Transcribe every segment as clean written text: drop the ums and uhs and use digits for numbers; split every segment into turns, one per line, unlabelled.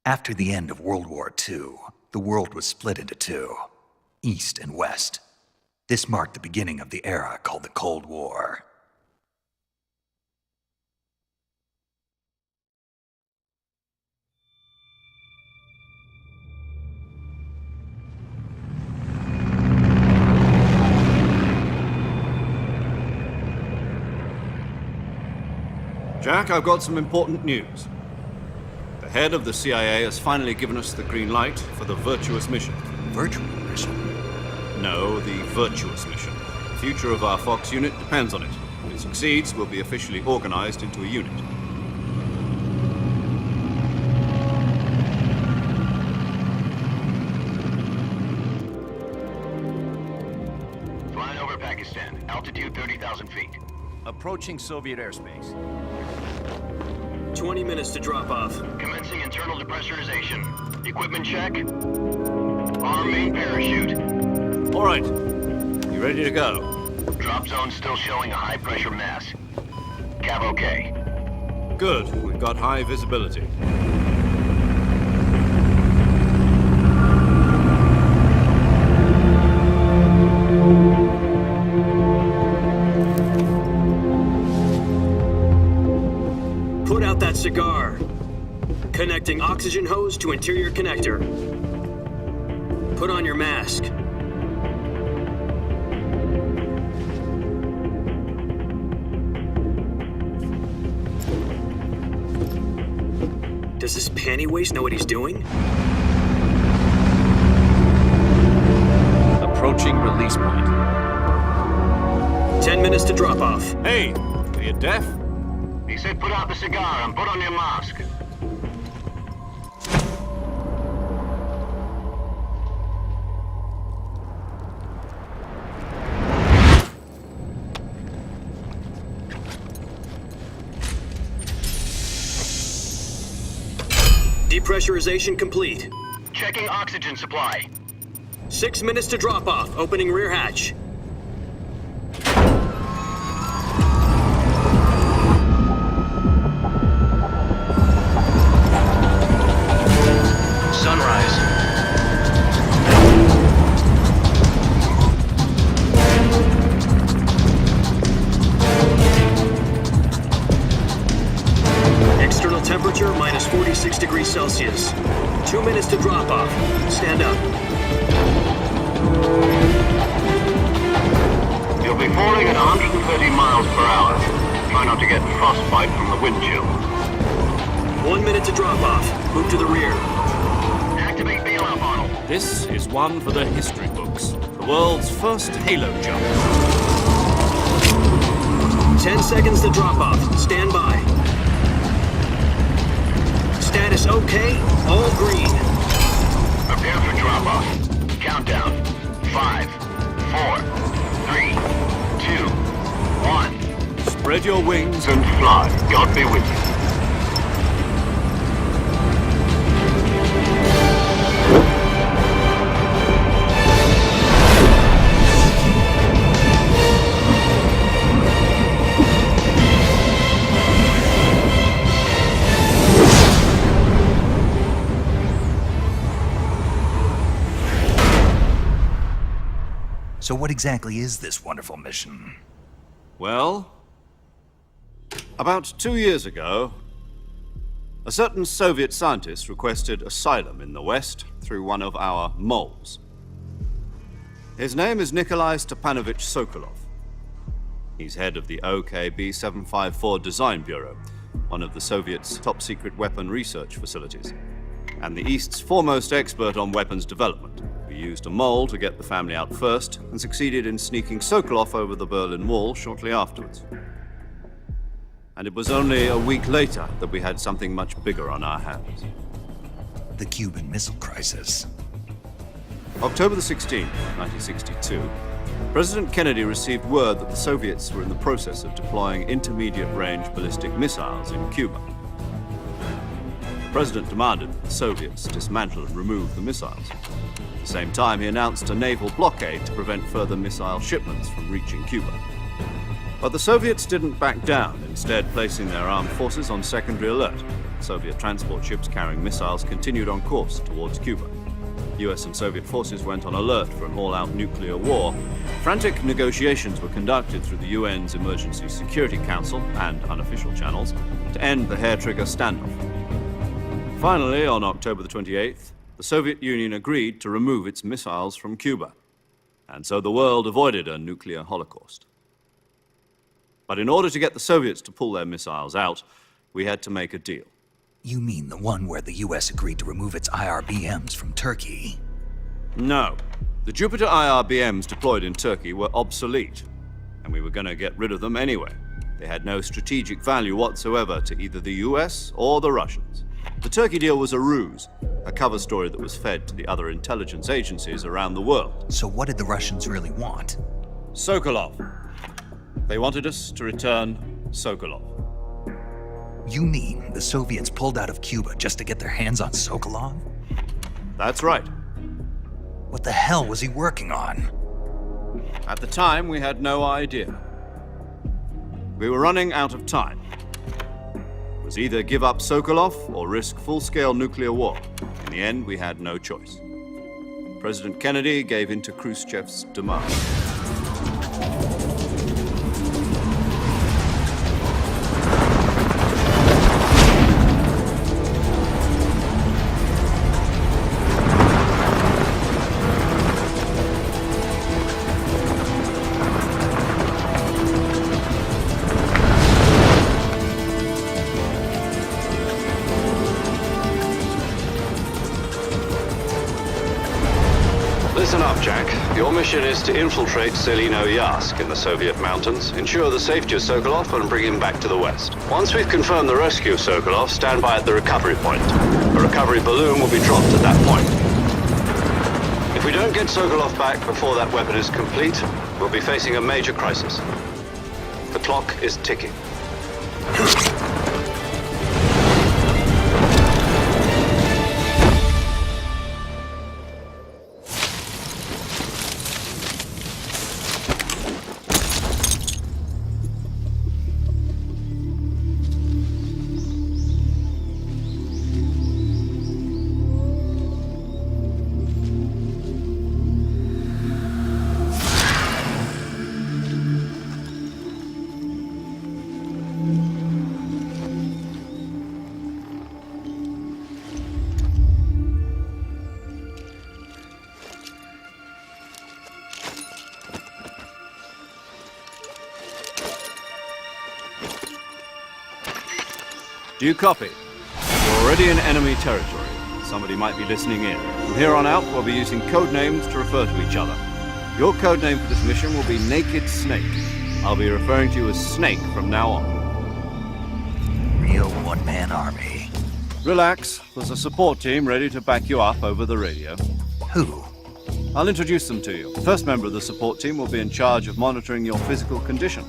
After the end of World War II, the world was split into two, East and West. This marked the beginning of the era called the Cold War.
Jack, I've got some important news. The head of the CIA has finally given us the green light for the Virtuous mission.
Virtual mission?
No, the Virtuous mission. The future of our Fox unit depends on it. If it succeeds, we'll be officially organized into a unit.
Flying over Pakistan. Altitude 30,000 feet.
Approaching Soviet airspace.
20 minutes to drop off.
Commencing internal depressurization. Equipment check. Arm main parachute.
All right. You ready to go?
Drop zone still showing a high pressure mass. Cav okay.
Good. We've got high visibility.
Put out that cigar. Connecting oxygen hose to interior connector. Put on your mask. Does this panty waste know what he's doing?
Approaching release point.
10 minutes to drop off.
Hey, are you deaf?
He said put out the cigar and put on your mask.
Depressurization complete.
Checking oxygen supply.
6 minutes to drop off. Opening rear hatch.
Sunrise.
External temperature minus 46 degrees Celsius. 2 minutes to drop off. Stand up.
You'll be falling at 130 miles per hour. Try not to get frostbite from the wind chill.
1 minute to drop off. Move to the rear.
Activate bailout model.
This is one for the history books. The world's first halo jump.
10 seconds to drop off. Stand by. Status okay. All green.
Prepare for drop-off. Countdown. 5, 4, 3, 2, 1.
Spread your wings
And fly. God be with you.
So what exactly is this wonderful mission?
Well, about 2 years ago, a certain Soviet scientist requested asylum in the West through one of our moles. His name is Nikolai Stepanovich Sokolov. He's head of the OKB-754 Design Bureau, one of the Soviets' top-secret weapon research facilities, and the East's foremost expert on weapons development. We used a mole to get the family out first and succeeded in sneaking Sokolov over the Berlin Wall shortly afterwards. And it was only a week later that we had something much bigger on our hands.
The Cuban Missile Crisis.
October the 16th, 1962, President Kennedy received word that the Soviets were in the process of deploying intermediate-range ballistic missiles in Cuba. The President demanded that the Soviets dismantle and remove the missiles. At the same time, he announced a naval blockade to prevent further missile shipments from reaching Cuba. But the Soviets didn't back down, instead placing their armed forces on secondary alert. Soviet transport ships carrying missiles continued on course towards Cuba. US and Soviet forces went on alert for an all-out nuclear war. Frantic negotiations were conducted through the UN's Emergency Security Council and unofficial channels to end the hair-trigger standoff. Finally, on October the 28th, the Soviet Union agreed to remove its missiles from Cuba, and so the world avoided a nuclear holocaust. But in order to get the Soviets to pull their missiles out, we had to make a deal.
You mean the one where the US agreed to remove its IRBMs from Turkey?
No. The Jupiter IRBMs deployed in Turkey were obsolete, and we were going to get rid of them anyway. They had no strategic value whatsoever to either the US or the Russians. The Turkey deal was a ruse, a cover story that was fed to the other intelligence agencies around the world.
So what did the Russians really want?
Sokolov. They wanted us to return Sokolov.
You mean the Soviets pulled out of Cuba just to get their hands on Sokolov?
That's right.
What the hell was he working on?
At the time, we had no idea. We were running out of time. It was either give up Sokolov or risk full-scale nuclear war. In the end, we had no choice. President Kennedy gave in to Khrushchev's demand.
Listen up, Jack. Your mission is to infiltrate Selino-Yarsk in the Soviet mountains, ensure the safety of Sokolov, and bring him back to the west. Once we've confirmed the rescue of Sokolov, stand by at the recovery point. A recovery balloon will be dropped at that point. If we don't get Sokolov back before that weapon is complete, we'll be facing a major crisis. The clock is ticking.
Do you copy? We're already in enemy territory. Somebody might be listening in. From here on out, we'll be using code names to refer to each other. Your code name for this mission will be Naked Snake. I'll be referring to you as Snake from now on.
Real one-man army.
Relax. There's a support team ready to back you up over the radio.
Who?
I'll introduce them to you. The first member of the support team will be in charge of monitoring your physical condition,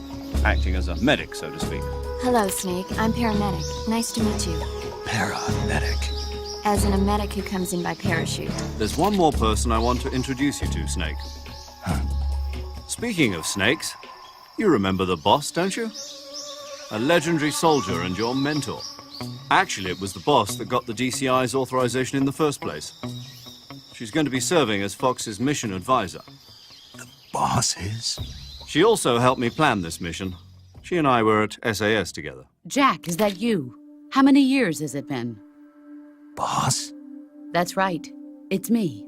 acting as a medic, so to speak.
Hello, Snake. I'm paramedic. Nice to meet you.
Paramedic.
As in a medic who comes in by parachute.
There's one more person I want to introduce you to, Snake. Speaking of snakes, you remember the boss, don't you? A legendary soldier and your mentor. Actually, it was the boss that got the DCI's authorization in the first place. She's going to be serving as Fox's mission advisor.
Boss is?
She also helped me plan this mission. She and I were at SAS together.
Jack, is that you? How many years has it been?
Boss?
That's right. It's me.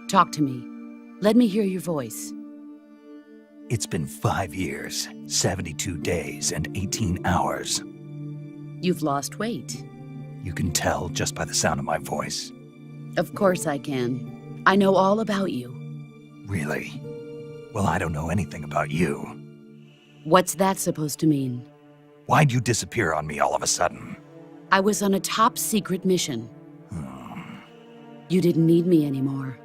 Talk to me. Let me hear your voice.
It's been 5 years, 72 days, and 18 hours.
You've lost weight.
You can tell just by the sound of my voice.
Of course I can. I know all about you.
Really? Well, I don't know anything about you.
What's that supposed to mean?
Why'd you disappear on me all of a sudden?
I was on a top-secret mission. You didn't need me anymore.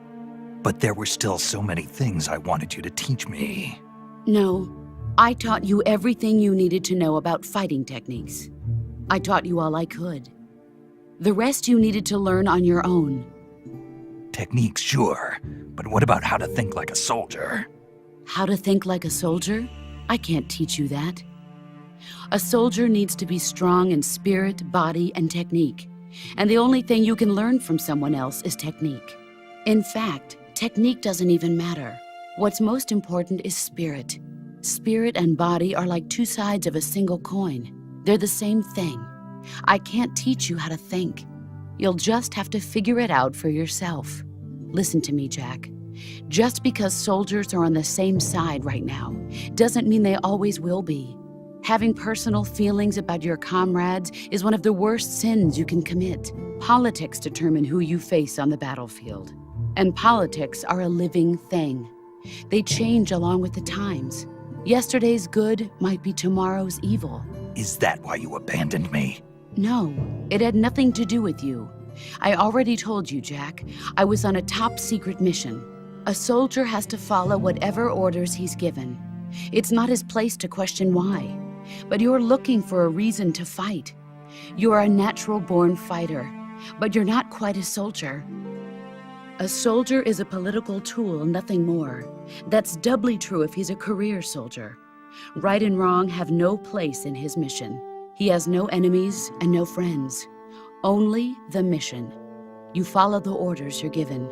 But there were still so many things I wanted you to teach me.
No, I taught you everything you needed to know about fighting techniques. I taught you all I could. The rest you needed to learn on your own.
Techniques, sure. But what about how to think like a soldier?
How to think like a soldier? I can't teach you that. A soldier needs to be strong in spirit, body, and technique. And the only thing you can learn from someone else is technique. In fact, technique doesn't even matter. What's most important is spirit. Spirit and body are like two sides of a single coin. They're the same thing. I can't teach you how to think. You'll just have to figure it out for yourself. Listen to me, Jack. Just because soldiers are on the same side right now doesn't mean they always will be. Having personal feelings about your comrades is one of the worst sins you can commit. Politics determine who you face on the battlefield. And politics are a living thing. They change along with the times. Yesterday's good might be tomorrow's evil.
Is that why you abandoned me?
No, it had nothing to do with you. I already told you, Jack. I was on a top-secret mission. A soldier has to follow whatever orders he's given. It's not his place to question why. But you're looking for a reason to fight. You're a natural-born fighter, but you're not quite a soldier. A soldier is a political tool, nothing more. That's doubly true if he's a career soldier. Right and wrong have no place in his mission. He has no enemies and no friends. Only the mission. You follow the orders you're given.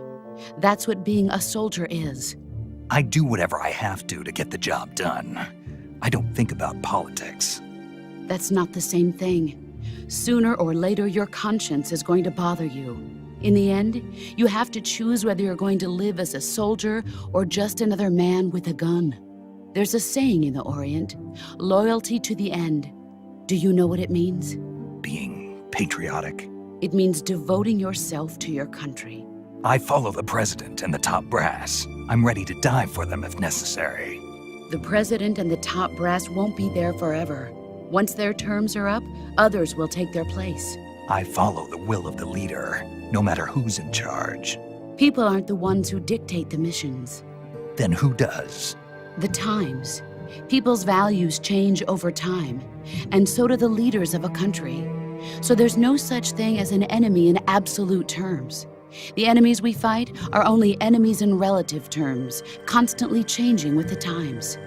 That's what being a soldier is.
I do whatever I have to get the job done. I don't think about politics.
That's not the same thing. Sooner or later, your conscience is going to bother you. In the end, you have to choose whether you're going to live as a soldier or just another man with a gun. There's a saying in the Orient, loyalty to the end. Do you know what it means?
Being patriotic.
It means devoting yourself to your country.
I follow the president and the top brass. I'm ready to die for them if necessary.
The president and the top brass won't be there forever. Once their terms are up, others will take their place.
I follow the will of the leader, no matter who's in charge.
People aren't the ones who dictate the missions.
Then who does?
The times. People's values change over time, and so do the leaders of a country. So there's no such thing as an enemy in absolute terms. The enemies we fight are only enemies in relative terms, constantly changing with the times.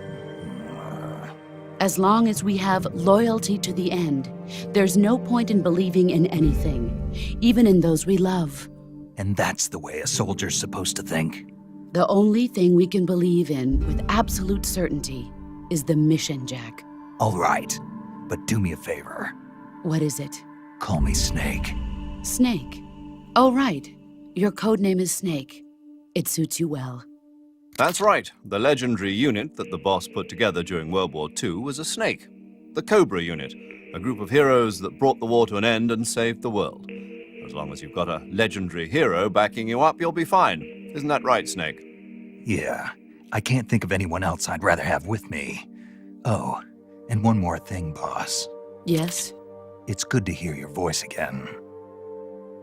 As long as we have loyalty to the end, there's no point in believing in anything, even in those we love.
And that's the way a soldier's supposed to think?
The only thing we can believe in with absolute certainty is the mission, Jack.
All right, but do me a favor.
What is it?
Call me Snake.
Snake. Oh, right. Your codename is Snake. It suits you well.
That's right. The legendary unit that the boss put together during World War II was a snake. The Cobra unit, a group of heroes that brought the war to an end and saved the world. As long as you've got a legendary hero backing you up, you'll be fine. Isn't that right, Snake?
Yeah, I can't think of anyone else I'd rather have with me. Oh, and one more thing, boss.
Yes?
It's good to hear your voice again.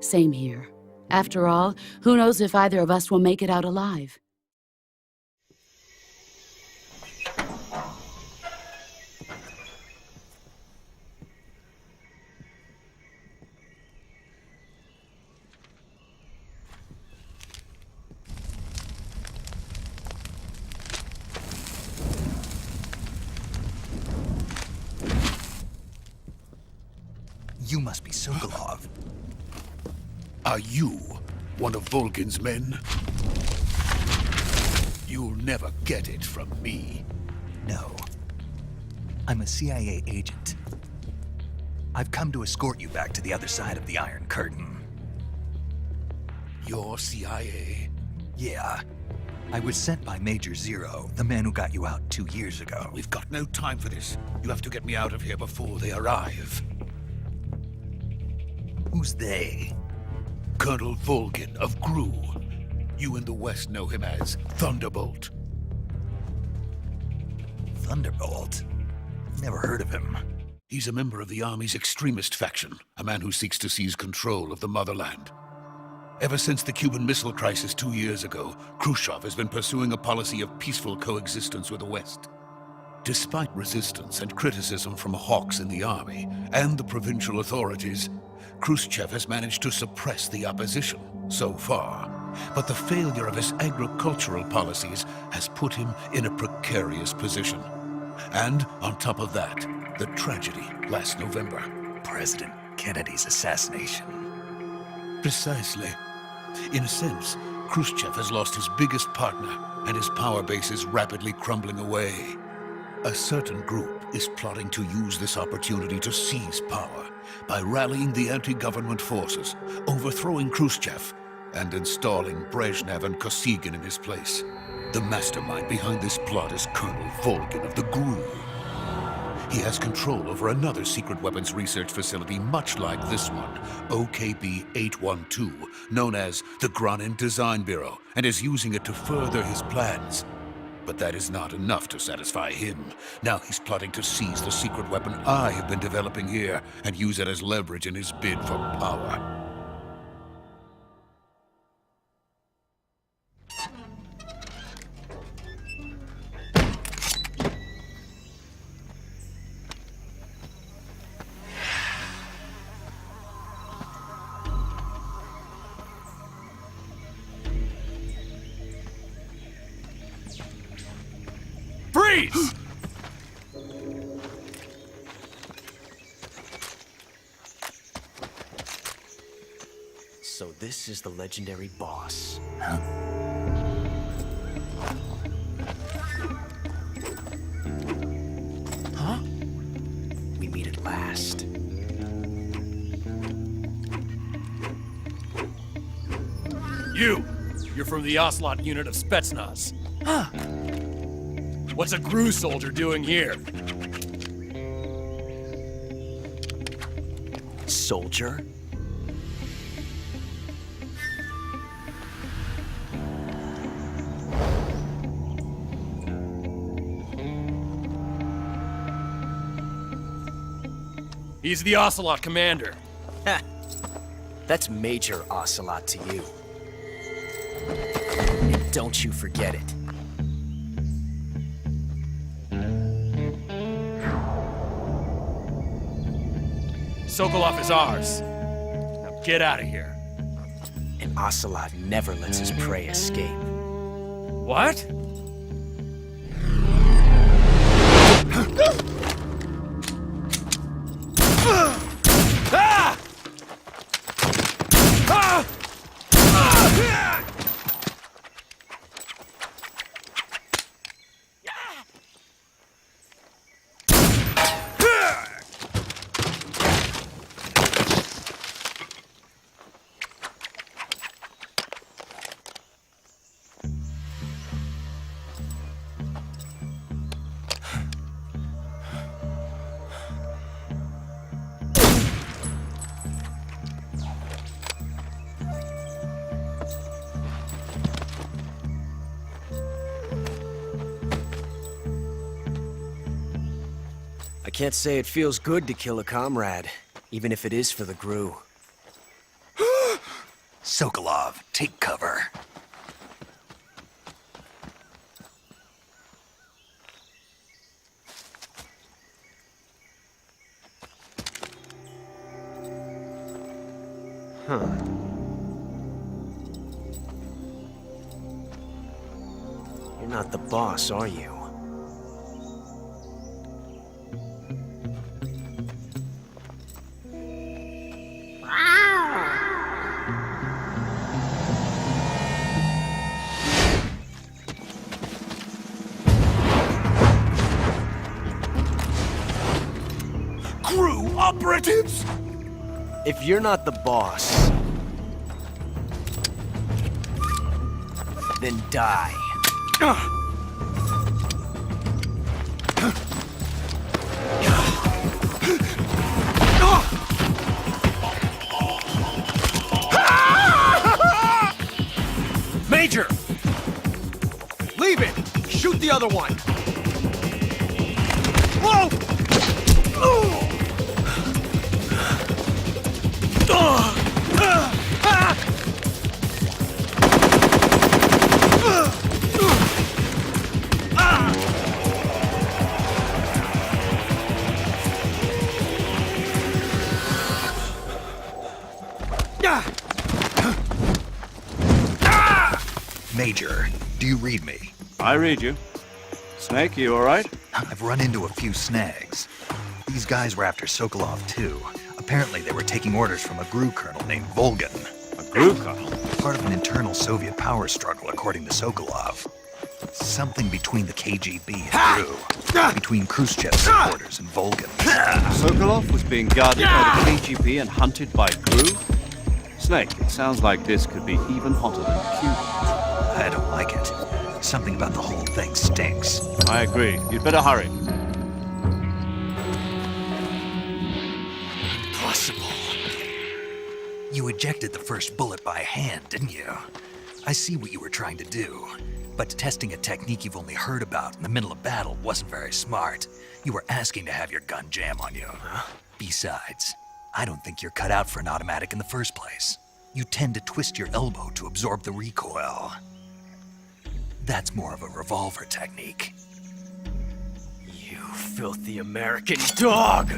Same here. After all, who knows if either of us will make it out alive?
You must be Sokolov.
Are you one of Volgin's men? You'll never get it from me.
No. I'm a CIA agent. I've come to escort you back to the other side of the Iron Curtain.
You're CIA?
Yeah. I was sent by Major Zero, the man who got you out 2 years ago.
We've got no time for this. You have to get me out of here before they arrive.
Who's they?
Colonel Volgin of GRU. You in the West know him as Thunderbolt.
Thunderbolt? Never heard of him.
He's a member of the Army's extremist faction, a man who seeks to seize control of the motherland. Ever since the Cuban Missile Crisis 2 years ago, Khrushchev has been pursuing a policy of peaceful coexistence with the West. Despite resistance and criticism from hawks in the army and the provincial authorities, Khrushchev has managed to suppress the opposition so far. But the failure of his agricultural policies has put him in a precarious position. And on top of that, The tragedy last November.
President Kennedy's assassination.
Precisely. In a sense, Khrushchev has lost his biggest partner, and his power base is rapidly crumbling away. A certain group is plotting to use this opportunity to seize power by rallying the anti-government forces, overthrowing Khrushchev, and installing Brezhnev and Kosygin in his place. The mastermind behind this plot is Colonel Volgin of the GRU. He has control over another secret weapons research facility much like this one, OKB-812, known as the Granin Design Bureau, and is using it to further his plans. But that is not enough to satisfy him. Now he's plotting to seize the secret weapon I have been developing here and use it as leverage in his bid for power.
Freeze!
So this is the legendary boss. Huh? We meet at last.
You're from the Ocelot unit of Spetsnaz.
Huh.
What's a GRU soldier doing here?
Soldier?
He's the Ocelot commander.
Ha! That's Major Ocelot to you. And don't you forget it.
Sokolov is ours. Now get out of here.
And Ocelot never lets his prey escape.
What?
I can't say it feels good to kill a comrade, even if it is for the GRU.
Sokolov, take cover.
Huh. You're not the boss, are you?
GRU operatives?
If you're not the boss, then die.
Major! Leave it! Shoot the other one! Whoa!
Major, do you read me?
I read you. Snake, you all right?
I've run into a few snags. These guys were after Sokolov too. Apparently they were taking orders from a GRU colonel named Volgin.
A GRU colonel?
Part of an internal Soviet power struggle, according to Sokolov. Something between the KGB and GRU. Between Khrushchev's supporters and Volgin.
Sokolov was being guarded by the KGB and hunted by GRU? Snake, it sounds like this could be even hotter than Cuba.
I don't like it. Something about the whole thing stinks.
I agree. You'd better hurry.
Impossible. You ejected the first bullet by hand, didn't you? I see what you were trying to do. But testing a technique you've only heard about in the middle of battle wasn't very smart. You were asking to have your gun jam on you. Besides, I don't think you're cut out for an automatic in the first place. You tend to twist your elbow to absorb the recoil. That's more of a revolver technique.
You filthy American dog!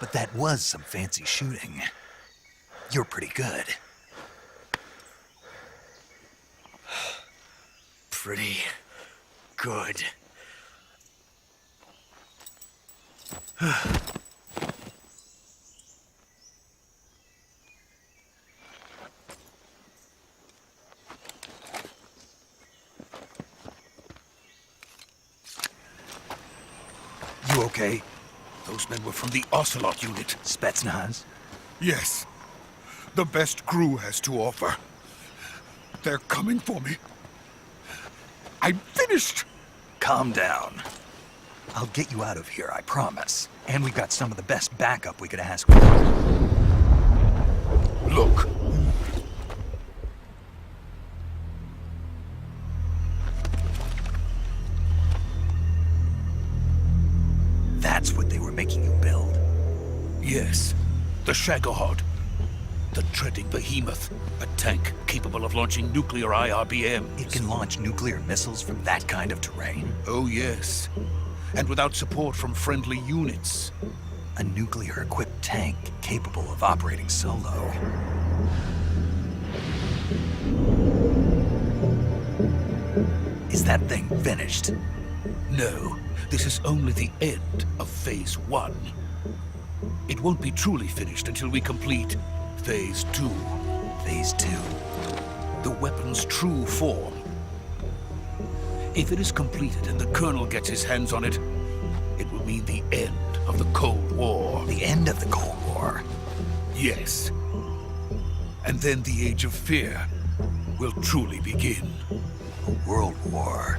But that was some fancy shooting. You're pretty good.
Pretty good.
You okay?
Those men were from the Ocelot unit.
Spetsnaz?
Yes. The best GRU has to offer. They're coming for me. I'm finished!
Calm down. I'll get you out of here, I promise. And we've got some of the best backup we could ask for.
Look.
That's what they were making you build.
Yes. The Shagohod. The treading behemoth. A tank capable of launching nuclear IRBMs.
It can launch nuclear missiles from that kind of terrain.
Oh, yes. And without support from friendly units.
A nuclear-equipped tank capable of operating solo. Is that thing finished?
No, this is only the end of Phase 1. It won't be truly finished until we complete Phase 2.
Phase 2.
The weapon's true form. If it is completed and the Colonel gets his hands on it, it will mean the end of the Cold War.
The end of the Cold War?
Yes. And then the Age of Fear will truly begin.
A world war.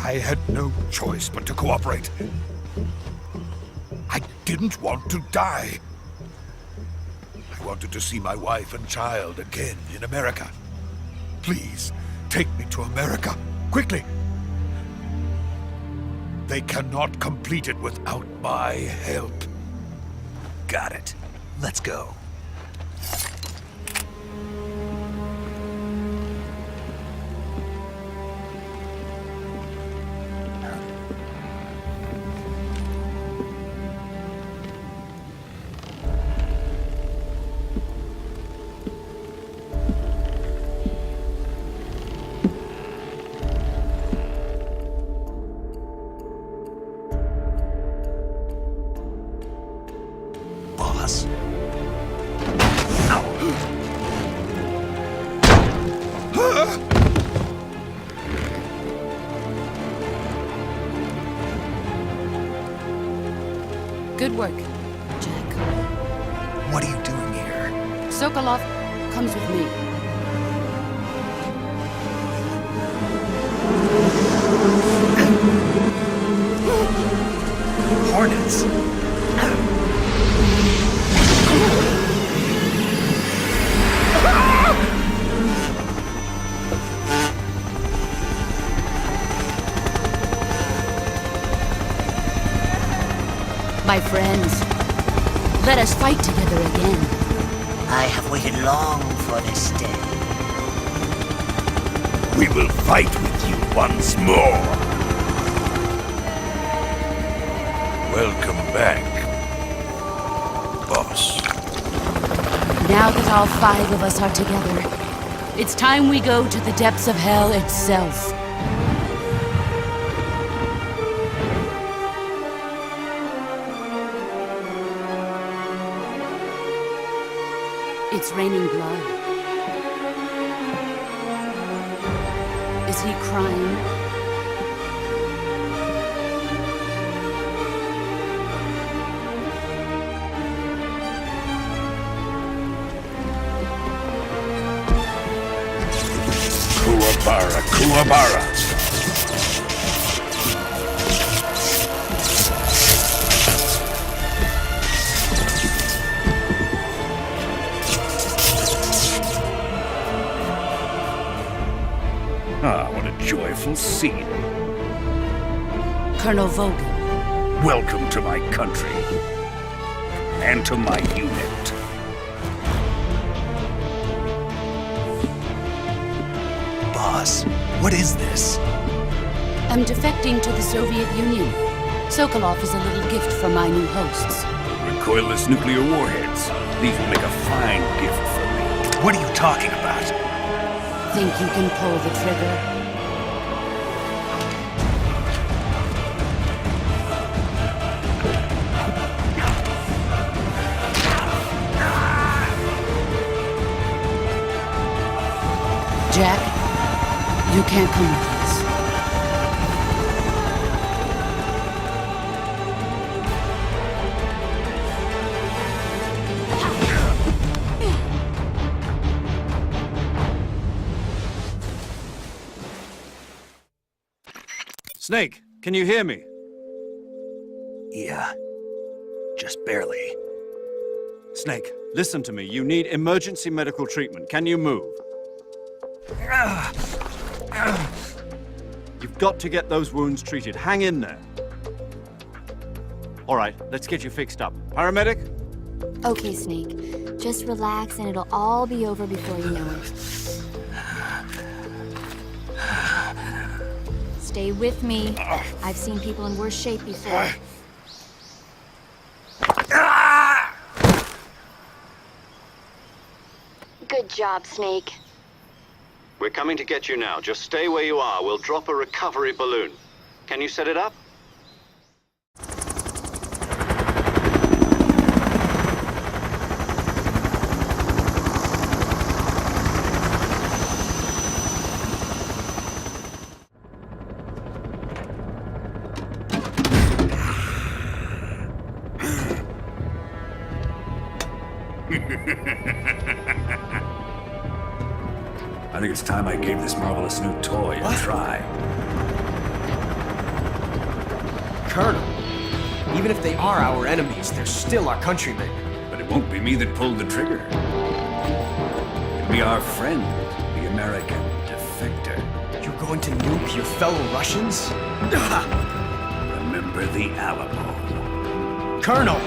I had no choice but to cooperate. I didn't want to die. I wanted to see my wife and child again in America. Please, take me to America, quickly. They cannot complete it without my help.
Got it. Let's go. Boss?
Good work, Jack.
What are you doing here?
Sokolov comes with me.
Hornets!
My friends, let us fight together again.
I have waited long for this day.
We will fight with you once more. Welcome back, boss.
Now that all 5 of us are together, it's time we go to the depths of hell itself. It's raining blood. Is he crying?
Kuwabara, Kuwabara! Ah, what a joyful scene.
Colonel Vogel.
Welcome to my country. And to my unit.
Boss, what is this?
I'm defecting to the Soviet Union. Sokolov is a little gift from my new hosts.
Recoilless nuclear warheads. These will make a fine gift for me.
What are you talking about?
Think you can pull the trigger? Jack, you can't come with us.
Snake, can you hear me?
Yeah, just barely.
Snake, listen to me. You need emergency medical treatment. Can you move? You've got to get those wounds treated. Hang in there. All right, let's get you fixed up. Paramedic?
Okay, Snake. Just relax and it'll all be over before you know it. Stay with me. I've seen people in worse shape before. Good job, Snake.
We're coming to get you now. Just stay where you are. We'll drop a recovery balloon. Can you set it up?
I think it's time I gave this marvelous new toy a try.
Colonel, even if they are our enemies, they're still our countrymen.
But it won't be me that pulled the trigger. It'll be our friend, the American defector.
You're going to nuke your fellow Russians?
Remember the Alamo.
Colonel!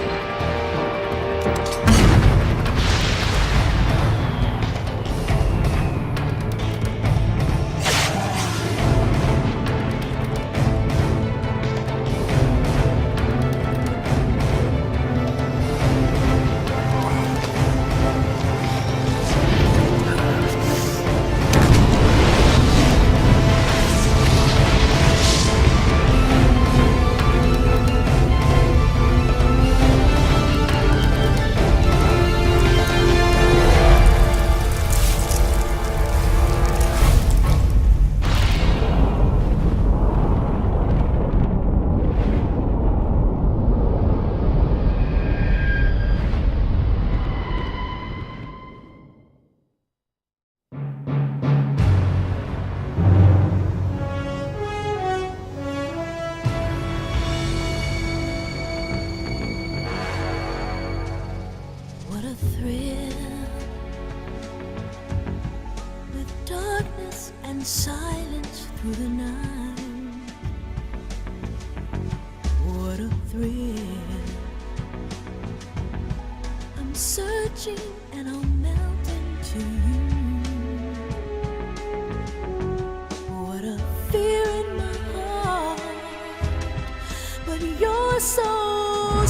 Silence through the night. What a thrill. I'm searching and I'll melt into you. What a fear in my heart, but you're so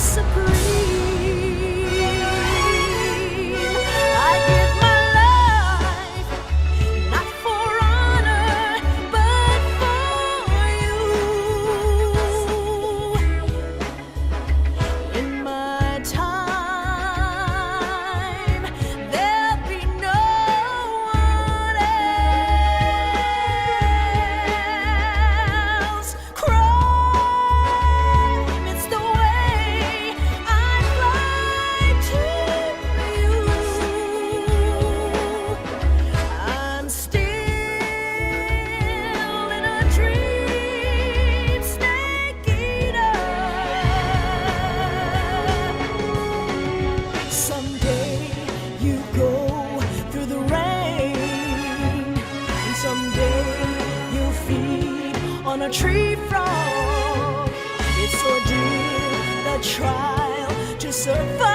tree frog. It's ordeal, the trial to survive.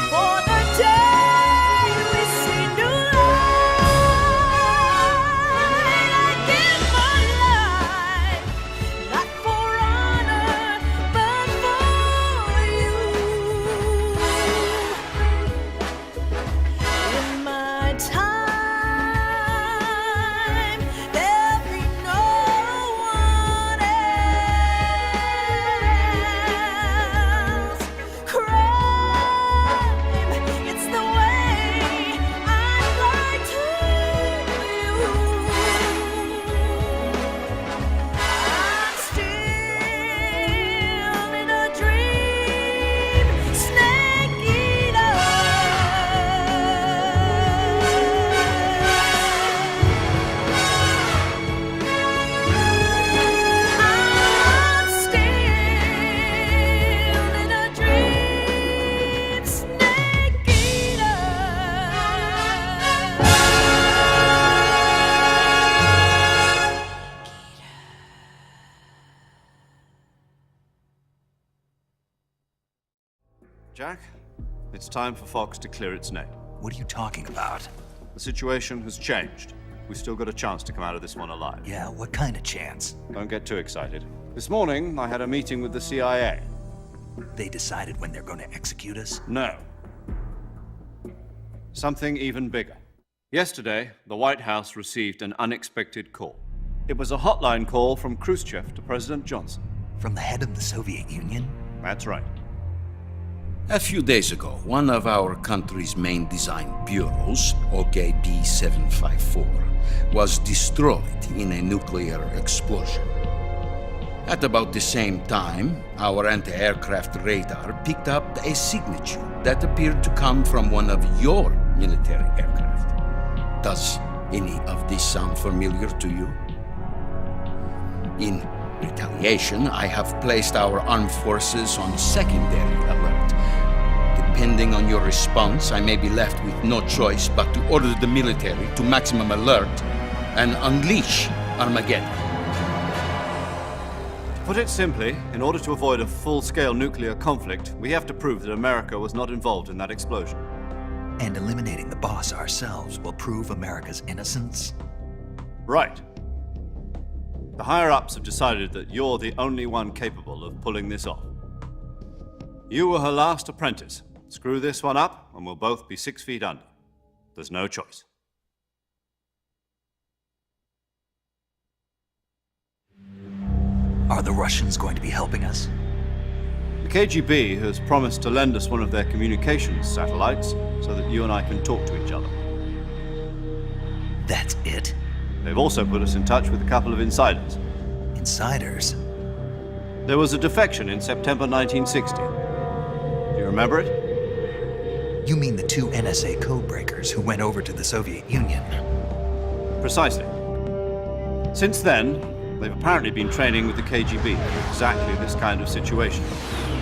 For the day we see new light, I give my life, not for honor, but for you. In my time, there'll be no one else. Crime, it's the way I'd like to view. I'm still in a dream, snake eater. I'm still in a dream, snake eater.
Jack, it's time for Fox to clear its name.
What are you talking about?
The situation has changed. We've still got a chance to come out of this one alive.
Yeah, what kind of chance?
Don't get too excited. This morning, I had a meeting with the CIA.
They decided when they're going to execute us?
No. Something even bigger. Yesterday, the White House received an unexpected call. It was a hotline call from Khrushchev to President Johnson.
From the head of the Soviet Union?
That's right.
A few days ago, one of our country's main design bureaus, OKB 754, was destroyed in a nuclear explosion. At about the same time, our anti-aircraft radar picked up a signature that appeared to come from one of your military aircraft. Does any of this sound familiar to you? In retaliation, I have placed our armed forces on secondary alert. Depending on your response, I may be left with no choice but to order the military to maximum alert and unleash Armageddon.
To put it simply, in order to avoid a full-scale nuclear conflict, we have to prove that America was not involved in that explosion.
And eliminating the boss ourselves will prove America's innocence?
Right. The higher-ups have decided that you're the only one capable of pulling this off. You were her last apprentice. Screw this one up, and we'll both be 6 feet under. There's no choice.
Are the Russians going to be helping us?
The KGB has promised to lend us one of their communications satellites so that you and I can talk to each other.
That's it?
They've also put us in touch with a couple of insiders.
Insiders?
There was a defection in September 1960. Do you remember it?
You mean the 2 NSA codebreakers who went over to the Soviet Union?
Precisely. Since then, they've apparently been training with the KGB for exactly this kind of situation.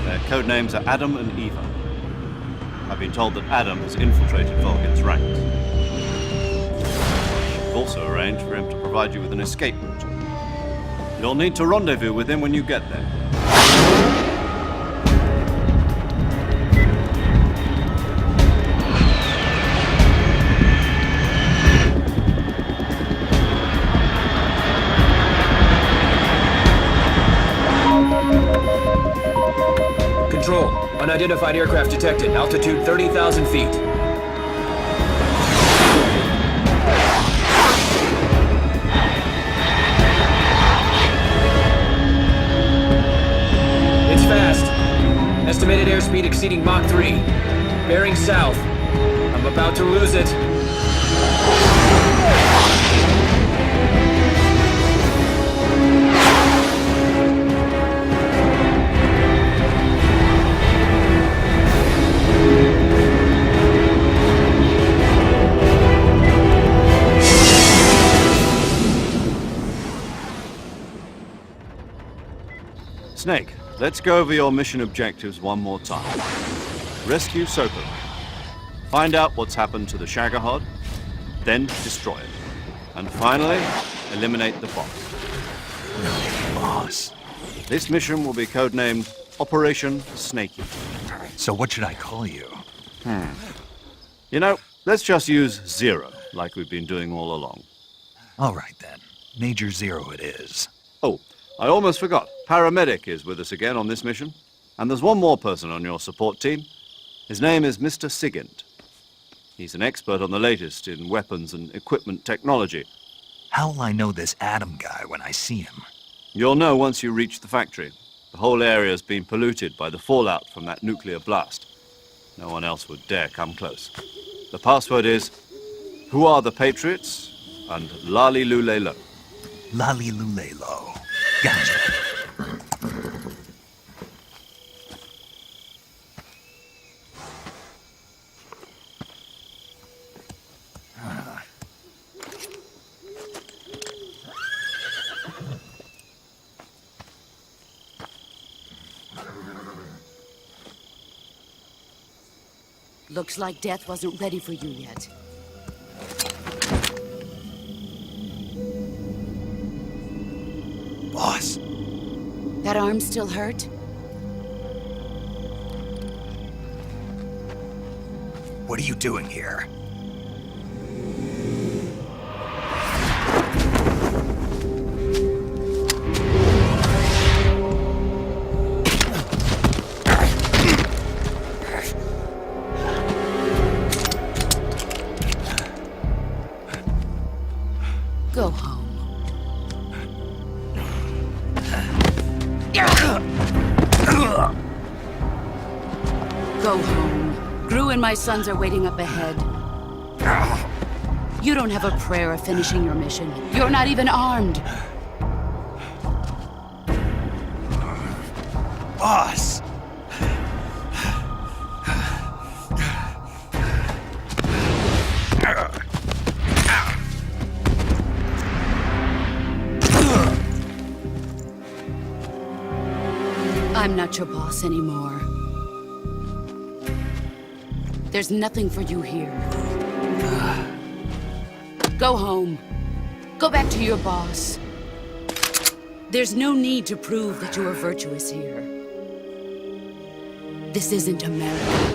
Their code names are Adam and Eva. I've been told that Adam has infiltrated Vulcan's ranks. I've also arranged for him to provide you with an escape route. You'll need to rendezvous with him when you get there.
Control, unidentified aircraft detected, altitude 30,000 feet. It's fast. Estimated airspeed exceeding Mach 3. Bearing south. I'm about to lose it.
Snake, let's go over your mission objectives one more time. Rescue Sokolov. Find out what's happened to the Shagohod, then destroy it. And finally, eliminate the boss.
Boss.
This mission will be codenamed Operation Snakey.
So what should I call you?
You know, let's just use Zero, like we've been doing all along.
All right, then. Major Zero it is.
Oh, I almost forgot. Paramedic is with us again on this mission. And there's one more person on your support team. His name is Mr. Sigint. He's an expert on the latest in weapons and equipment technology.
How'll I know this Adam guy when I see him?
You'll know once you reach the factory. The whole area's been polluted by the fallout from that nuclear blast. No one else would dare come close. The password is, "Who are the Patriots?" and "Lali Lule Lo."
Lali Lule Lo. Gotcha.
Looks like death wasn't ready for you yet.
Boss.
That arm still hurt?
What are you doing here?
Go home. Go home. Gru and my sons are waiting up ahead. You don't have a prayer of finishing your mission. You're not even armed.
Boss!
I'm not your boss anymore. There's nothing for you here. Go home. Go back to your boss. There's no need to prove that you are virtuous here. This isn't America.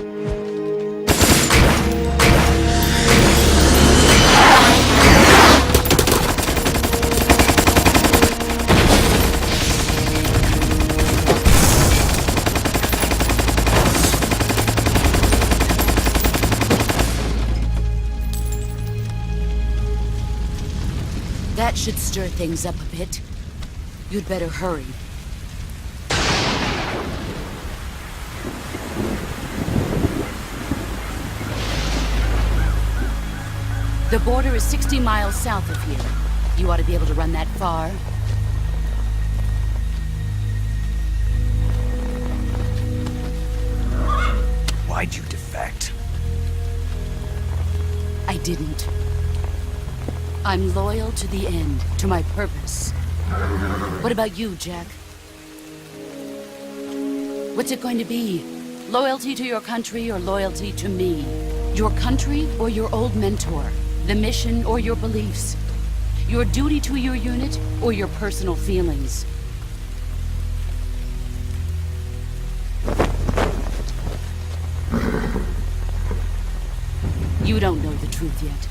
That should stir things up a bit. You'd better hurry. The border is 60 miles south of here. You ought to be able to run that far.
Why'd you defect?
I didn't. I'm loyal to the end, to my purpose. What about you, Jack? What's it going to be? Loyalty to your country or loyalty to me? Your country or your old mentor? The mission or your beliefs? Your duty to your unit or your personal feelings? You don't know the truth yet.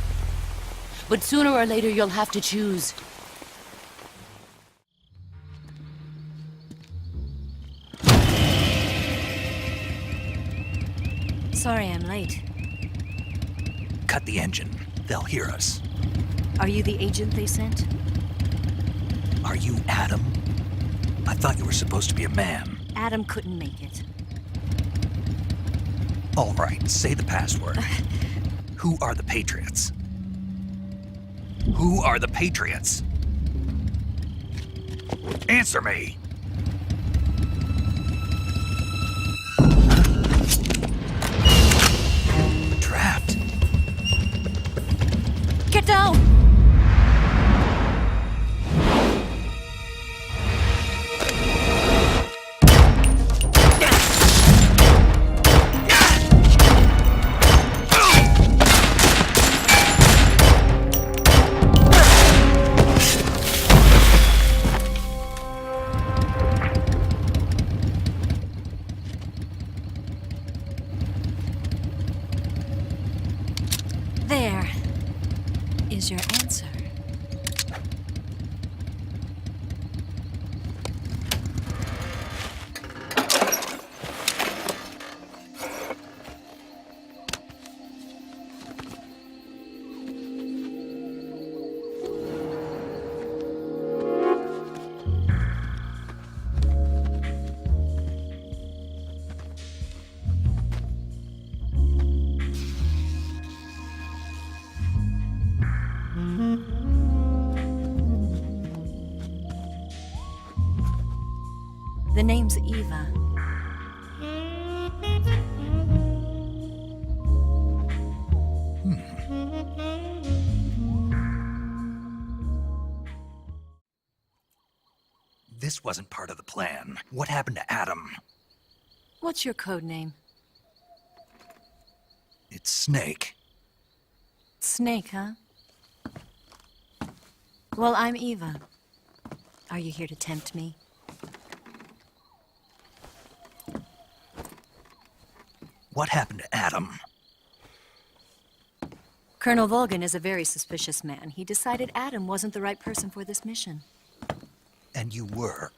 But sooner or later, you'll have to choose.
Sorry I'm late.
Cut the engine. They'll hear us.
Are you the agent they sent?
Are you Adam? I thought you were supposed to be a man.
Adam couldn't make it.
All right, say the password. Who are the Patriots? Who are the Patriots? Answer me! Trapped.
Get down! is your answer? The name's Eva.
This wasn't part of the plan. What happened to Adam?
What's your code name?
It's Snake.
Snake, huh? Well, I'm Eva. Are you here to tempt me?
What happened to Adam?
Colonel Volgin is a very suspicious man. He decided Adam wasn't the right person for this mission.
And you were.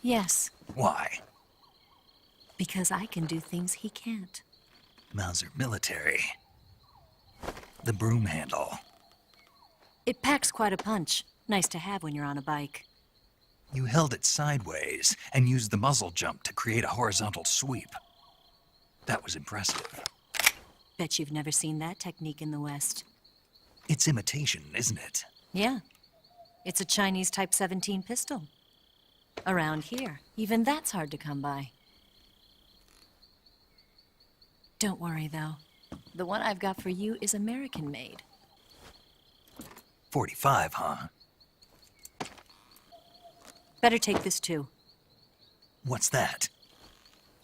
Yes,
Why?
because I can do things he can't.
Mauser military. The broom handle.
It packs quite a punch. Nice to have when you're on a bike.
You held it sideways and used the muzzle jump to create a horizontal sweep. That was impressive.
Bet you've never seen that technique in the West.
It's imitation, isn't it?
Yeah. It's a Chinese Type 17 pistol. Around here, even that's hard to come by. Don't worry, though. The one I've got for you is American-made.
45, huh?
Better take this, too.
What's that?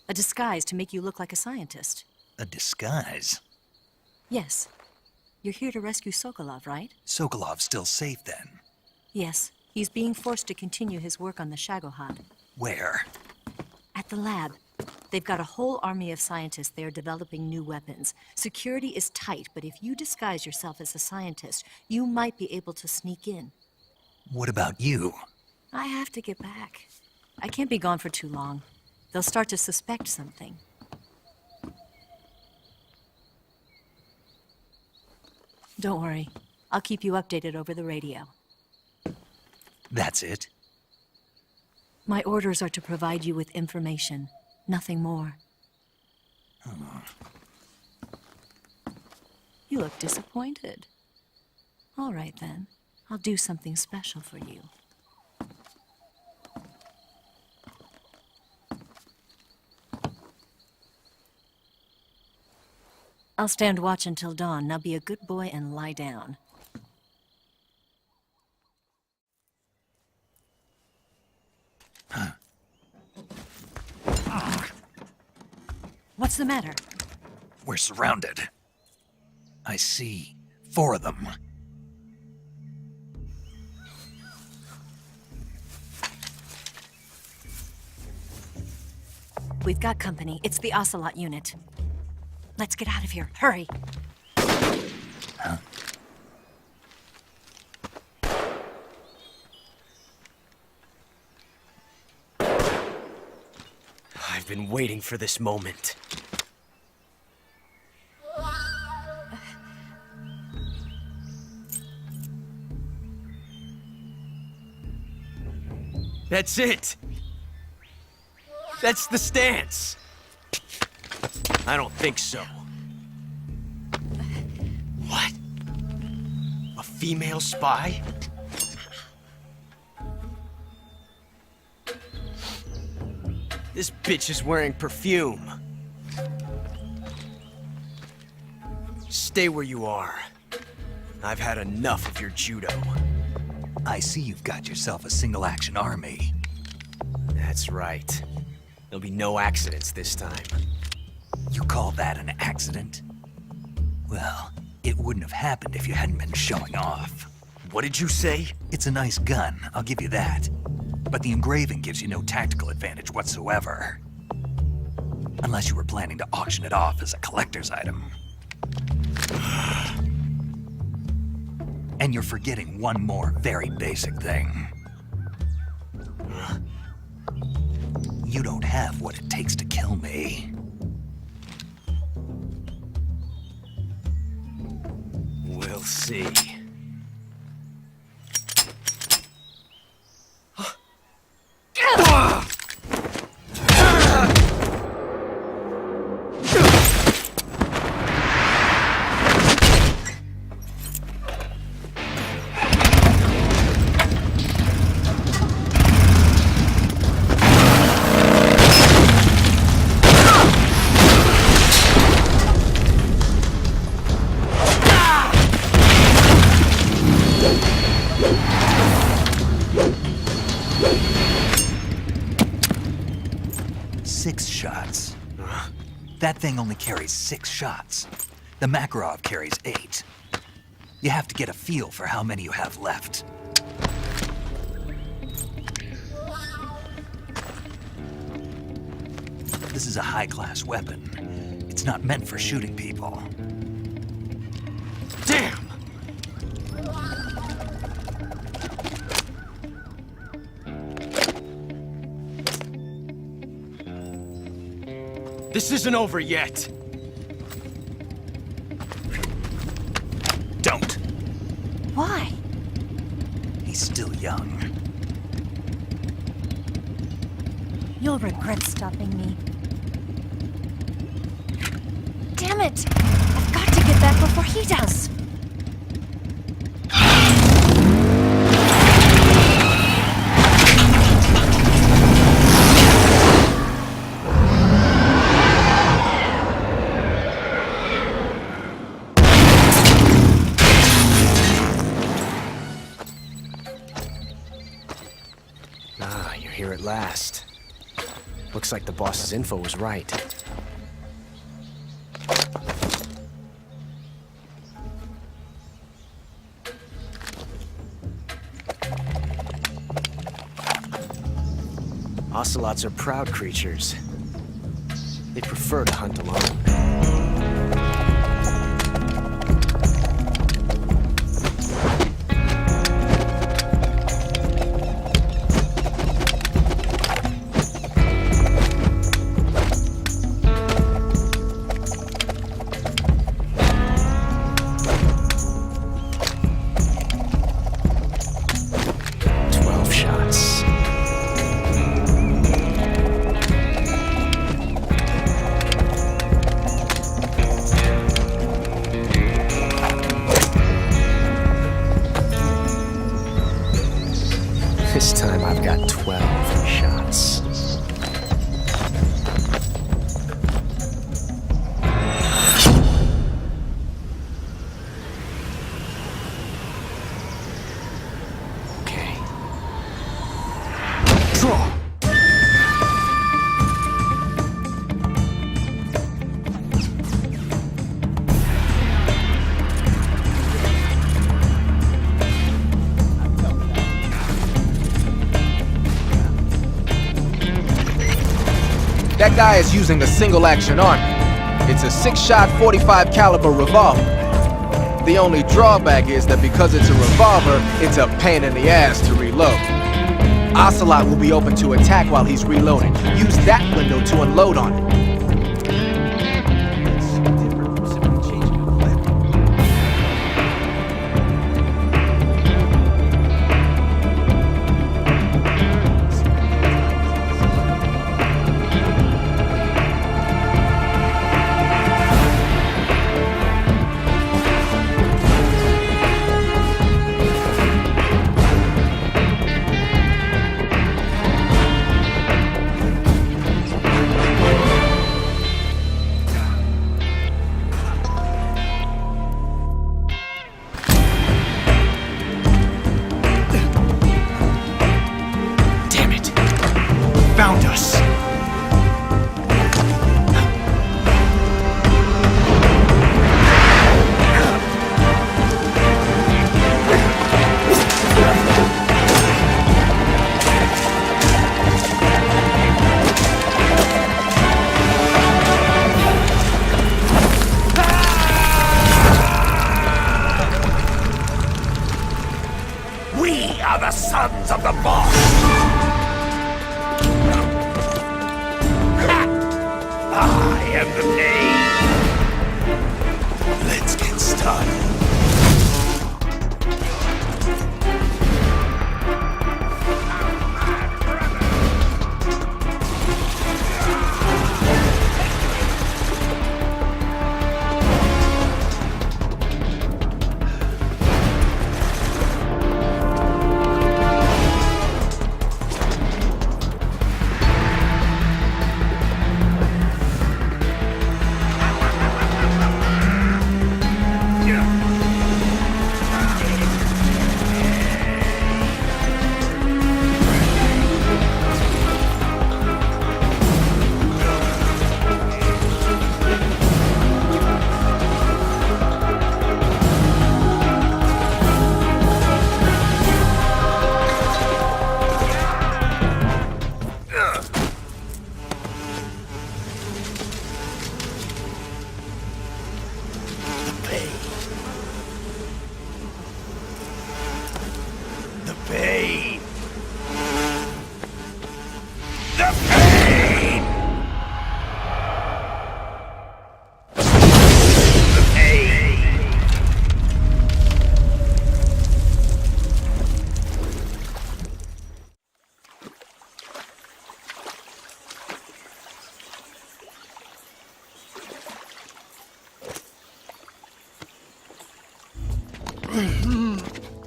A disguise to make you look like a scientist.
A disguise?
Yes. You're here to rescue Sokolov, right?
Sokolov's still safe then.
Yes. He's being forced to continue his work on the Shagohod.
Where?
At the lab. They've got a whole army of scientists there developing new weapons. Security is tight, but if you disguise yourself as a scientist, you might be able to sneak in.
What about you?
I have to get back. I can't be gone for too long. They'll start to suspect something. Don't worry. I'll keep you updated over the radio.
That's it?
My orders are to provide you with information. Nothing more. You look disappointed. All right, then. I'll do something special for you. I'll stand watch until dawn. Now be a good boy and lie down. What's the matter?
We're surrounded. I see 4 of them.
We've got company. It's the Ocelot unit. Let's get out of here. Hurry.
Huh?
I've been waiting for this moment. That's it! That's the stance! I don't think so. What? A female spy? This bitch is wearing perfume. Stay where you are. I've had enough of your judo.
I see you've got yourself a single-action army.
That's right. There'll be no accidents this time.
You call that an accident? Well, it wouldn't have happened if you hadn't been showing off.
What did you say?
It's a nice gun, I'll give you that. But the engraving gives you no tactical advantage whatsoever. Unless you were planning to auction it off as a collector's item. And you're forgetting one more very basic thing. You don't have what it takes to kill me.
We'll see.
That thing only carries 6 shots. The Makarov carries 8. You have to get a feel for how many you have left. This is a high-class weapon. It's not meant for shooting people.
Damn! This isn't over yet.
Don't.
Why?
He's still young.
You'll regret stopping me. Damn it! I've got to get back before he does.
Here at last. Looks like the boss's info was right. Ocelots are proud creatures. They prefer to hunt alone. This time I've got 12 shots. Okay. Draw!
That guy is using a single-action arm. It's a 6-shot 45 caliber revolver. The only drawback is that because it's a revolver, it's a pain in the ass to reload. Ocelot will be open to attack while he's reloading. Use that window to unload on it.
I am the pain.
Let's get started.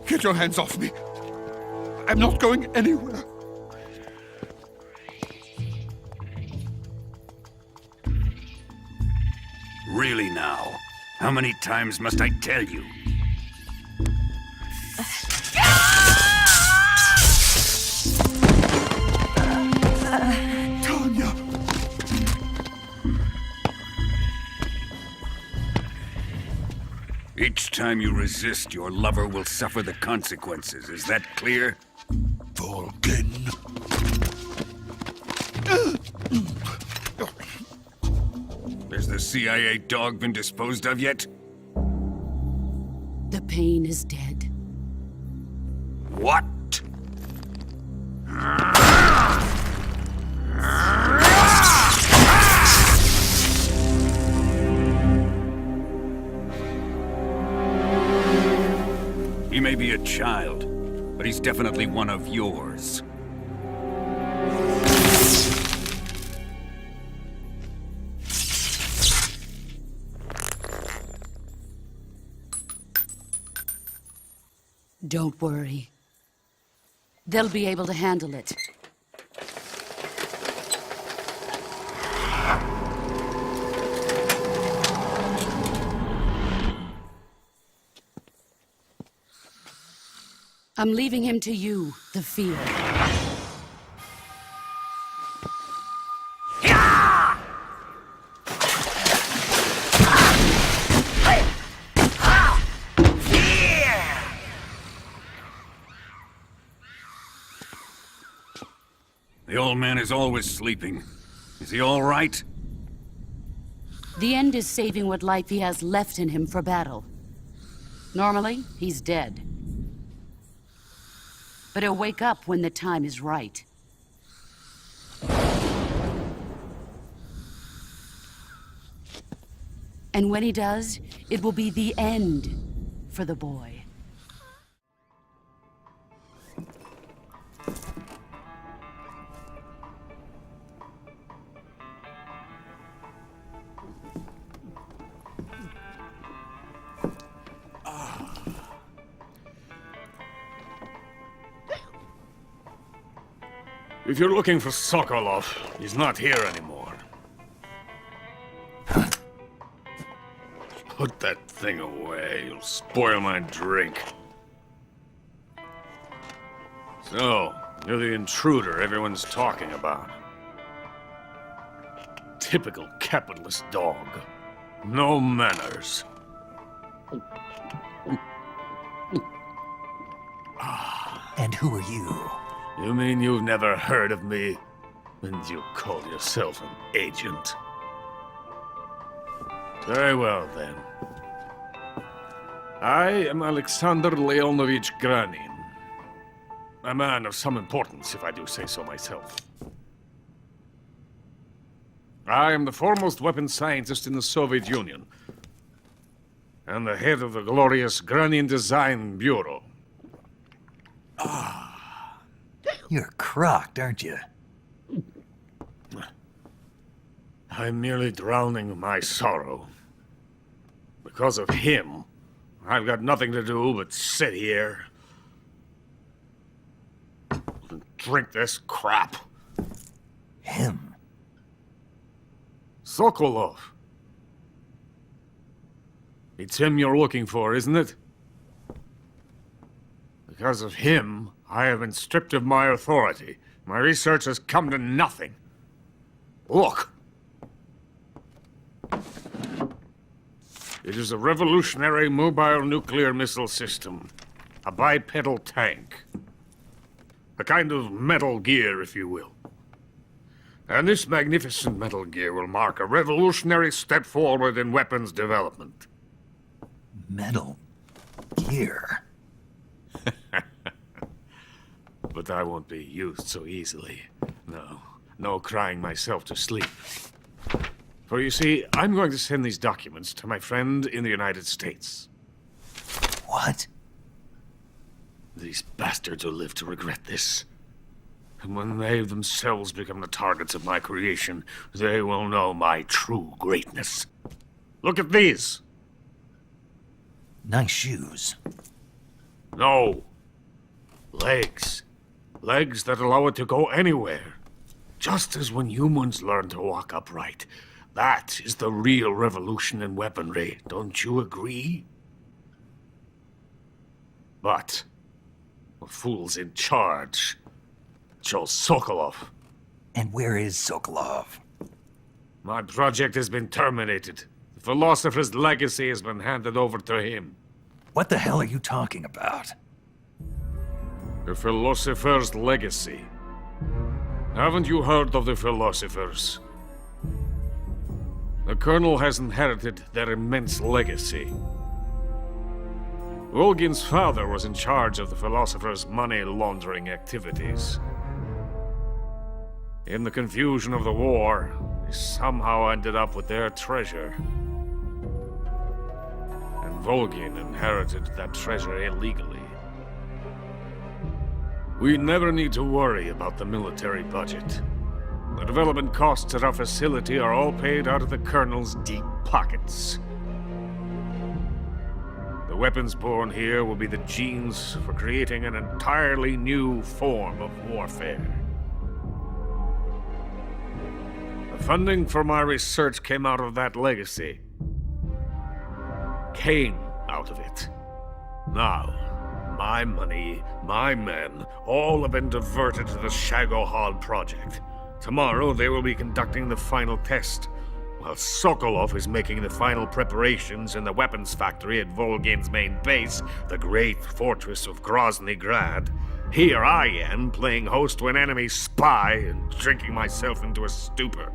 Get your hands off me. I'm not going anywhere.
Really now? How many times must I tell you?
Tanya!
Each time you resist, your lover will suffer the consequences. Is that clear?
Volgin.
Has the CIA dog been disposed of yet?
The pain is dead.
What? He may be a child, but he's definitely one of yours.
Don't worry. They'll be able to handle it. I'm leaving him to you, the field.
The old man is always sleeping. Is he all right?
The end is saving what life he has left in him for battle. Normally, he's dead. But he'll wake up when the time is right. And when he does, it will be the end for the boy.
If you're looking for Sokolov, he's not here anymore. Put that thing away. You'll spoil my drink. So, you're the intruder everyone's talking about. Typical capitalist dog. No manners.
And who are you?
You mean you've never heard of me? And you call yourself an agent? Very well, then. I am Alexander Leonovich Granin. A man of some importance, if I do say so myself. I am the foremost weapons scientist in the Soviet Union, and the head of the glorious Granin Design Bureau.
You're crocked, aren't you?
I'm merely drowning my sorrow. Because of him, I've got nothing to do but sit here and drink this crap.
Him?
Sokolov. It's him you're looking for, isn't it? Because of him, I have been stripped of my authority. My research has come to nothing. Look. It is a revolutionary mobile nuclear missile system. A bipedal tank. A kind of Metal Gear, if you will. And this magnificent Metal Gear will mark a revolutionary step forward in weapons development.
Metal Gear?
But I won't be used so easily. No crying myself to sleep. For you see, I'm going to send these documents to my friend in the United States.
What?
These bastards will live to regret this. And when they themselves become the targets of my creation, they will know my true greatness. Look at these!
Nice shoes.
No. Legs. Legs that allow it to go anywhere. Just as when humans learn to walk upright. That is the real revolution in weaponry, don't you agree? But the fool's in charge. Joe Sokolov.
And where is Sokolov?
My project has been terminated. The philosopher's legacy has been handed over to him.
What the hell are you talking about?
The philosopher's legacy. Haven't you heard of the philosophers? The Colonel has inherited their immense legacy. Volgin's father was in charge of the philosophers' money laundering activities. In the confusion of the war, they somehow ended up with their treasure. And Volgin inherited that treasure illegally. We never need to worry about the military budget. The development costs at our facility are all paid out of the Colonel's deep pockets. The weapons born here will be the genes for creating an entirely new form of warfare. The funding for my research came out of that legacy. Came out of it. Now, my money, my men, all have been diverted to the Shagohod project. Tomorrow, they will be conducting the final test, while Sokolov is making the final preparations in the weapons factory at Volgin's main base, the great fortress of Grozny Grad. Here I am, playing host to an enemy spy and drinking myself into a stupor.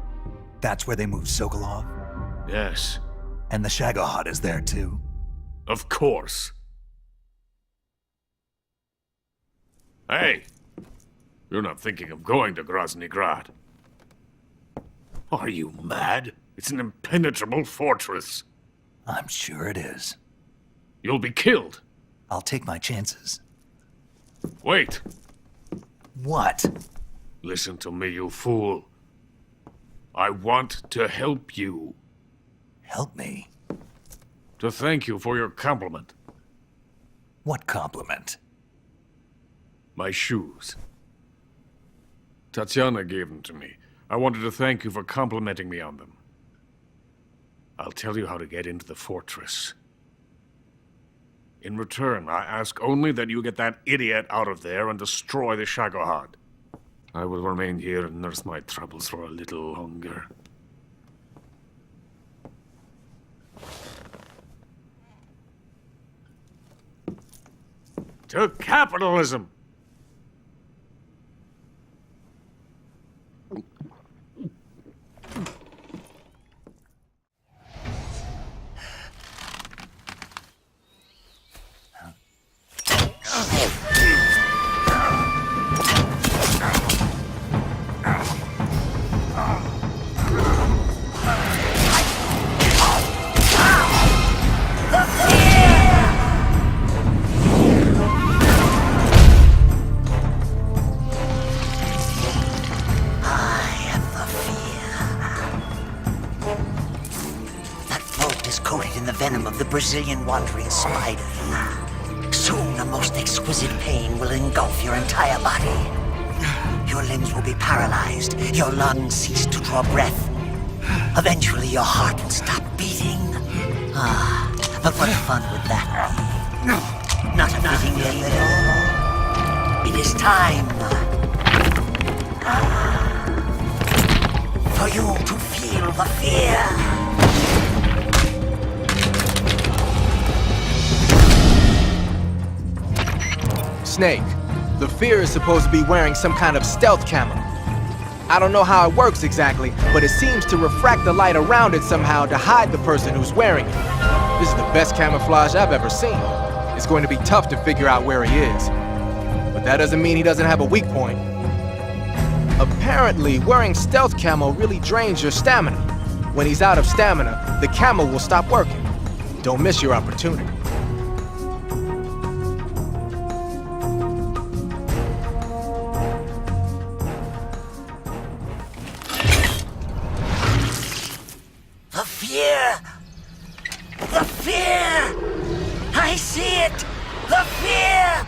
That's where they moved Sokolov?
Yes.
And the Shagohod is there too?
Of course. Hey! You're not thinking of going to Grozny Grad. Are you mad? It's an impenetrable fortress.
I'm sure it is.
You'll be killed.
I'll take my chances.
Wait.
What?
Listen to me, you fool. I want to help you.
Help me?
To thank you for your compliment.
What compliment?
My shoes. Tatiana gave them to me. I wanted to thank you for complimenting me on them. I'll tell you how to get into the fortress. In return, I ask only that you get that idiot out of there and destroy the Shagohod. I will remain here and nurse my troubles for a little longer. To capitalism!
is coated in the venom of the Brazilian wandering spider. Soon, a most exquisite pain will engulf your entire body. Your limbs will be paralyzed, your lungs cease to draw breath. Eventually, your heart will stop beating. Ah, but what fun would that be? Not a fitting later. It is time for you to feel the fear.
Snake, the fear is supposed to be wearing some kind of stealth camo. I don't know how it works exactly, but it seems to refract the light around it somehow to hide the person who's wearing it. This is the best camouflage I've ever seen. It's going to be tough to figure out where he is. But that doesn't mean he doesn't have a weak point. Apparently, wearing stealth camo really drains your stamina. When he's out of stamina, the camo will stop working. Don't miss your opportunity.
The fear! The fear! I see it! The fear!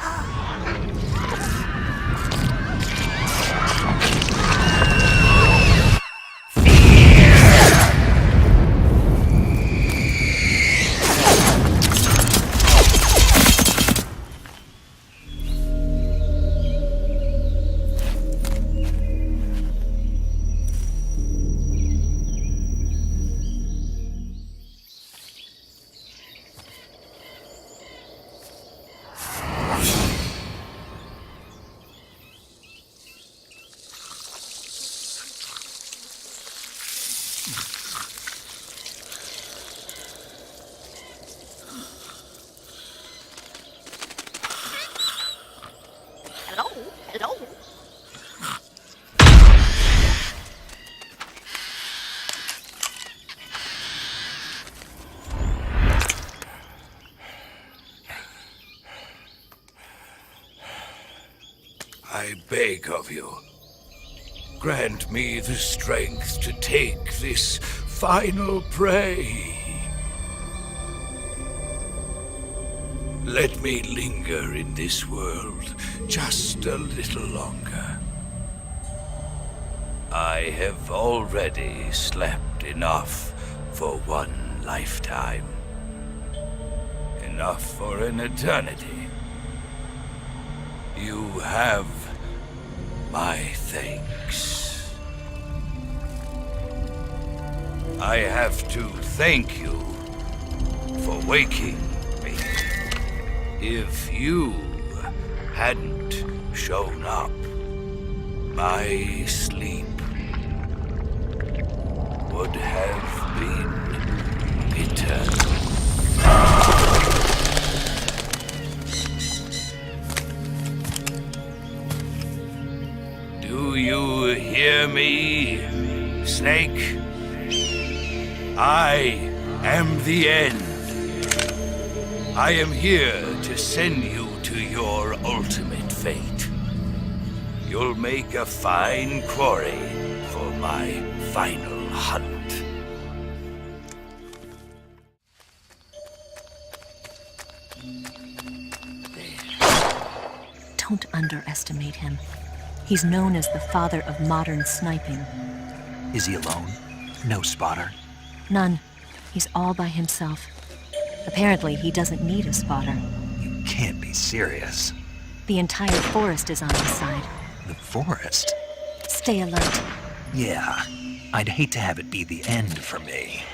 Hello?
I beg of you, grant me the strength to take this final prey. Let me linger in this world just a little longer. I have already slept enough for one lifetime. Enough for an eternity. You have my thanks. I have to thank you for waking me. If you hadn't shown up, my sleep would have been eternal. Do you hear me, Snake? I am the end. I am here to send you to your ultimate fate. You'll make a fine quarry for my final hunt.
Don't underestimate him. He's known as the father of modern sniping.
Is he alone? No spotter?
None. He's all by himself. Apparently, he doesn't need a spotter.
You can't be serious.
The entire forest is on his side.
The forest?
Stay alert.
Yeah, I'd hate to have it be the end for me.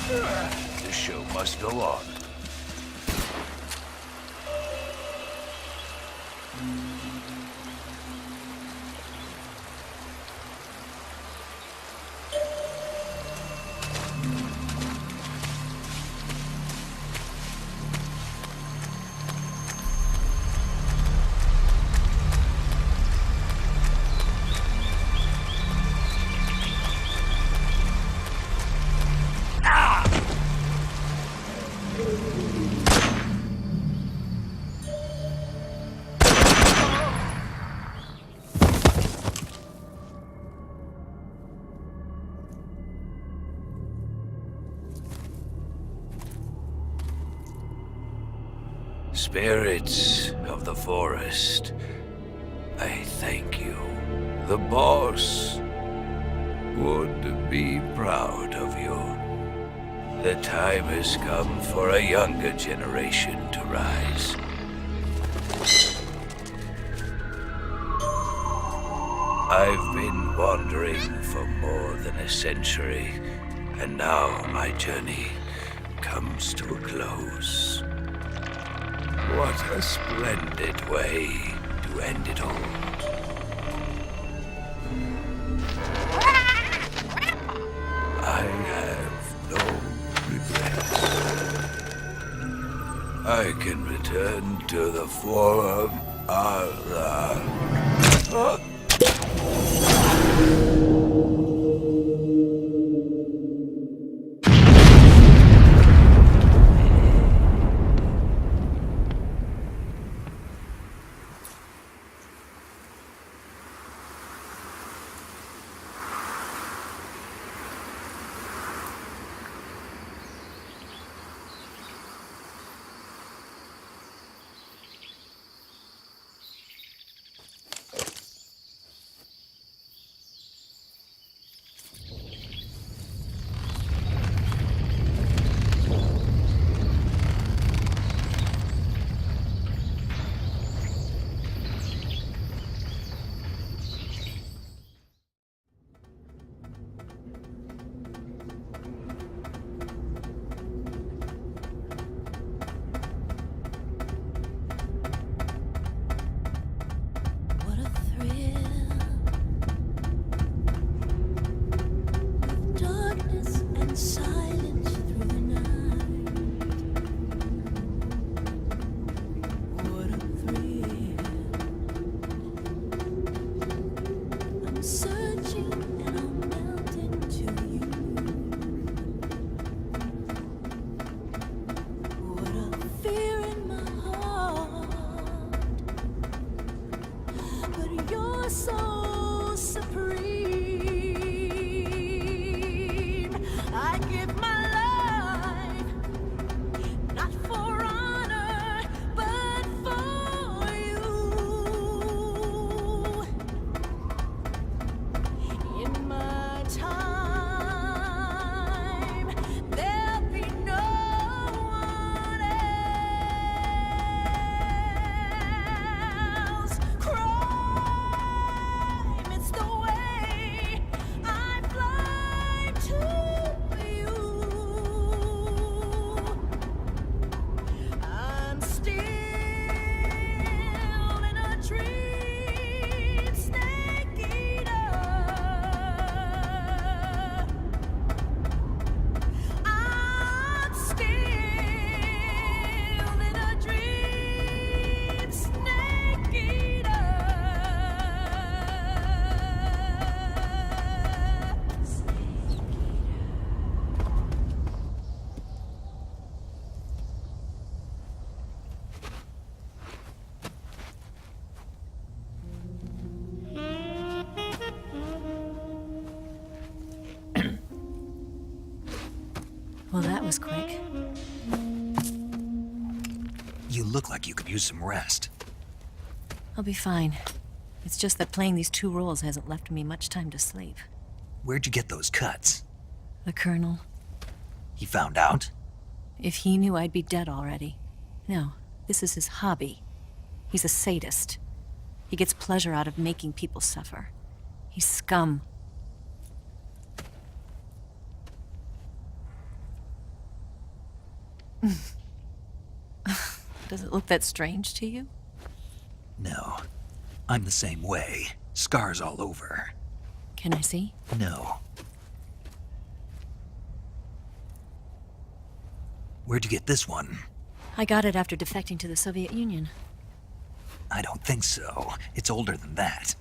The show must go on.
Spirits of the forest, I thank you. The boss would be proud of you. The time has come for a younger generation to rise. I've been wandering for more than a century, and now my journey comes to a close. What a splendid way to end it all. I have no regrets. I can return to the Forum Allah.
Well, that was quick.
You look like you could use some rest.
I'll be fine. It's just that playing these two roles hasn't left me much time to sleep.
Where'd you get those cuts?
The Colonel.
He found out?
If he knew, I'd be dead already. No, this is his hobby. He's a sadist. He gets pleasure out of making people suffer. He's scum. Does it look that strange to you?
No. I'm the same way. Scars all over.
Can I see?
No. Where'd you get this one?
I got it after defecting to the Soviet Union.
I don't think so. It's older than that.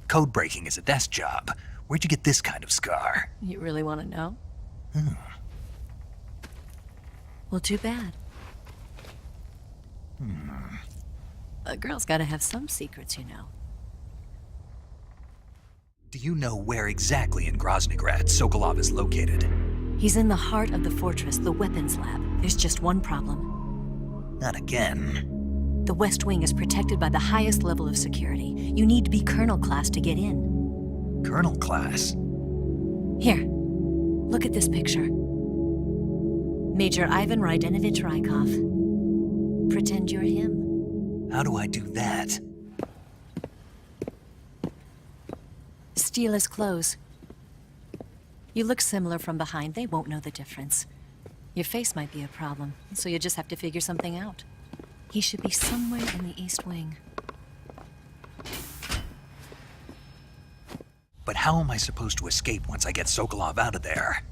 Code breaking is a desk job. Where'd you get this kind of scar?
You really want to know? Well, too bad. A girl's gotta have some secrets, you know.
Do you know where exactly in Groznygrad Sokolov is located?
He's in the heart of the fortress, the weapons lab. There's just one problem.
Not again.
The West Wing is protected by the highest level of security. You need to be Colonel class to get in.
Colonel class?
Here, look at this picture. Major Ivan Rydenovich Rykov. Pretend you're him.
How do I do that?
Steal his clothes. You look similar from behind. They won't know the difference. Your face might be a problem, so you just have to figure something out. He should be somewhere in the East Wing.
But how am I supposed to escape once I get Sokolov out of there?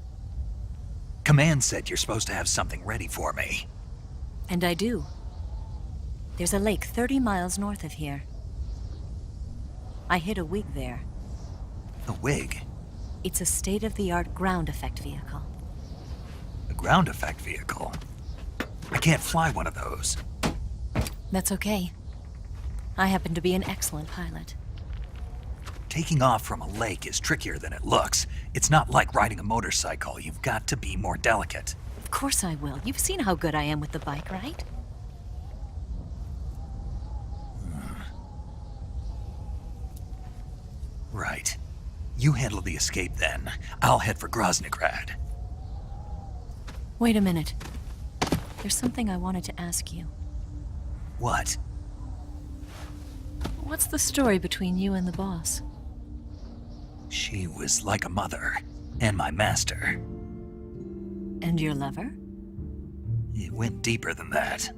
Command said you're supposed to have something ready for me.
And I do. There's a lake 30 miles north of here. I hid a wig there.
A wig?
It's a state-of-the-art ground effect vehicle.
A ground effect vehicle? I can't fly one of those.
That's okay. I happen to be an excellent pilot.
Taking off from a lake is trickier than it looks. It's not like riding a motorcycle. You've got to be more delicate.
Of course I will. You've seen how good I am with the bike, right?
Right. You handle the escape then. I'll head for Groznygrad.
Wait a minute. There's something I wanted to ask you.
What?
What's the story between you and the boss?
She was like a mother, and my master.
And your lover?
It went deeper than that.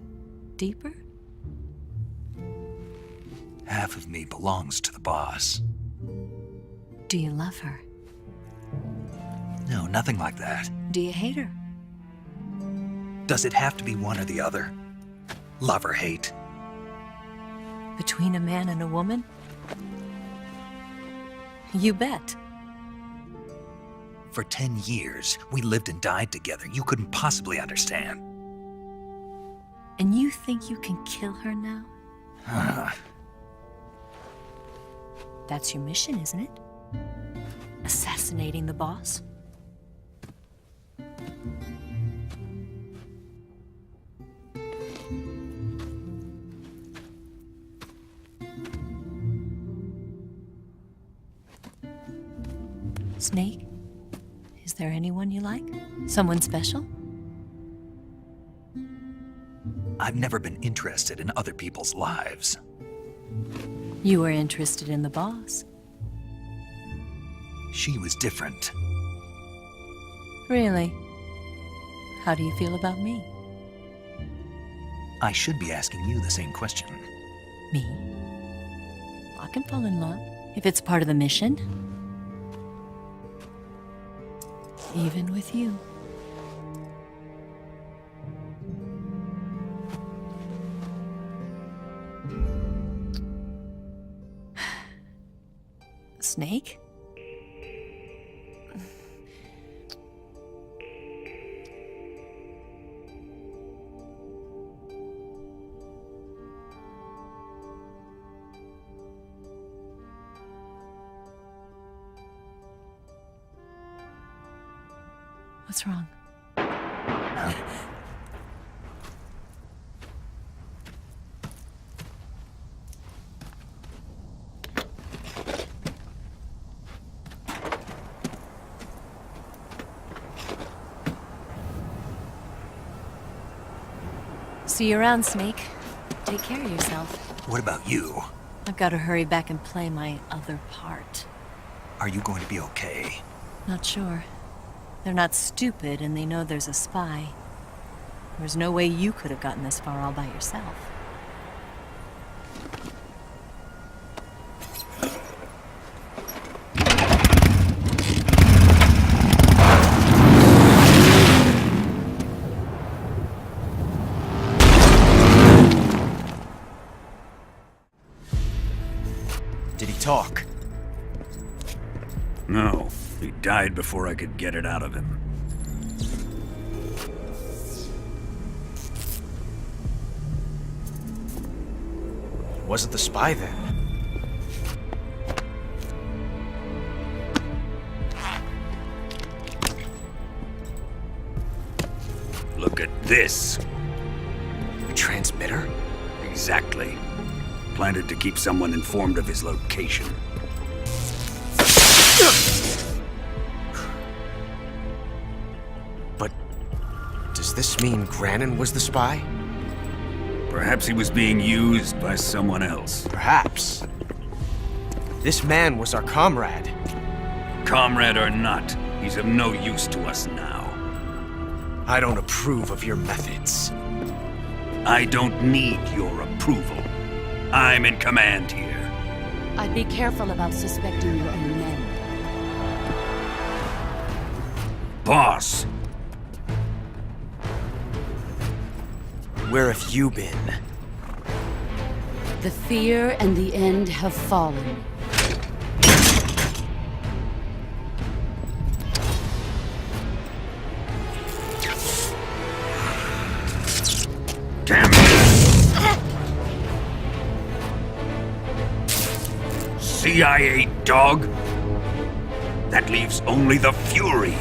Deeper?
Half of me belongs to the boss.
Do you love her?
No, nothing like that.
Do you hate her?
Does it have to be one or the other? Love or hate?
Between a man and a woman? You bet.
For 10 years, we lived and died together. You couldn't possibly understand.
And you think you can kill her now? That's your mission, isn't it? Assassinating the boss? Snake? Is there anyone you like? Someone special?
I've never been interested in other people's lives.
You were interested in the boss.
She was different.
Really? How do you feel about me?
I should be asking you the same question.
Me? I can fall in love if it's part of the mission. Even with you. Snake? What's wrong? See you around, Snake. Take care of yourself.
What about you?
I've got to hurry back and play my other part.
Are you going to be okay?
Not sure. They're not stupid, and they know there's a spy. There's no way you could have gotten this far all by yourself.
Did he talk?
No, he died before I could get it out of him.
Wasn't the spy then?
Look at this.
transmitter?
Exactly. Planted to keep someone informed of his location.
But does this mean Granin was the spy?
Perhaps he was being used by someone else.
Perhaps. This man was our comrade.
Comrade or not, he's of no use to us now.
I don't approve of your methods.
I don't need your approval. I'm in command here.
I'd be careful about suspecting your own men.
Boss!
Where have you been?
The fear and the end have fallen.
Damn it! CIA dog? That leaves only the Fury.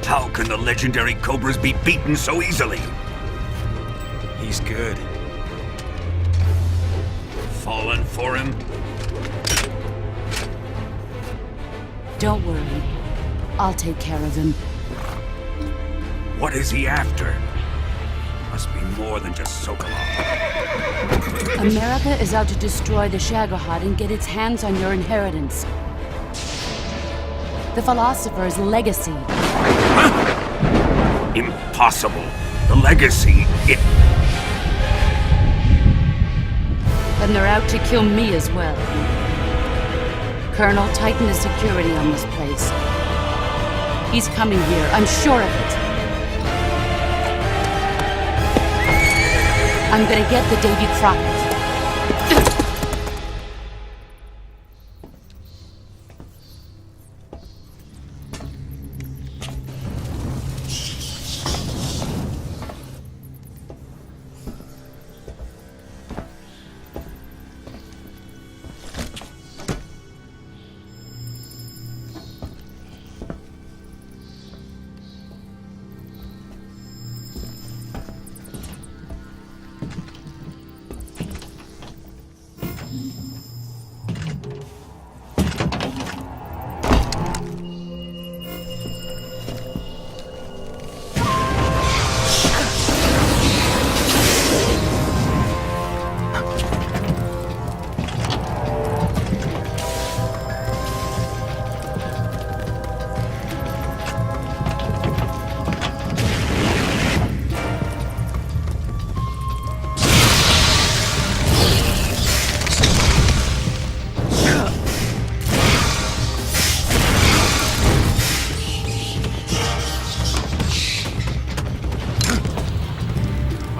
How can the legendary Cobras be beaten so easily?
He's good.
Fallen for him?
Don't worry. I'll take care of him.
What is he after? Must be more than just Sokolov.
America is out to destroy the Shagohod and get its hands on your inheritance. The Philosopher's legacy.
Impossible. The legacy, it...
Then they're out to kill me as well. Colonel, tighten the security on this place. He's coming here, I'm sure of it. I'm gonna get the Davy Crockett.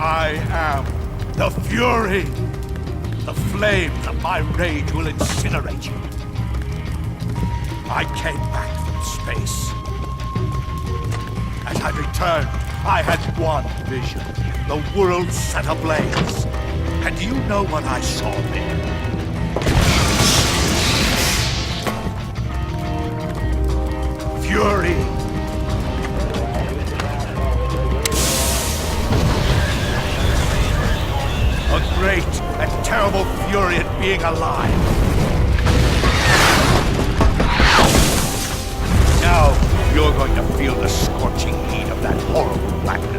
I am the Fury. The flames of my rage will incinerate you. I came back from space. As I returned, I had one vision. The world set ablaze. And do you know what I saw there? Fury. A great and terrible fury at being alive. Now, you're going to feel the scorching heat of that horrible blackness.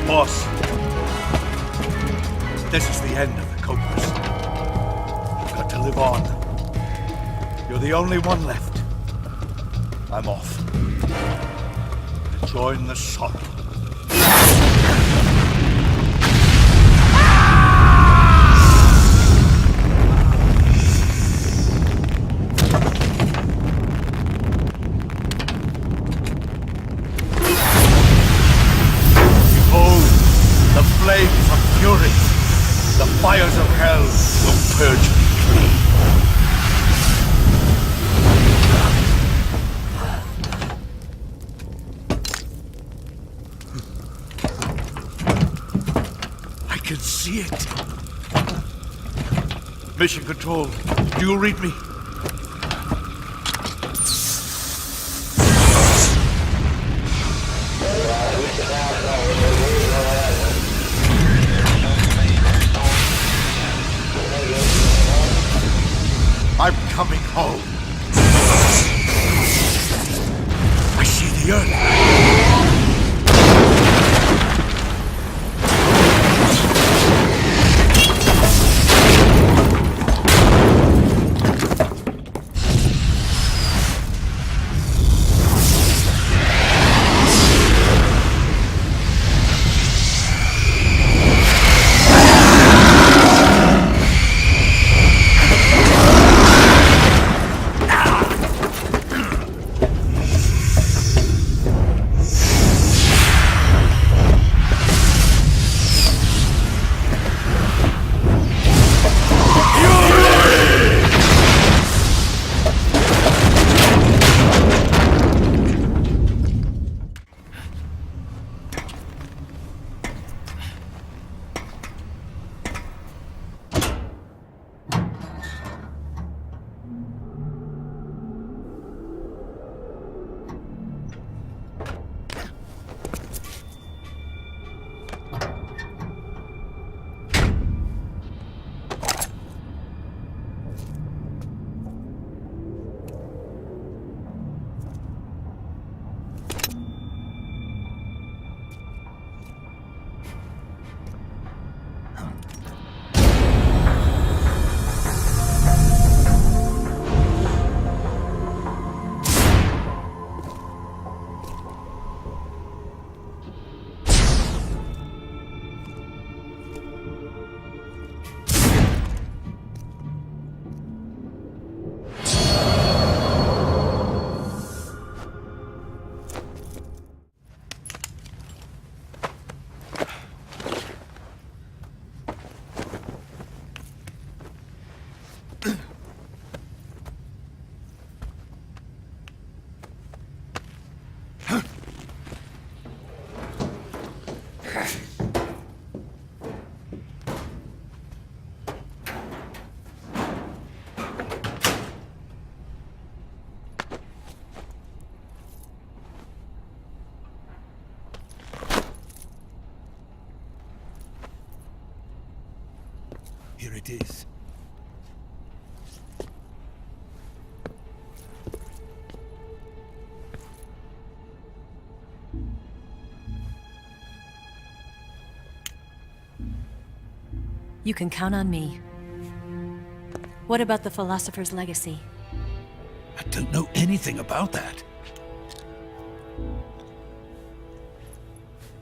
Boss, this is the end of the Cobras. You've got to live on. You're the only one left. I'm off. To join the Sorrow. Mission Control. Do you read me? I'm coming home. I see the Earth. Here it is.
You can count on me. What about the Philosopher's Legacy?
I don't know anything about that.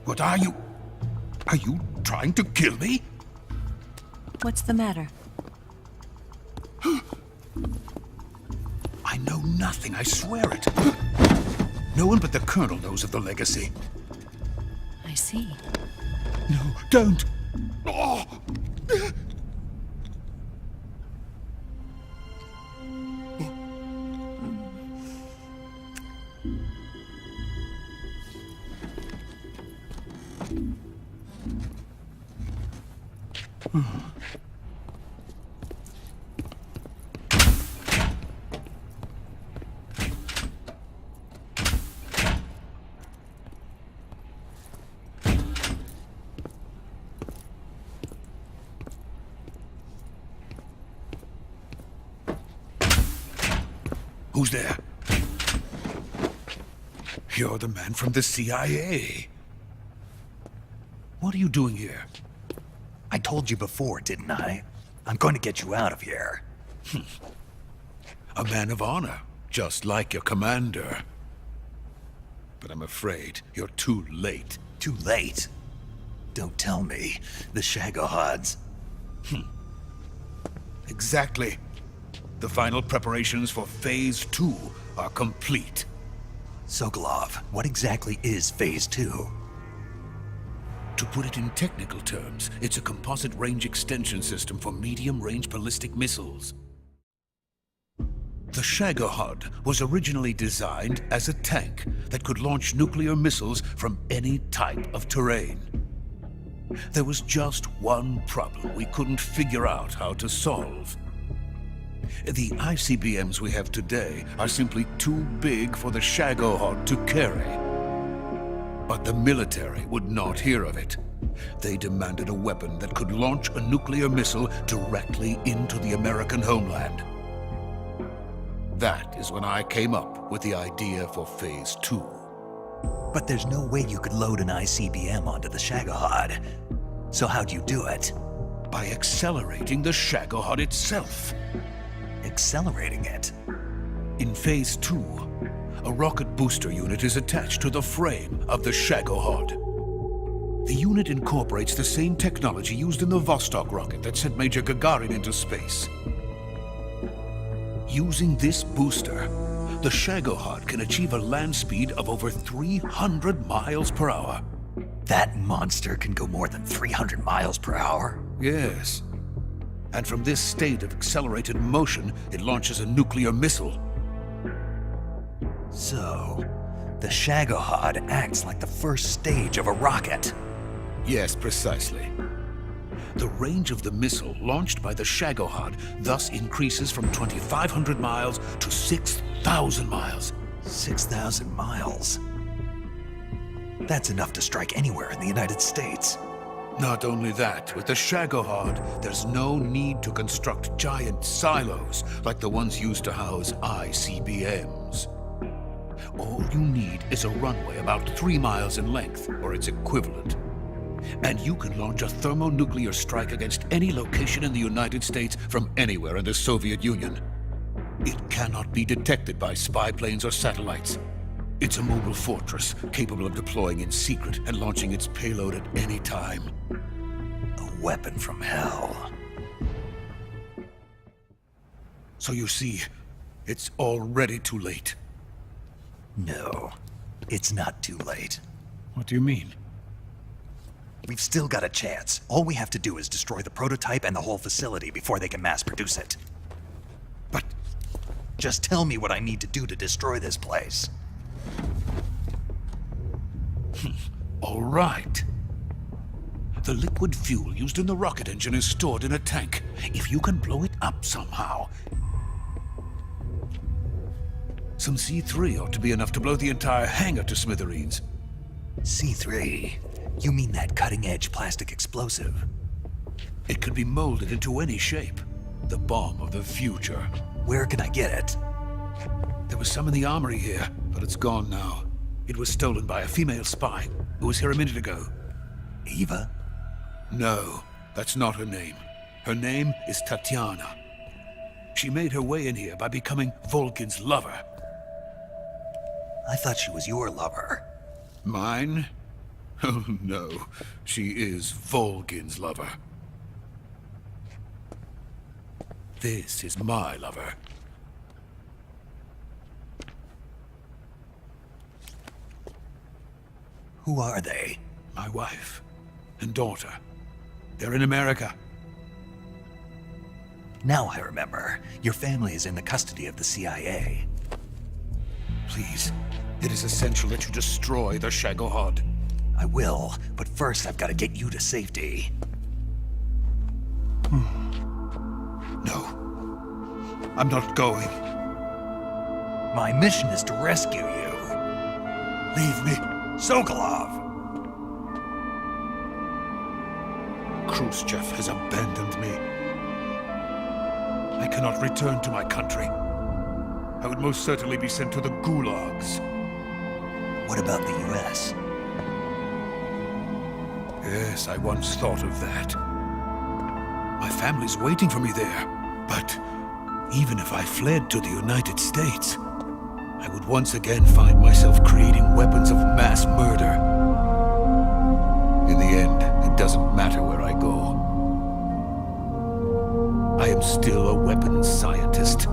What are you? Are you trying to kill me?
What's the matter?
I know nothing, I swear it. No one but the Colonel knows of the legacy.
I see.
No, don't! Oh. Who's there? You're the man from the CIA. What are you doing here?
I told you before, didn't I? I'm going to get you out of here.
A man of honor, just like your commander. But I'm afraid you're too late.
Too late? Don't tell me. The Shagohods.
Exactly. The final preparations for Phase 2 are complete.
Sokolov, what exactly is Phase 2?
To put it in technical terms, it's a composite range extension system for medium-range ballistic missiles. The Shagohod was originally designed as a tank that could launch nuclear missiles from any type of terrain. There was just one problem we couldn't figure out how to solve. The ICBMs we have today are simply too big for the Shagohod to carry. But the military would not hear of it. They demanded a weapon that could launch a nuclear missile directly into the American homeland. That is when I came up with the idea for Phase 2.
But there's no way you could load an ICBM onto the Shagohod. So how'd you do it?
By accelerating the Shagohod itself.
Accelerating it?
In Phase 2, a rocket booster unit is attached to the frame of the Shagohod. The unit incorporates the same technology used in the Vostok rocket that sent Major Gagarin into space. Using this booster, the Shagohod can achieve a land speed of over 300 miles per hour.
That monster can go more than 300 miles per hour?
Yes. And from this state of accelerated motion, it launches a nuclear missile.
So, the Shagohod acts like the first stage of a rocket.
Yes, precisely. The range of the missile launched by the Shagohod thus increases from 2,500 miles to 6,000 miles.
6,000 miles? That's enough to strike anywhere in the United States.
Not only that, with the Shagohod, there's no need to construct giant silos like the ones used to house ICBMs. All you need is a runway about 3 miles in length, or its equivalent. And you can launch a thermonuclear strike against any location in the United States from anywhere in the Soviet Union. It cannot be detected by spy planes or satellites. It's a mobile fortress, capable of deploying in secret and launching its payload at any time.
A weapon from hell.
So you see, it's already too late.
No, it's not too late.
What do you mean?
We've still got a chance. All we have to do is destroy the prototype and the whole facility before they can mass produce it.
But
just tell me what I need to do to destroy this place.
All right. The liquid fuel used in the rocket engine is stored in a tank. If you can blow it up somehow, some C3 ought to be enough to blow the entire hangar to smithereens.
C3? You mean that cutting-edge plastic explosive?
It could be molded into any shape. The bomb of the future.
Where can I get it?
There was some in the armory here, but it's gone now. It was stolen by a female spy who was here a minute ago.
Eva?
No, that's not her name. Her name is Tatiana. She made her way in here by becoming Volgin's lover.
I thought she was your lover.
Mine? Oh no, she is Volgin's lover. This is my lover.
Who are they?
My wife and daughter. They're in America.
Now I remember. Your family is in the custody of the CIA.
Please, it is essential that you destroy the Shagohod.
I will, but first I've got to get you to safety.
No. I'm not going.
My mission is to rescue you.
Leave me.
Sokolov!
Khrushchev has abandoned me. I cannot return to my country. I would most certainly be sent to the gulags.
What about the US?
Yes, I once thought of that. My family's waiting for me there. But even if I fled to the United States, I would once again find myself creating weapons of mass murder. In the end, it doesn't matter where I go. I am still a weapons scientist.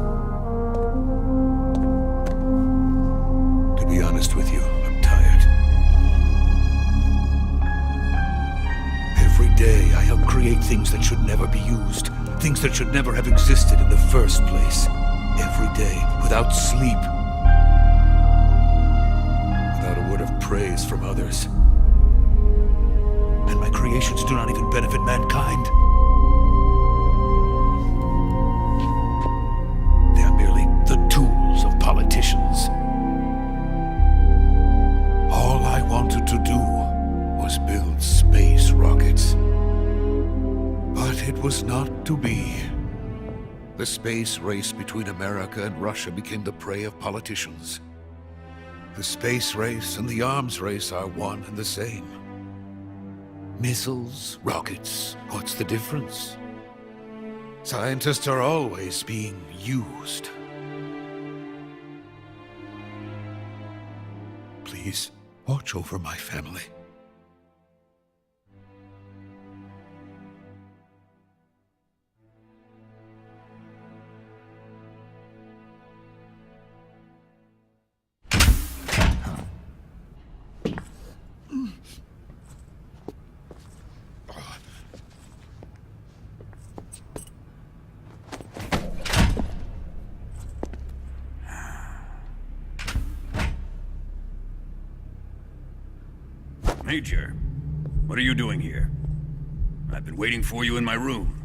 To be honest with you, I'm tired. Every day I help create things that should never be used, things that should never have existed in the first place. Every day, without sleep. Without a word of praise from others. And my creations do not even benefit mankind. to be. The space race between America and Russia became the prey of politicians. The space race and the arms race are one and the same. Missiles, rockets, what's the difference? Scientists are always being used. Please, watch over my family.
Major, what are you doing here? I've been waiting for you in my room.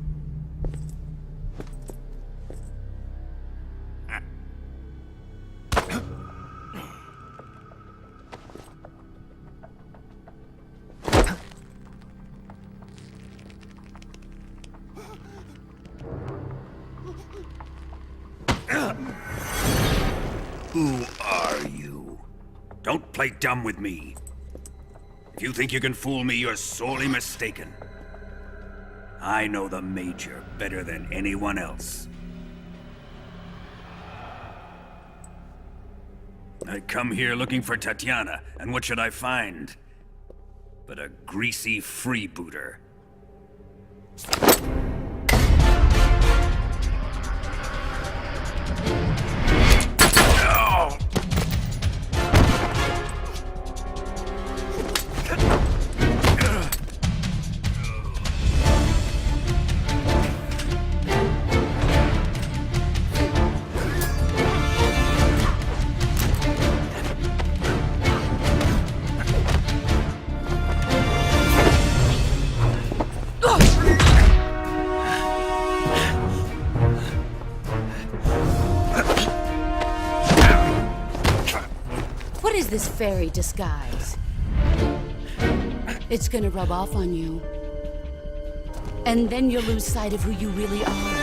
Who are you? Don't play dumb with me. If you think you can fool me, you're sorely mistaken. I know the Major better than anyone else. I come here looking for Tatiana, and what should I find? But a greasy freebooter.
What is this fairy disguise? It's gonna rub off on you. And then you'll lose sight of who you really are.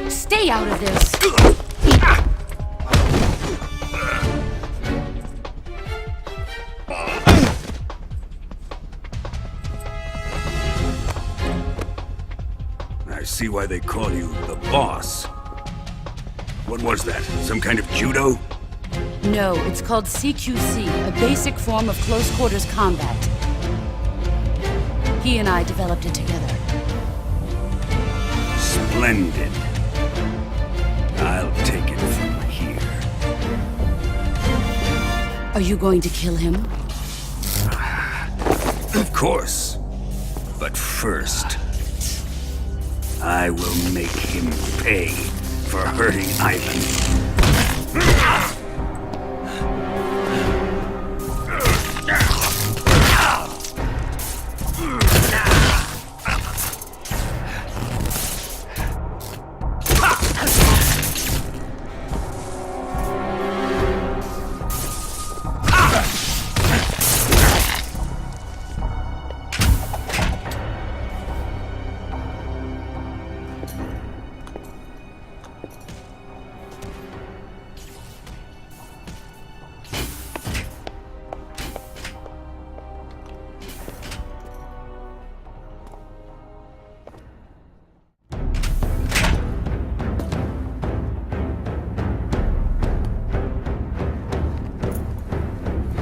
Stay out of this!
I see why they call you the boss. What was that? Some kind of judo?
No, it's called CQC, a basic form of close-quarters combat. He and I developed it together.
Splendid. I'll take it from here.
Are you going to kill him?
Of course. But first, I will make him pay for hurting Ivan.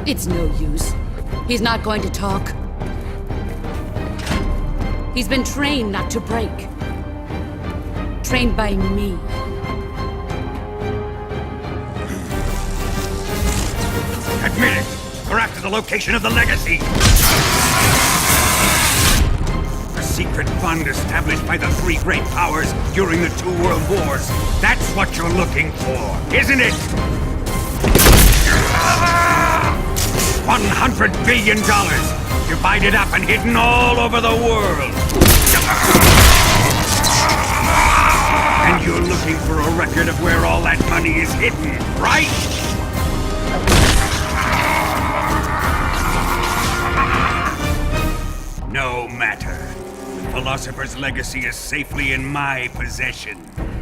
It's no use. He's not going to talk. He's been trained not to break. Trained by me.
Admit it! We're after the location of the legacy! A secret fund established by the three great powers during the 2 world wars. That's what you're looking for, isn't it? $100 billion, divided up and hidden all over the world. And you're looking for a record of where all that money is hidden, right? matter. The Philosopher's legacy is safely in my possession,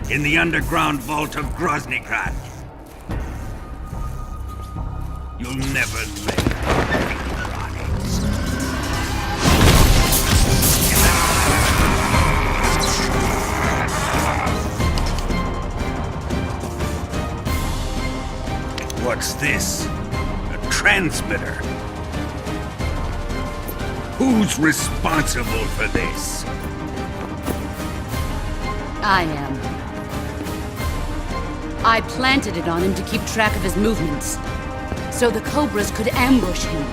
in the underground vault of Groznygrad. You'll never lay on it. What's this? A transmitter? Who's responsible for this?
I am. I planted it on him to keep track of his movements, so the Cobras could ambush him.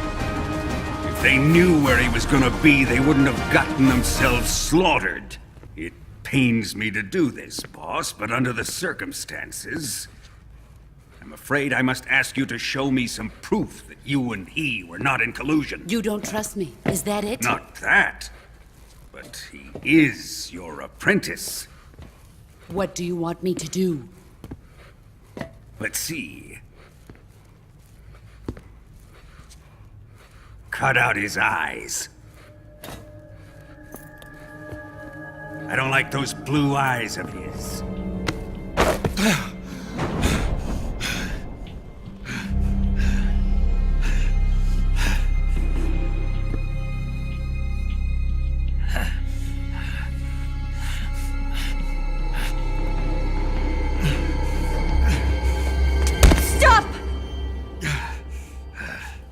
If they knew where he was gonna be, they wouldn't have gotten themselves slaughtered. It pains me to do this, boss, but under the circumstances, I'm afraid I must ask you to show me some proof that you and he were not in collusion.
You don't trust me, is that it?
Not that, but he is your apprentice.
What do you want me to do?
Let's see. Cut out his eyes. I don't like those blue eyes of his.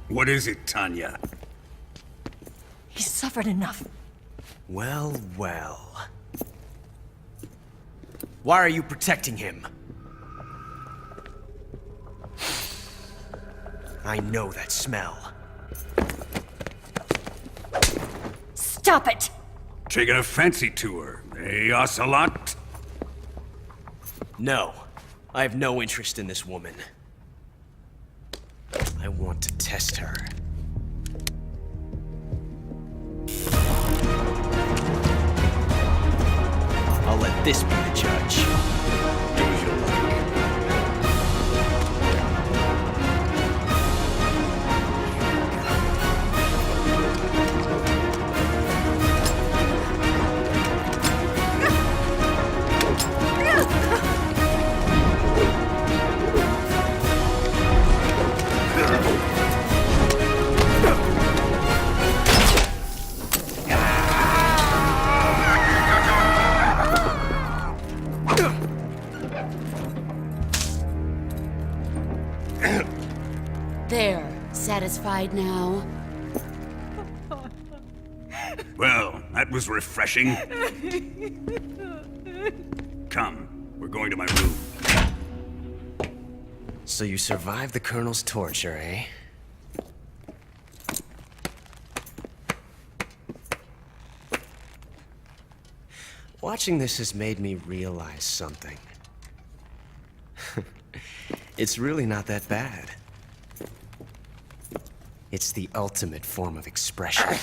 What is it, Tanya?
He's suffered enough.
Well, well. Why are you protecting him? I know that smell.
Stop it!
Taking a fancy to her, eh, Ocelot?
No. I have no interest in this woman. I want to test her. I'll let this be the judge. Do as you like.
There, satisfied now?
Well, that was refreshing. Come, we're going to my room.
So you survived the Colonel's torture, eh? Watching this has made me realize something. It's really not that bad. It's the ultimate form of expression.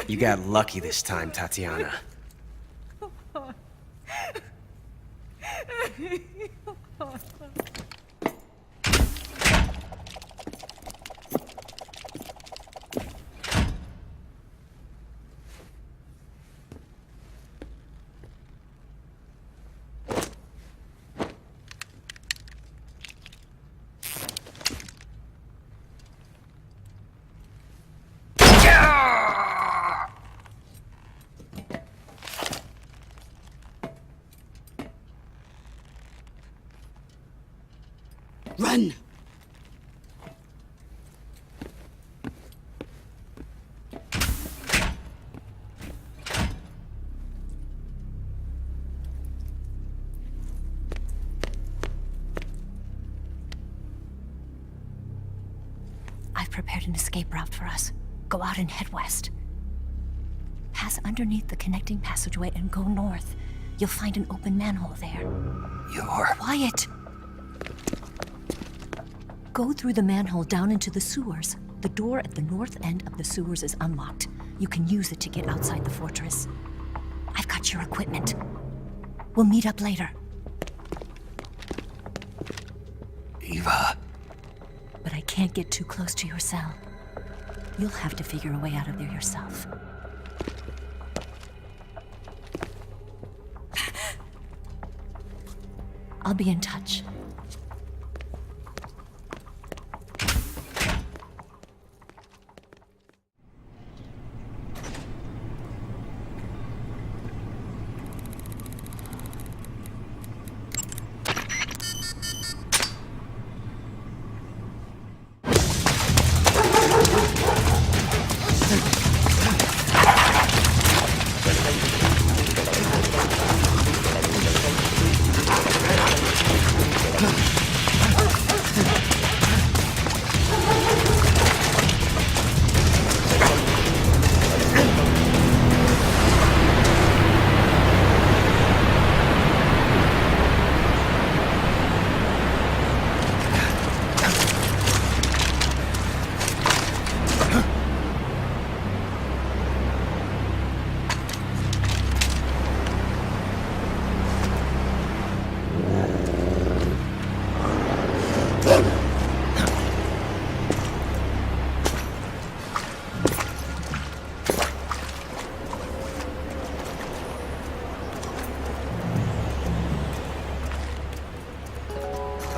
You got lucky this time, Tatiana.
Run!
I've prepared an escape route for us. Go out and head west. Pass underneath the connecting passageway and go north. You'll find an open manhole there.
You're...
Quiet! Go through the manhole down into the sewers. The door at the north end of the sewers is unlocked. You can use it to get outside the fortress. I've got your equipment. We'll meet up later. can't get too close to your cell. You'll have to figure a way out of there yourself. I'll be in touch.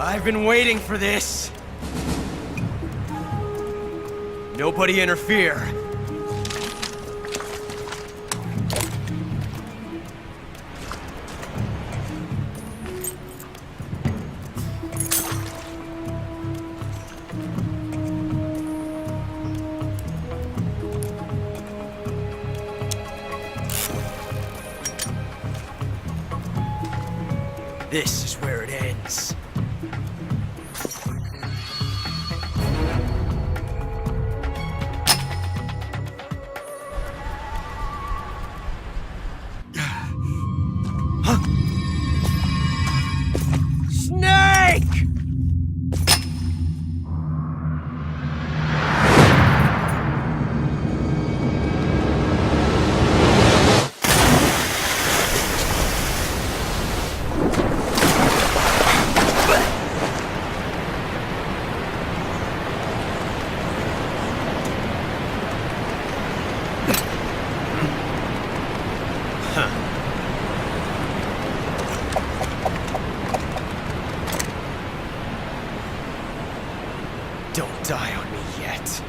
I've been waiting for this. Nobody interfere. This is where it ends. Snake! Don't die on me yet.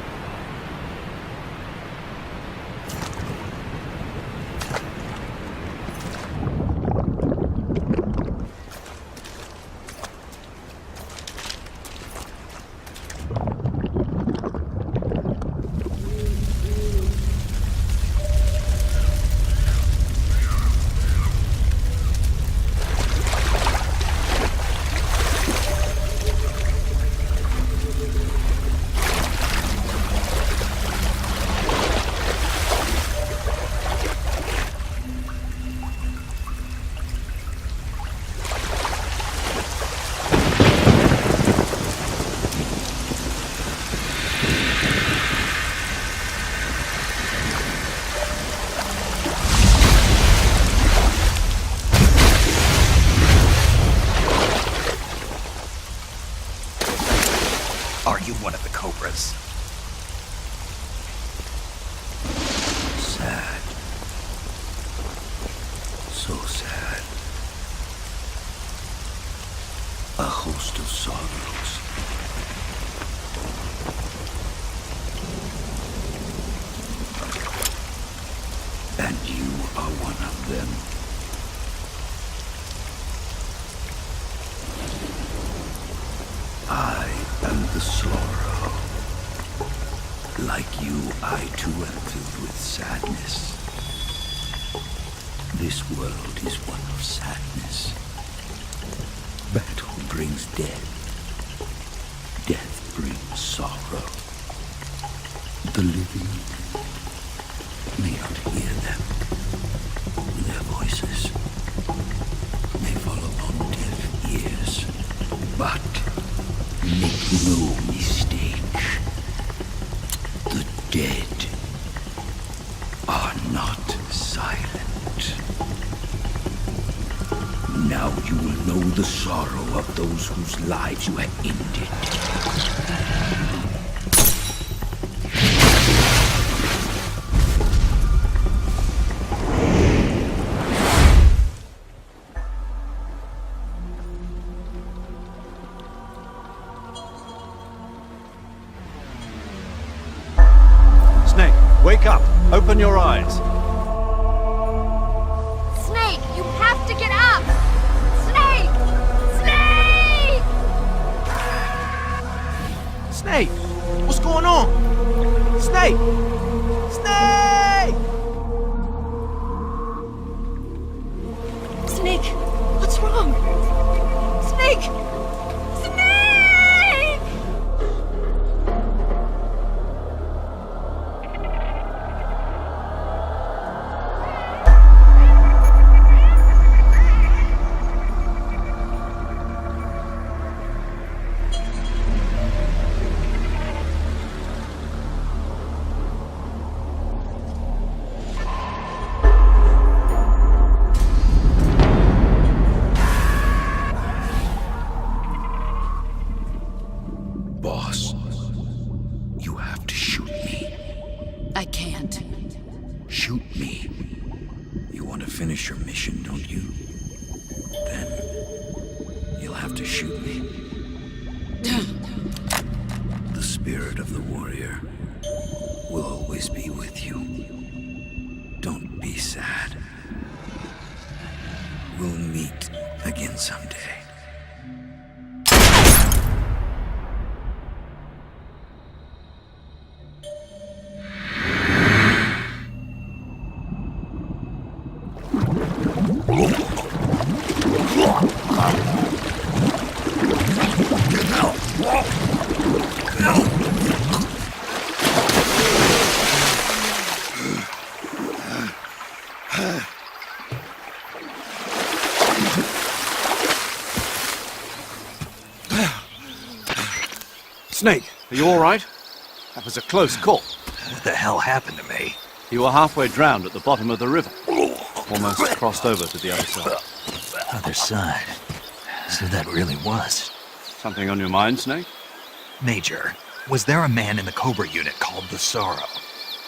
Are you one of the Cobras?
Sad. So sad. A host of sorrows. And you are one of them. I am the sorrow. Like you, I too am filled with sadness. This world is one of sadness. Battle brings death. Death brings sorrow. The living may not hear them. Their voices may fall upon deaf ears. But make no mistake. The dead are not silent.
Now you will know the sorrow of those whose lives you have ended.
Snake, wake up! Open your eyes!
Snake, you have to get up! Snake! Snake!
Snake! What's going on? Snake! Snake!
Snake! What's wrong? Snake! Snake!
Boss, you have to shoot me.
I can't.
Shoot me. You want to finish your mission, don't you? Then you'll have to shoot me. The spirit of the warrior will always be with you. Don't be sad. We'll meet again someday.
Snake, are you all right? That was a close call.
What the hell happened to me?
You were halfway drowned at the bottom of the river. Almost crossed over to the other side.
Other side. So that really was.
Something on your mind, Snake?
Major, was there a man in the Cobra unit called the Sorrow?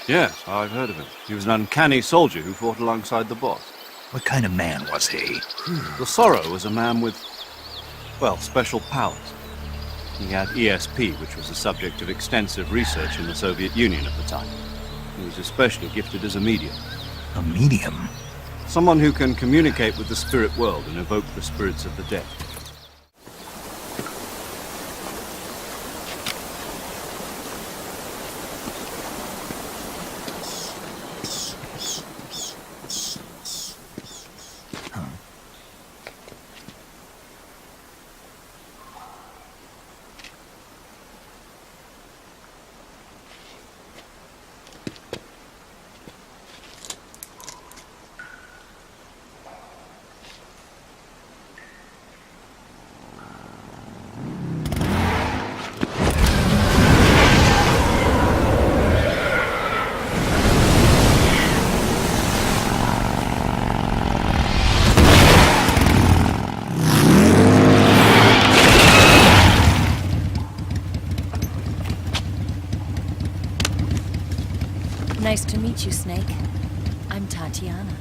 Yes, I've heard of him. He was an uncanny soldier who fought alongside the boss.
What kind of man was he?
The Sorrow was a man with, well, special powers. He had ESP, which was the subject of extensive research in the Soviet Union at the time. He was especially gifted as a medium.
A medium?
Someone who can communicate with the spirit world and evoke the spirits of the dead.
Nice to meet you, Snake. I'm Tatiana.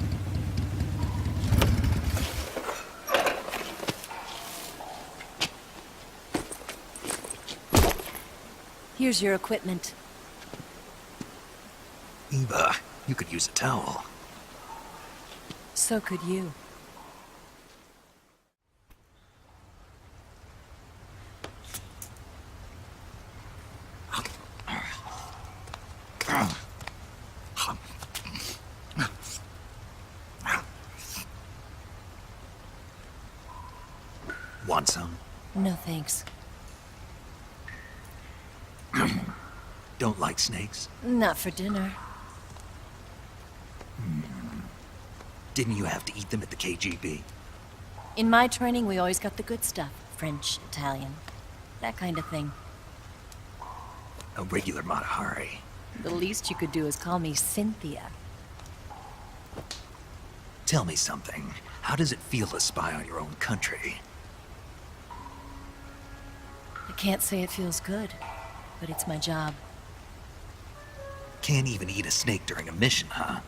Here's your equipment.
Eva, you could use a towel.
So could you.
Want some?
No thanks.
Don't like snakes?
Not for dinner.
Didn't you have to eat them at the KGB?
In my training, we always got the good stuff. French, Italian, that kind of thing.
A regular Mata Hari.
The least you could do is call me Cynthia.
Tell me something. How does it feel to spy on your own country?
I can't say it feels good, but it's my job.
Can't even eat a snake during a mission, huh?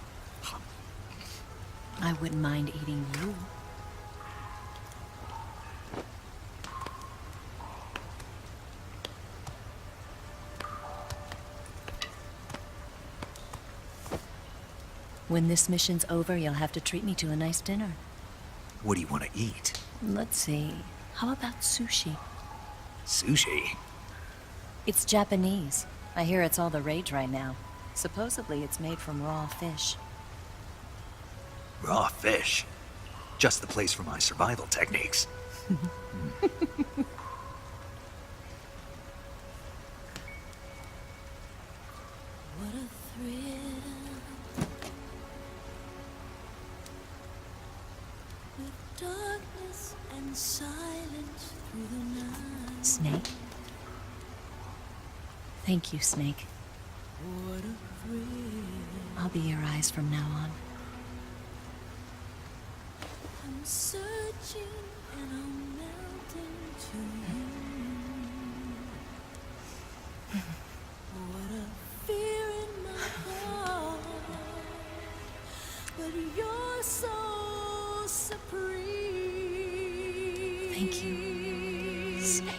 I wouldn't mind eating you. When this mission's over, you'll have to treat me to a nice dinner.
What do you want to eat?
Let's see. How about sushi?
Sushi?
It's Japanese. I hear it's all the rage right now. Supposedly it's made from raw fish.
Raw fish? Just the place for my survival techniques.
What a thrill. With darkness and silence through the night.
Snake? Thank you, Snake.
What a thrill.
I'll be your eyes from now on.
I'm searching and I'm melting to you. What a fear in my heart, but you're so supreme.
Thank you, Snake.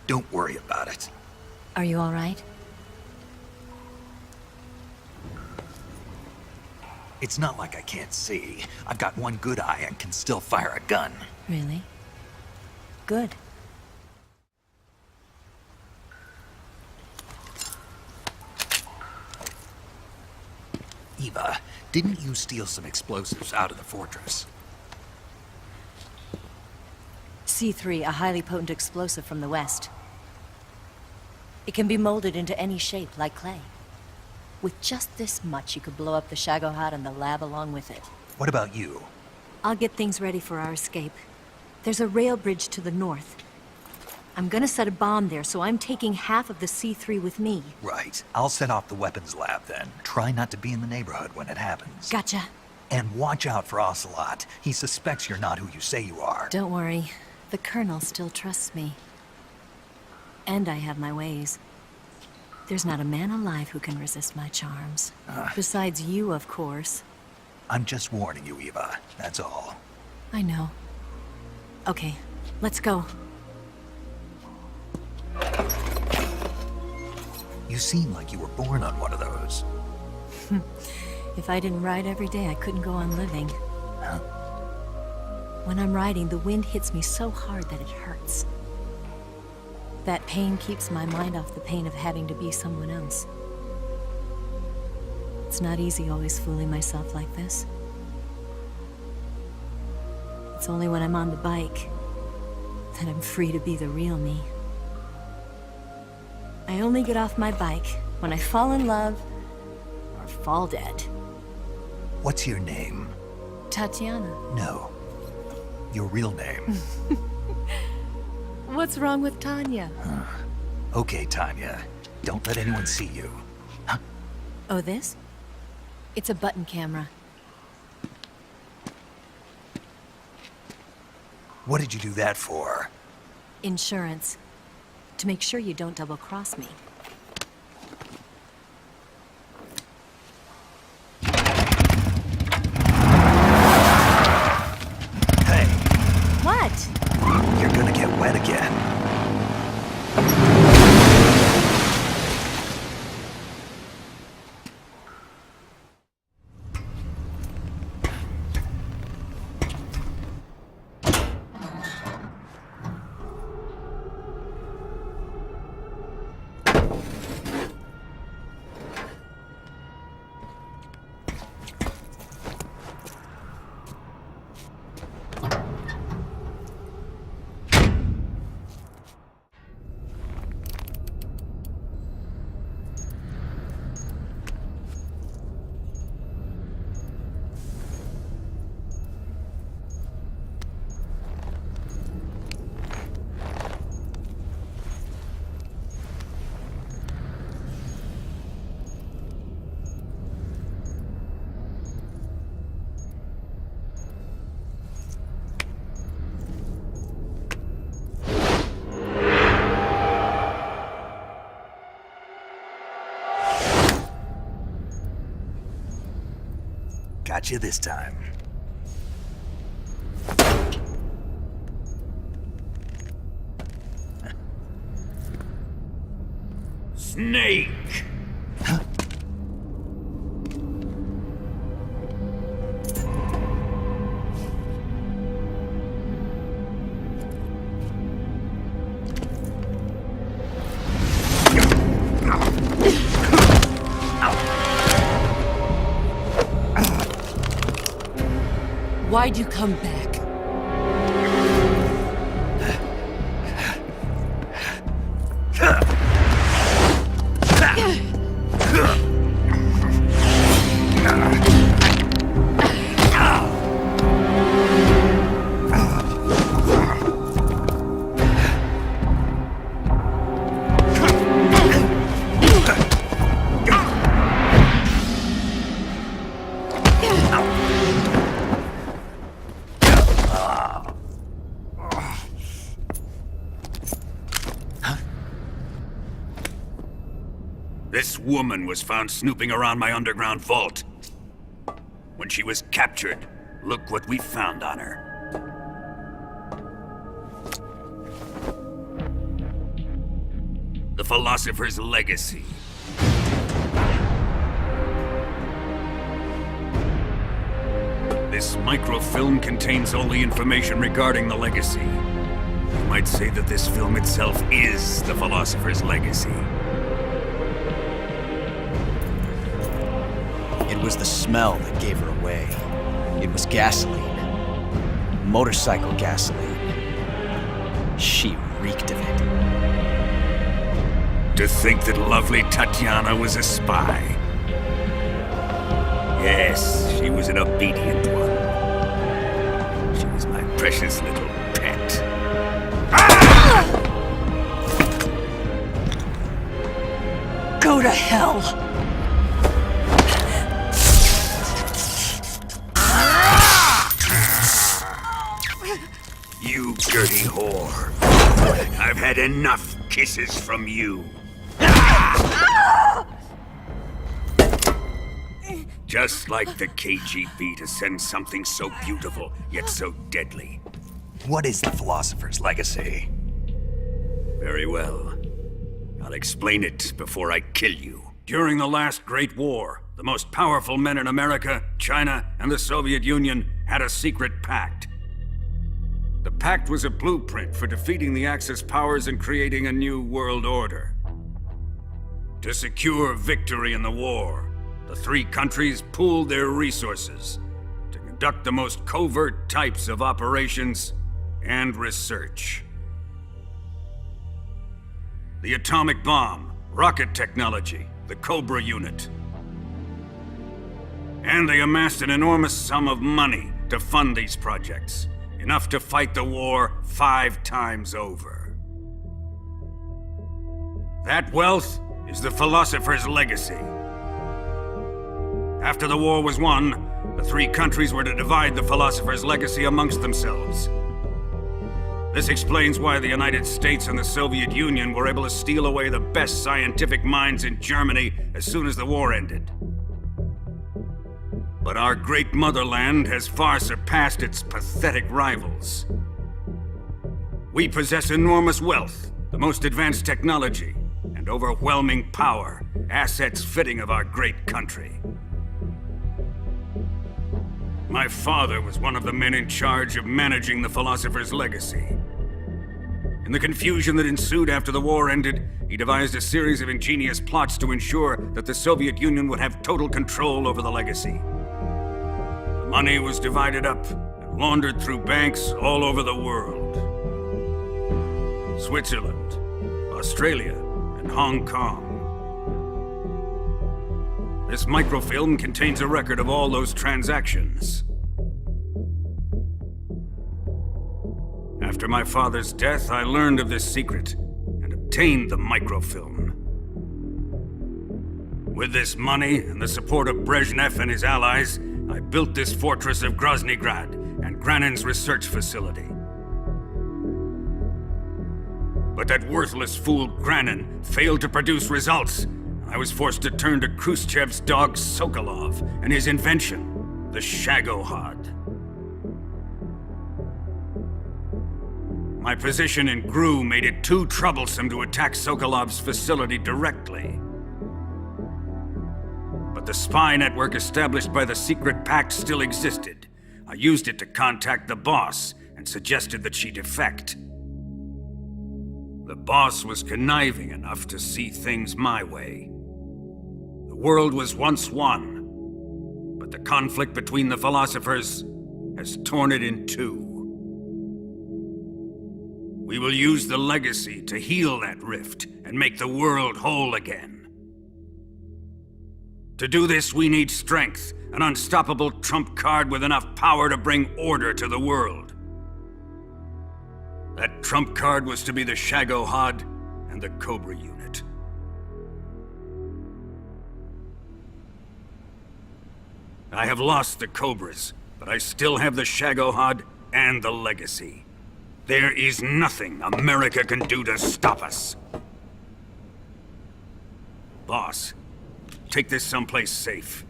Don't worry about it.
Are you all right?
It's not like I can't see. I've got one good eye and can still fire a gun.
Really? Good.
Eva, didn't you steal some explosives out of the fortress?
C3, a highly potent explosive from the west. It can be molded into any shape, like clay. With just this much, you could blow up the Shagohod and the lab along with it.
What about you?
I'll get things ready for our escape. There's a rail bridge to the north. I'm gonna set a bomb there, so I'm taking half of the C3 with me.
Right. I'll set off the weapons lab then. Try not to be in the neighborhood when it happens.
Gotcha.
And watch out for Ocelot. He suspects you're not who you say you are.
Don't worry. The Colonel still trusts me. And I have my ways. There's not a man alive who can resist my charms. Besides you, of course.
I'm just warning you, Eva. That's all.
I know. Okay, let's go.
You seem like you were born on one of those.
If I didn't ride every day, I couldn't go on living.
Huh?
When I'm riding, the wind hits me so hard that it hurts. That pain keeps my mind off the pain of having to be someone else. It's not easy always fooling myself like this. It's only when I'm on the bike that I'm free to be the real me. I only get off my bike when I fall in love or fall dead.
What's your name?
Tatiana.
No. Your real name.
What's wrong with Tanya?
Okay, Tanya. Don't let anyone see you. Huh?
Oh, this? It's a button camera.
What did you do that for?
Insurance. To make sure you don't double-cross me.
Hey.
What?
You're gonna get wet again. Got you this time.
Snake!
Why'd you come back?
This woman was found snooping around my underground vault. When she was captured, look what we found on her. The Philosopher's Legacy. This microfilm contains all the information regarding the Legacy. You might say that this film itself is the Philosopher's Legacy.
It was the smell that gave her away. It was gasoline. Motorcycle gasoline. She reeked of it.
To think that lovely Tatiana was a spy. Yes, she was an obedient one. She was my precious little pet.
Go to hell!
You dirty whore. I've had enough kisses from you. Just like the KGB to send something so beautiful, yet so deadly.
What is the Philosopher's Legacy?
Very well. I'll explain it before I kill you. During the last Great War, the most powerful men in America, China, and the Soviet Union had a secret pact. The pact was a blueprint for defeating the Axis powers and creating a new world order. To secure victory in the war, the three countries pooled their resources to conduct the most covert types of operations and research. The atomic bomb, rocket technology, the Cobra unit. And they amassed an enormous sum of money to fund these projects. Enough to fight the war 5 times over. That wealth is the Philosopher's Legacy. After the war was won, the three countries were to divide the Philosopher's Legacy amongst themselves. This explains why the United States and the Soviet Union were able to steal away the best scientific minds in Germany as soon as the war ended. But our great motherland has far surpassed its pathetic rivals. We possess enormous wealth, the most advanced technology, and overwhelming power, assets fitting of our great country. My father was one of the men in charge of managing the Philosopher's Legacy. In the confusion that ensued after the war ended, he devised a series of ingenious plots to ensure that the Soviet Union would have total control over the Legacy. Money was divided up and laundered through banks all over the world. Switzerland, Australia, and Hong Kong. This microfilm contains a record of all those transactions. After my father's death, I learned of this secret and obtained the microfilm. With this money and the support of Brezhnev and his allies, I built this fortress of Groznygrad and Granin's research facility. But that worthless fool Granin failed to produce results. I was forced to turn to Khrushchev's dog Sokolov and his invention, the Shagohod. My position in GRU made it too troublesome to attack Sokolov's facility directly. But the spy network established by the secret pact still existed. I used it to contact the boss and suggested that she defect. The boss was conniving enough to see things my way. The world was once one, but the conflict between the philosophers has torn it in two. We will use the legacy to heal that rift and make the world whole again. To do this, we need strength, an unstoppable trump card with enough power to bring order to the world. That trump card was to be the Shagohod and the Cobra unit. I have lost the Cobras, but I still have the Shagohod and the legacy. There is nothing America can do to stop us. Boss, take this someplace safe.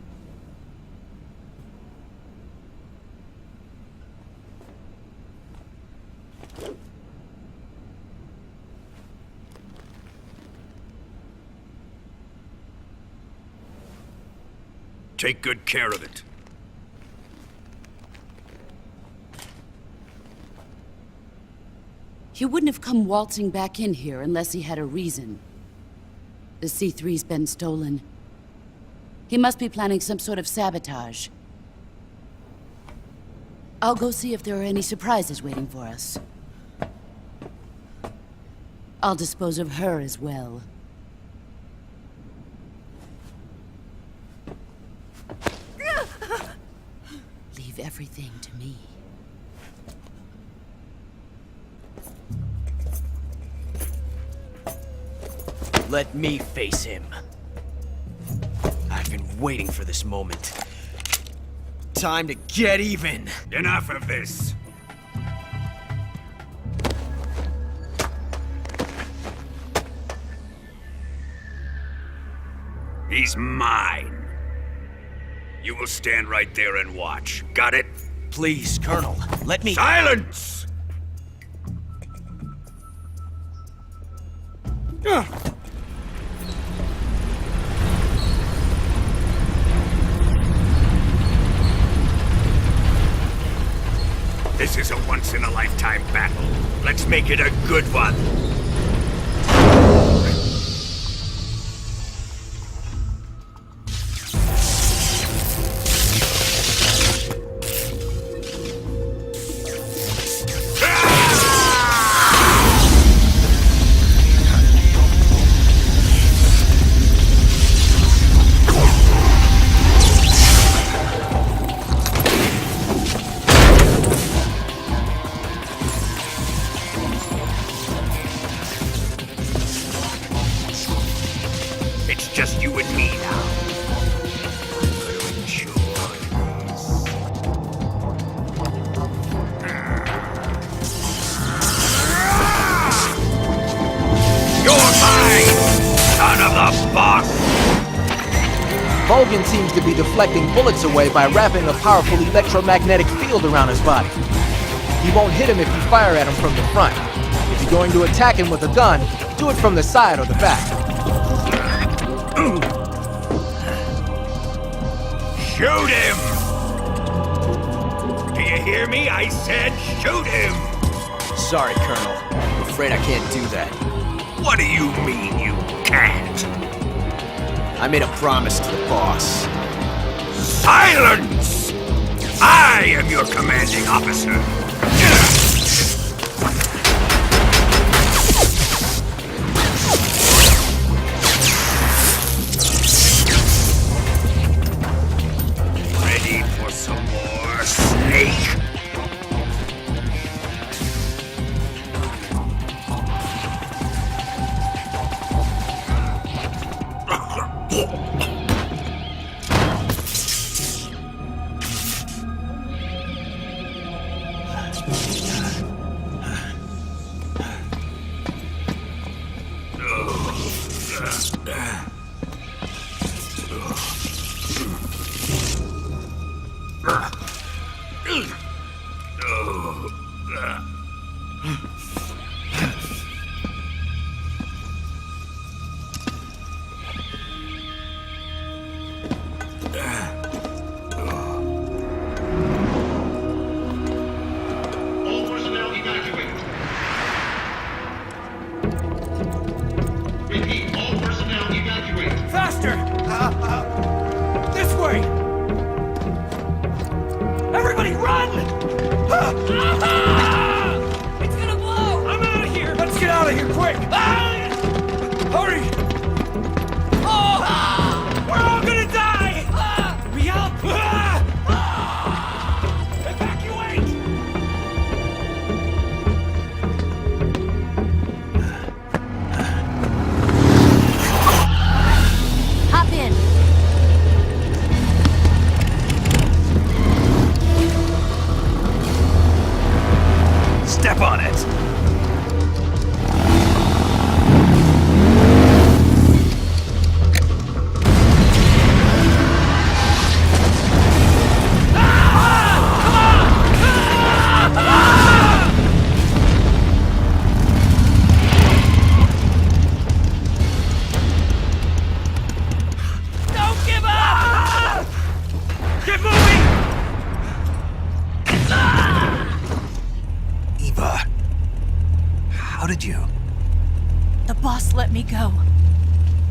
Take good care of it.
He wouldn't have come waltzing back in here unless he had a reason. The C3's been stolen. He must be planning some sort of sabotage. I'll go see if there are any surprises waiting for us. I'll dispose of her as well. Leave everything to me.
Let me face him. I've been waiting for this moment. Time to get even.
Enough of this. He's mine. You will stand right there and watch. Got it?
Please, Colonel, let me—
Silence! This is a once-in-a-lifetime battle. Let's make it a good one. It's just you and me now. I'm gonna enjoy this. You're mine, son of the boss!
Volgin seems to be deflecting bullets away by wrapping a powerful electromagnetic field around his body. He won't hit him if you fire at him from the front. If you're going to attack him with a gun, do it from the side or the back.
Shoot him! Do you hear me? I said shoot him!
Sorry, Colonel. I'm afraid I can't do that.
What do you mean you can't?
I made a promise to the boss.
Silence! I am your commanding officer. Ready for some more, Snake?
Faster! This way! Everybody run! It's gonna blow! I'm out of here! Let's get out of here, quick! Hurry! We're all gonna die! We help! Evacuate!
Hop in.
Step on it!
Don't give up! Get moving!
Eva, how did you?
The boss let me go.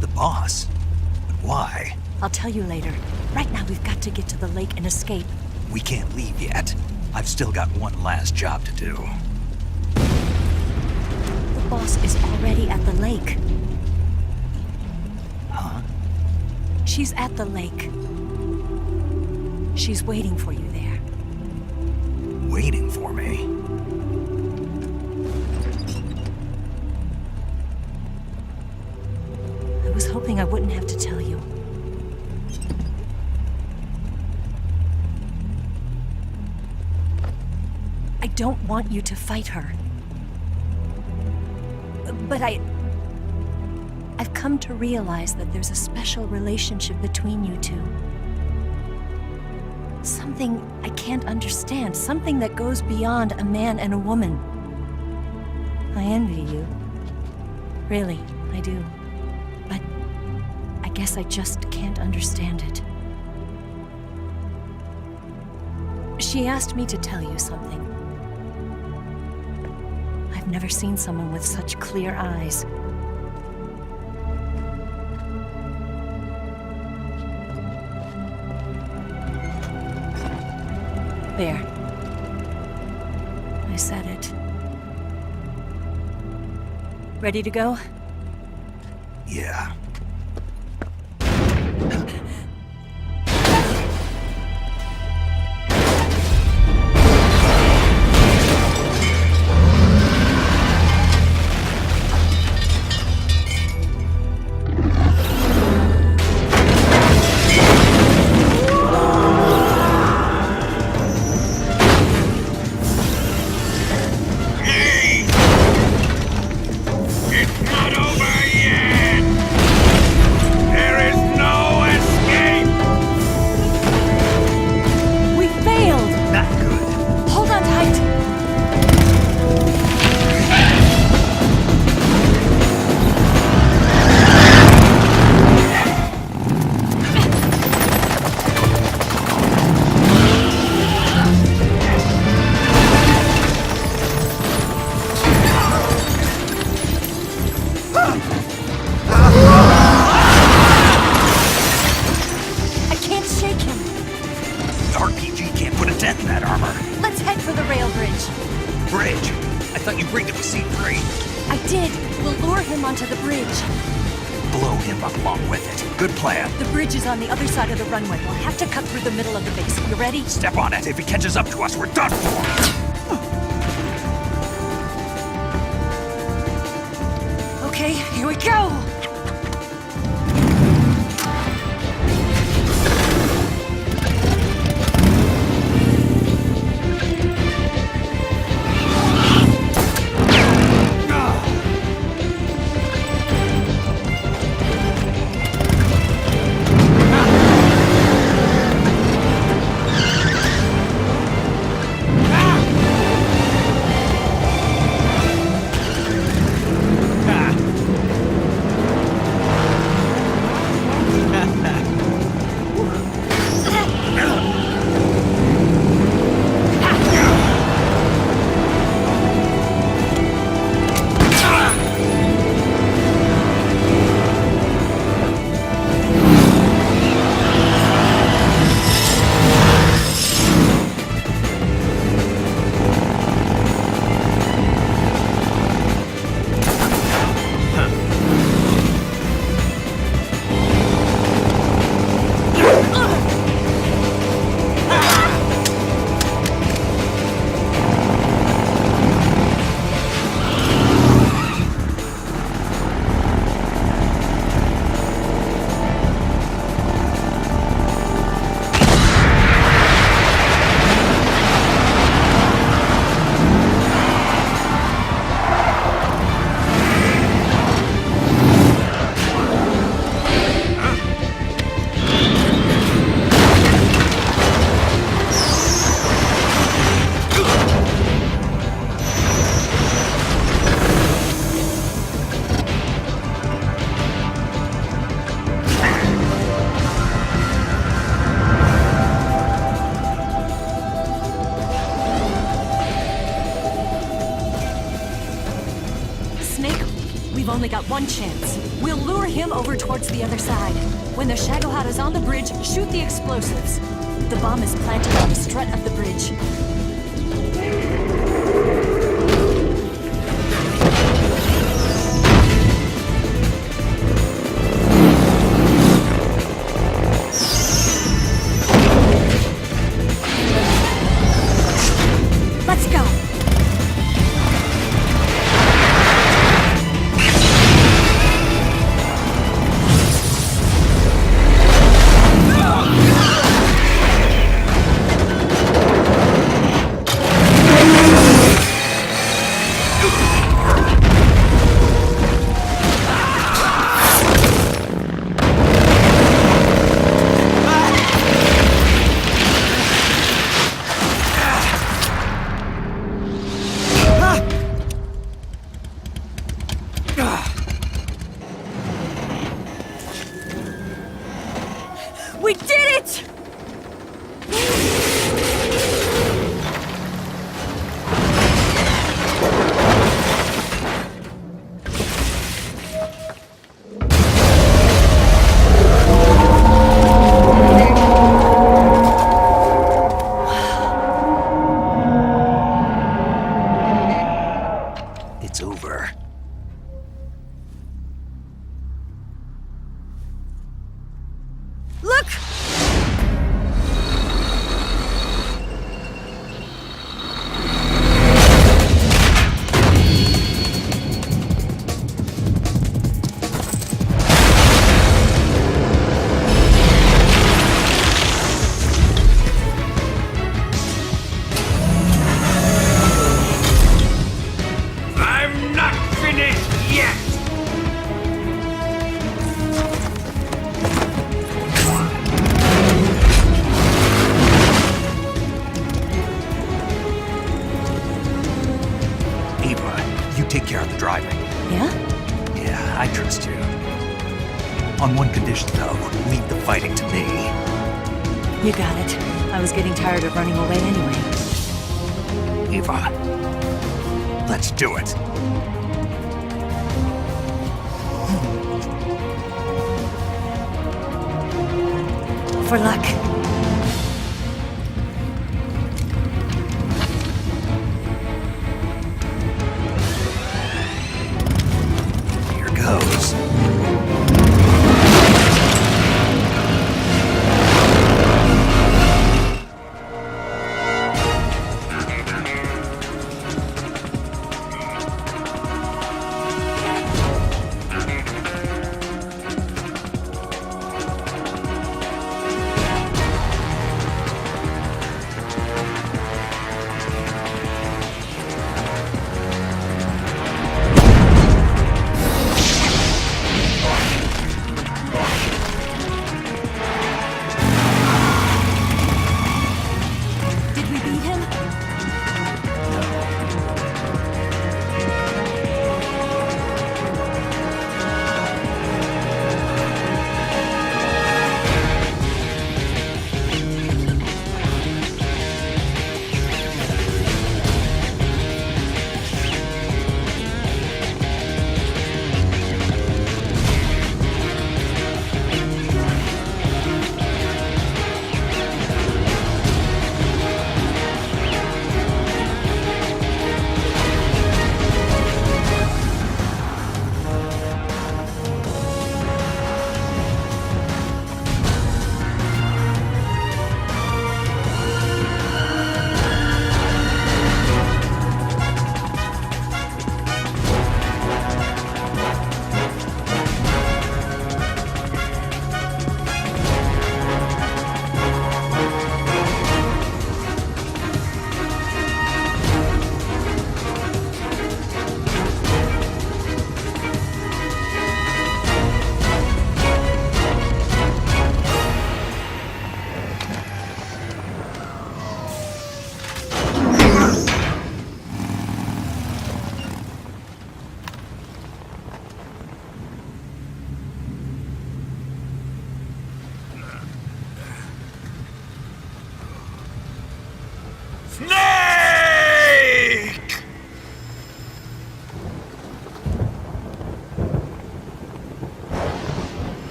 The boss? But why?
I'll tell you later. Right now, we've got to get to the lake and escape.
We can't leave yet. I've still got one last job to do.
The boss is already at the lake.
Huh?
She's at the lake. She's waiting for you there.
Waiting for me?
I was hoping I wouldn't have to tell you. I don't want you to fight her. But I've come to realize that there's a special relationship between you two. Something I can't understand, something that goes beyond a man and a woman. I envy you. Really, I do. But I guess I just can't understand it. She asked me to tell you something. I've never seen someone with such clear eyes. There. I said it. Ready to go?
Yeah.
On the other side of the runway. We'll have to cut through the middle of the base. You ready?
Step on it. If he catches up to us, we're done for.
Okay, here we go! We've only got one chance. We'll lure him over towards the other side. When the Shagohod is on the bridge, shoot the explosives. The bomb is planted on the strut of the bridge. Let's go! We did it!
It's over.
Look!
I'm not finished yet!
Eva, you take care of the driving.
Yeah?
Yeah, I trust you. On one condition, though, leave the fighting to me.
You got it. I was getting tired of running away anyway.
Eva, let's do it.
For luck.
Here goes.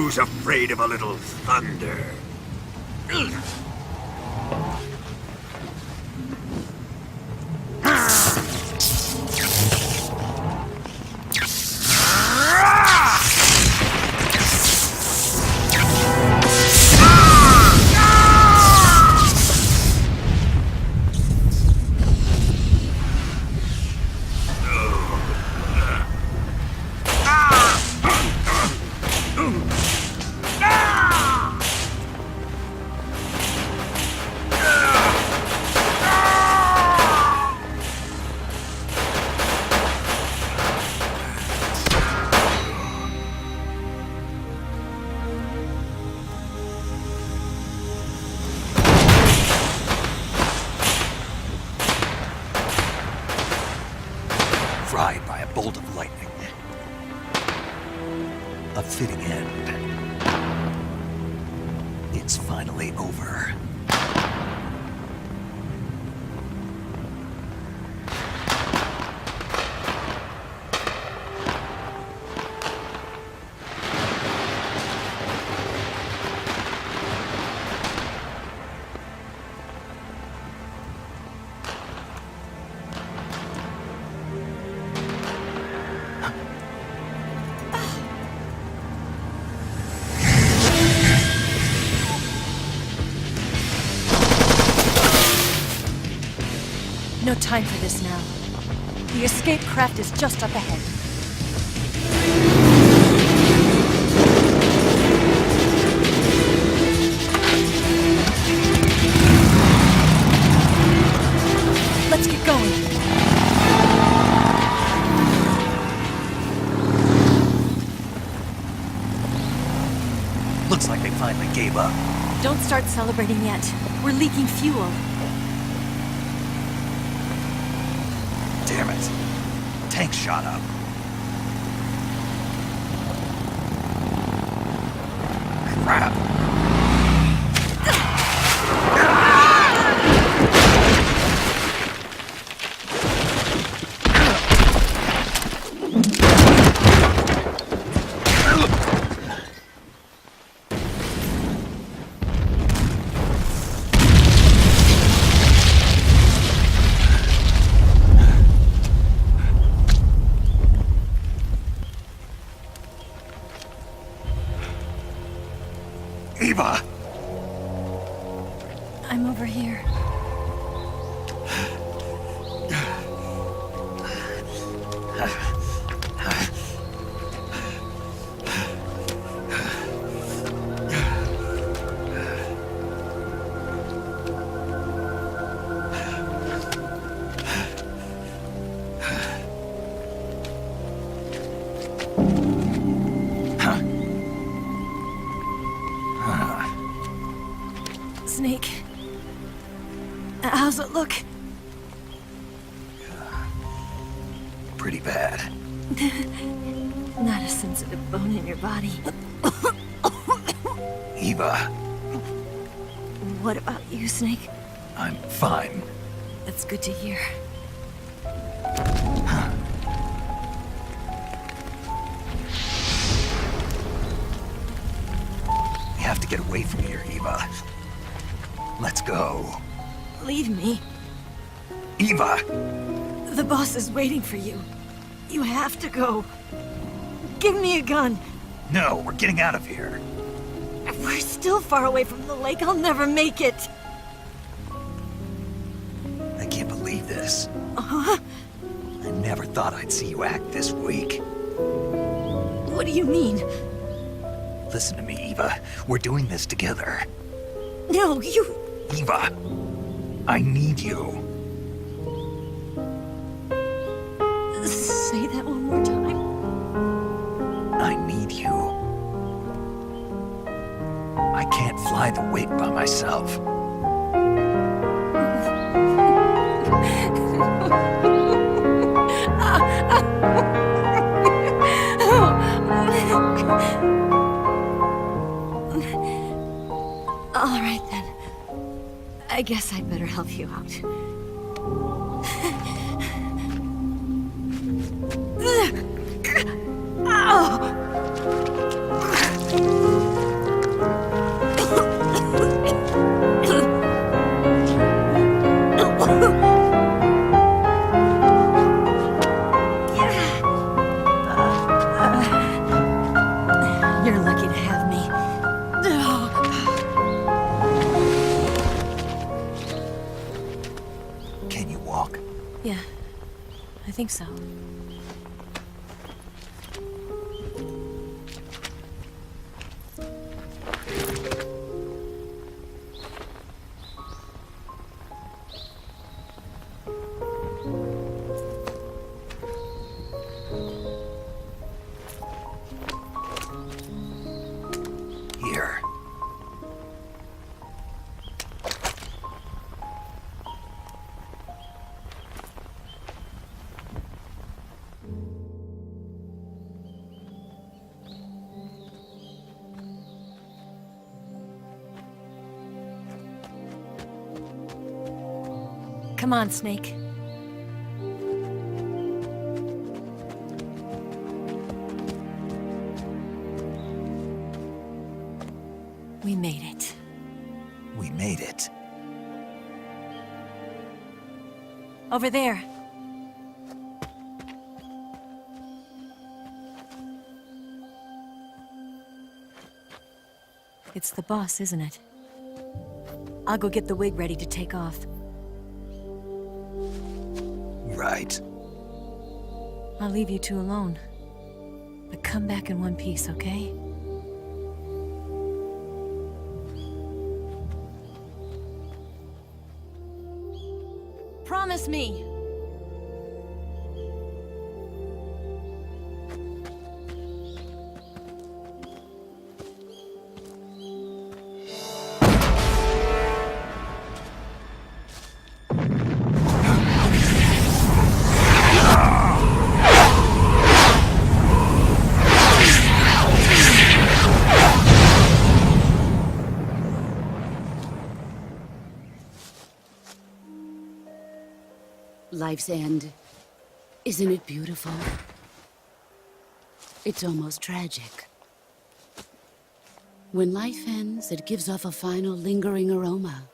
Who's afraid of a little thunder?
Fried by a bolt of lightning. A fitting end. It's finally over.
No time for this now. The escape craft is just up ahead. Let's get going.
Looks like they finally gave up.
Don't start celebrating yet. We're leaking fuel.
Damn it. Tank shot up. Crap. Eva!
I'm over here. Snake. How's it look?
Pretty bad.
Not a sensitive bone in your body.
Eva,
What about you, Snake?
I'm fine.
That's good to hear.
We have to get away from here, Eva. Let's go.
Leave me.
Eva!
The boss is waiting for you. You have to go. Give me a gun.
No, we're getting out of here.
If we're still far away from the lake, I'll never make it.
I can't believe this.
Uh-huh.
I never thought I'd see you act this weak.
What do you mean?
Listen to me, Eva. We're doing this together.
No, you...
Eva, I need you.
Say that one more time.
I need you. I can't fly the wig by myself.
All right, then. I guess I'd better help you out. Oh.
Can you walk?
Yeah, I think so.
Here.
Come on, Snake. We made it.
We made it.
Over there. It's the boss, isn't it? I'll go get the wig ready to take off.
Right.
I'll leave you two alone. But come back in one piece, okay? Promise me!
Life's end. Isn't it beautiful? It's almost tragic. When life ends, it gives off a final lingering aroma.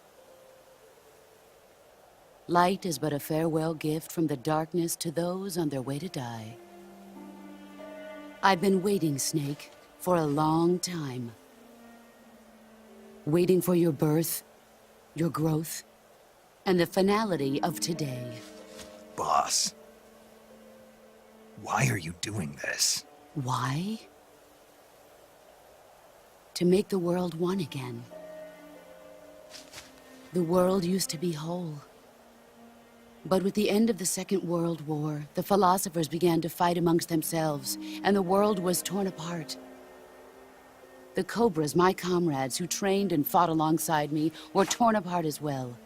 Light is but a farewell gift from the darkness to those on their way to die. I've been waiting, Snake, for a long time. Waiting for your birth, your growth, and the finality of today.
Boss. Why are you doing this?
Why? To make the world one again. The world used to be whole. But with the end of the Second World War, the philosophers began to fight amongst themselves, and the world was torn apart. The Cobras, my comrades who trained and fought alongside me, were torn apart as well.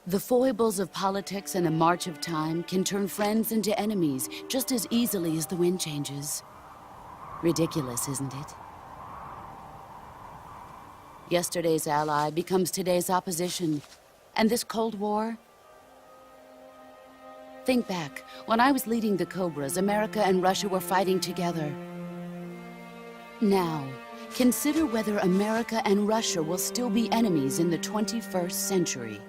The foibles of politics and the march of time can turn friends into enemies just as easily as the wind changes. Ridiculous, isn't it? Yesterday's ally becomes today's opposition, and this Cold War? Think back. When I was leading the Cobras, America and Russia were fighting together. Now, consider whether America and Russia will still be enemies in the 21st century.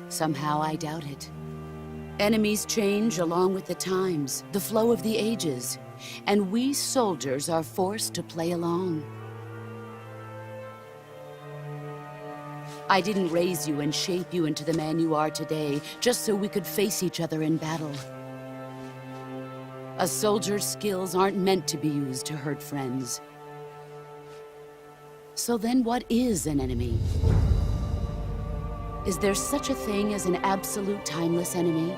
Somehow I doubt it. Enemies change along with the times, the flow of the ages, and we soldiers are forced to play along. I didn't raise you and shape you into the man you are today just so we could face each other in battle. A soldier's skills aren't meant to be used to hurt friends. So then what is an enemy? Is there such a thing as an absolute timeless enemy?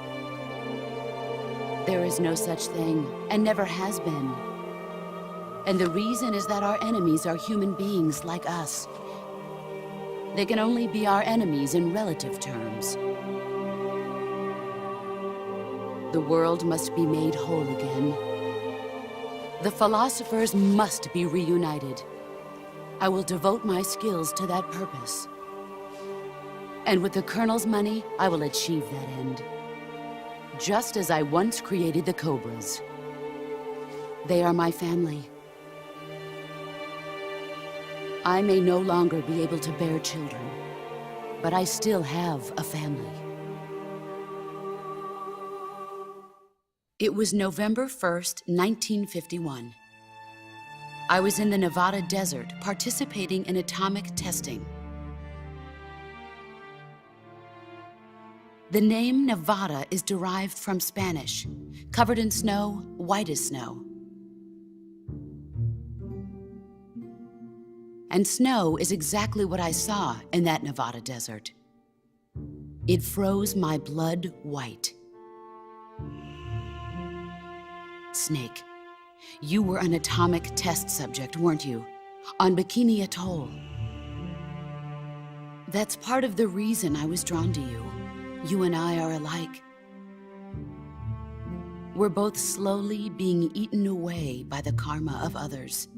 There is no such thing, and never has been. And the reason is that our enemies are human beings like us. They can only be our enemies in relative terms. The world must be made whole again. The philosophers must be reunited. I will devote my skills to that purpose. And with the Colonel's money, I will achieve that end. Just as I once created the Cobras. They are my family. I may no longer be able to bear children, but I still have a family. It was November 1st, 1951. I was in the Nevada desert participating in atomic testing. The name Nevada is derived from Spanish, covered in snow, white as snow. And snow is exactly what I saw in that Nevada desert. It froze my blood white. Snake, you were an atomic test subject, weren't you? On Bikini Atoll. That's part of the reason I was drawn to you. You and I are alike. We're both slowly being eaten away by the karma of others.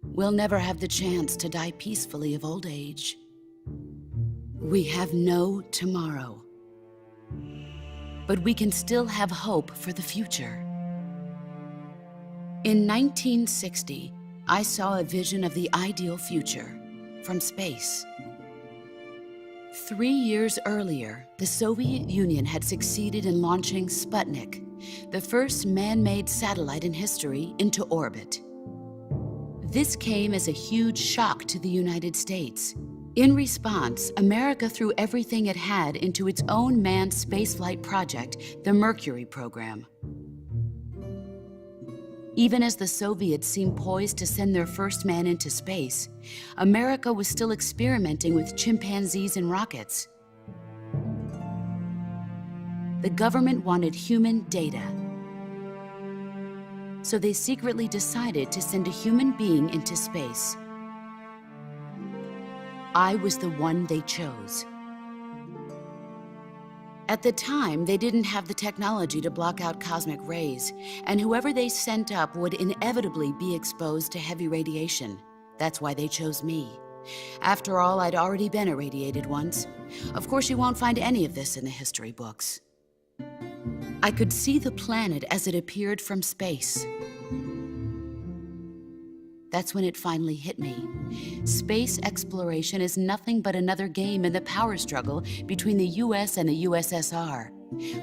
We'll never have the chance to die peacefully of old age. We have no tomorrow. But we can still have hope for the future. In 1960, I saw a vision of the ideal future from space. 3 years earlier, the Soviet Union had succeeded in launching Sputnik, the first man-made satellite in history, into orbit. This came as a huge shock to the United States. In response, America threw everything it had into its own manned spaceflight project, the Mercury program. Even as the Soviets seemed poised to send their first man into space, America was still experimenting with chimpanzees and rockets. The government wanted human data. So they secretly decided to send a human being into space. I was the one they chose. At the time, they didn't have the technology to block out cosmic rays, and whoever they sent up would inevitably be exposed to heavy radiation. That's why they chose me. After all, I'd already been irradiated once. Of course, you won't find any of this in the history books. I could see the planet as it appeared from space. That's when it finally hit me. Space exploration is nothing but another game in the power struggle between the US and the USSR.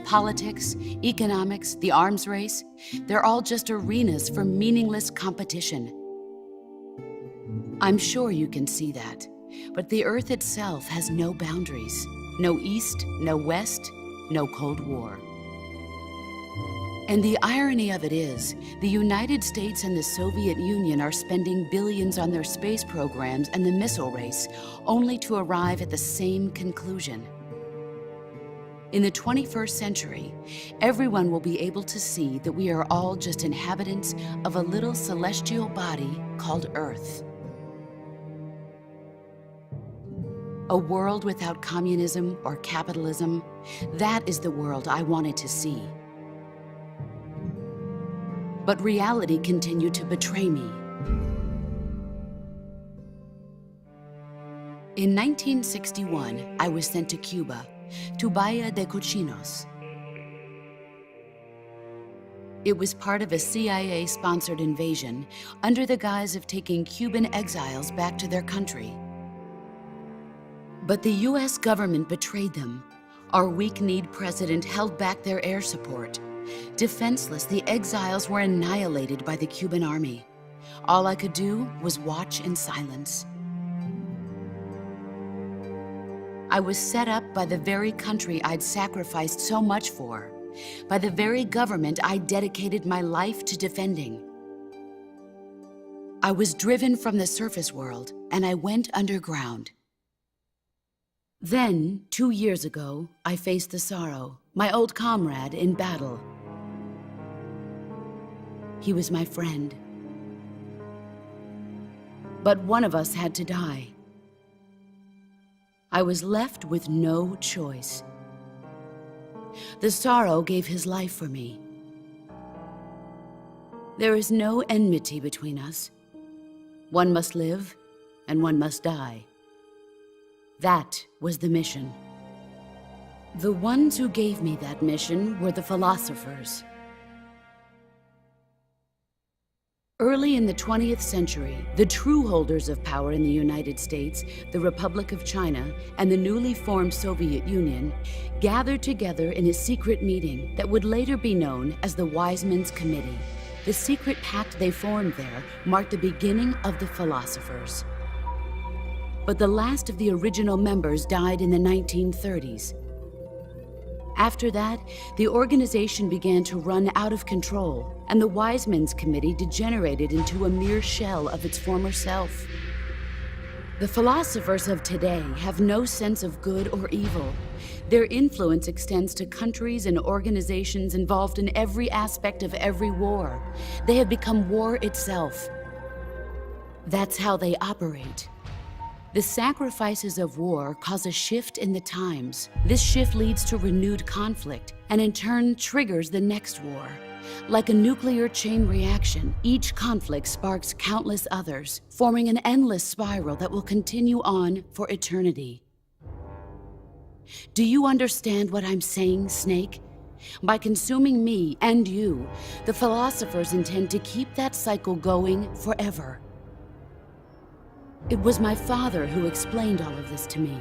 Politics, economics, the arms race, they're all just arenas for meaningless competition. I'm sure you can see that, but the Earth itself has no boundaries. No East, no West, no Cold War. And the irony of it is, the United States and the Soviet Union are spending billions on their space programs and the missile race, only to arrive at the same conclusion. In the 21st century, everyone will be able to see that we are all just inhabitants of a little celestial body called Earth. A world without communism or capitalism, that is the world I wanted to see. But reality continued to betray me. In 1961, I was sent to Cuba, to Bahia de Cochinos. It was part of a CIA-sponsored invasion under the guise of taking Cuban exiles back to their country. But the US government betrayed them. Our weak-kneed president held back their air support. Defenseless, the exiles were annihilated by the Cuban army. All I could do was watch in silence. I was set up by the very country I'd sacrificed so much for, by the very government I dedicated my life to defending. I was driven from the surface world, and I went underground. Then, 2 years ago, I faced the Sorrow, my old comrade in battle. He was my friend. But one of us had to die. I was left with no choice. The Sorrow gave his life for me. There is no enmity between us. One must live, and one must die. That was the mission. The ones who gave me that mission were the philosophers. Early in the 20th century, the true holders of power in the United States, the Republic of China, and the newly formed Soviet Union gathered together in a secret meeting that would later be known as the Wiseman's Committee. The secret pact they formed there marked the beginning of the philosophers. but the last of the original members died in the 1930s. After that, the organization began to run out of control, and the Wiseman's Committee degenerated into a mere shell of its former self. The philosophers of today have no sense of good or evil. Their influence extends to countries and organizations involved in every aspect of every war. They have become war itself. That's how they operate. The sacrifices of war cause a shift in the times. This shift leads to renewed conflict, and in turn triggers the next war. Like a nuclear chain reaction, each conflict sparks countless others, forming an endless spiral that will continue on for eternity. Do you understand what I'm saying, Snake? By consuming me and you, the philosophers intend to keep that cycle going forever. It was my father who explained all of this to me.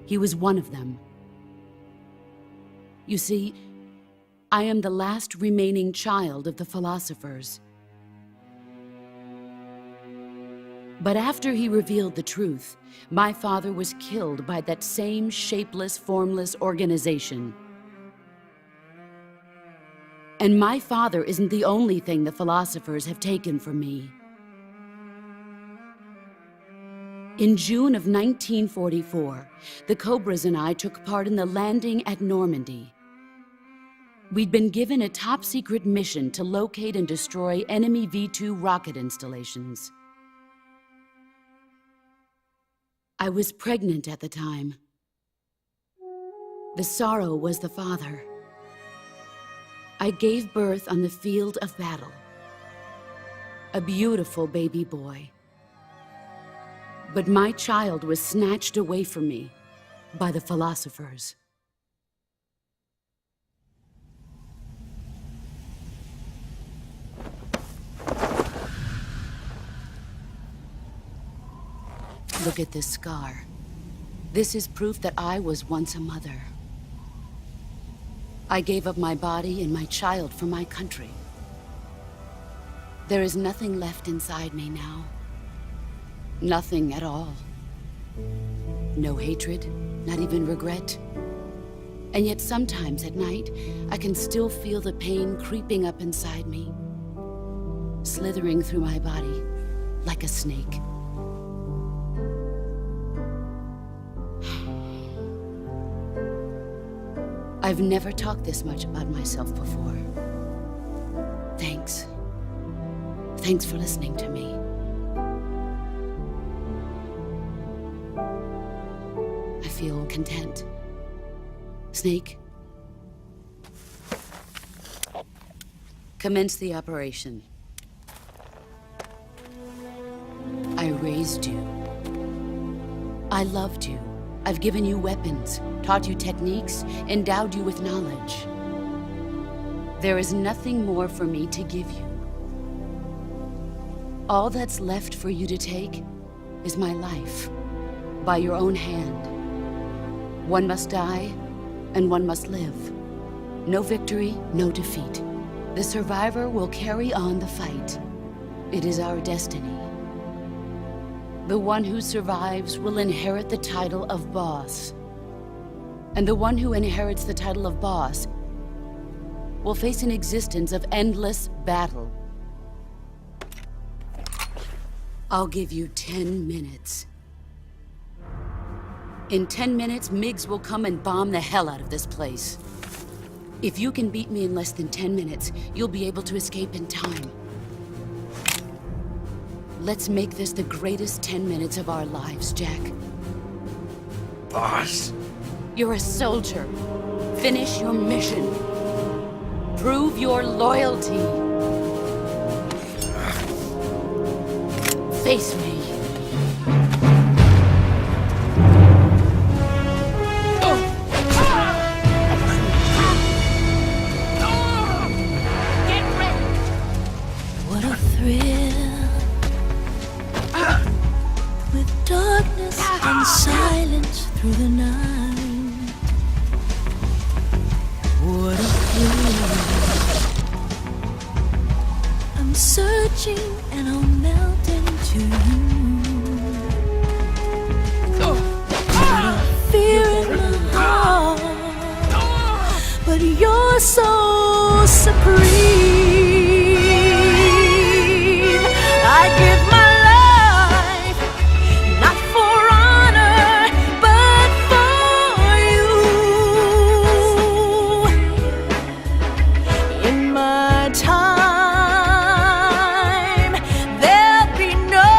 He was one of them. You see, I am the last remaining child of the philosophers. But after he revealed the truth, my father was killed by that same shapeless, formless organization. And my father isn't the only thing the philosophers have taken from me. In June of 1944, the Cobras and I took part in the landing at Normandy. We'd been given a top-secret mission to locate and destroy enemy V-2 rocket installations. I was pregnant at the time. The sorrow was the father. I gave birth on the field of battle. A beautiful baby boy. But my child was snatched away from me by the philosophers. Look at this scar. This is proof that I was once a mother. I gave up my body and my child for my country. There is nothing left inside me now. Nothing at all. No hatred, not even regret. And yet sometimes at night, I can still feel the pain creeping up inside me, slithering through my body like a snake. I've never talked this much about myself before. Thanks. Thanks for listening to me. I feel content. Snake, commence the operation. I raised you. I loved you. I've given you weapons, taught you techniques, endowed you with knowledge. There is nothing more for me to give you. All that's left for you to take is my life, by your own hand. One must die, and one must live. No victory, no defeat. The survivor will carry on the fight. It is our destiny. The one who survives will inherit the title of boss. And the one who inherits the title of boss will face an existence of endless battle. I'll give you 10 minutes. In 10 minutes, MiGs will come and bomb the hell out of this place. If you can beat me in less than 10 minutes, you'll be able to escape in time. Let's make this the greatest 10 minutes of our lives, Jack.
Boss?
You're a soldier. Finish your mission. Prove your loyalty. Face me.
What a thrill. With darkness and silence through the night. What a thrill. I'm searching and I'll melt into to you. Fear in my heart, but you're so supreme. I give my life, not for honor, but for you. In my time, there'll be no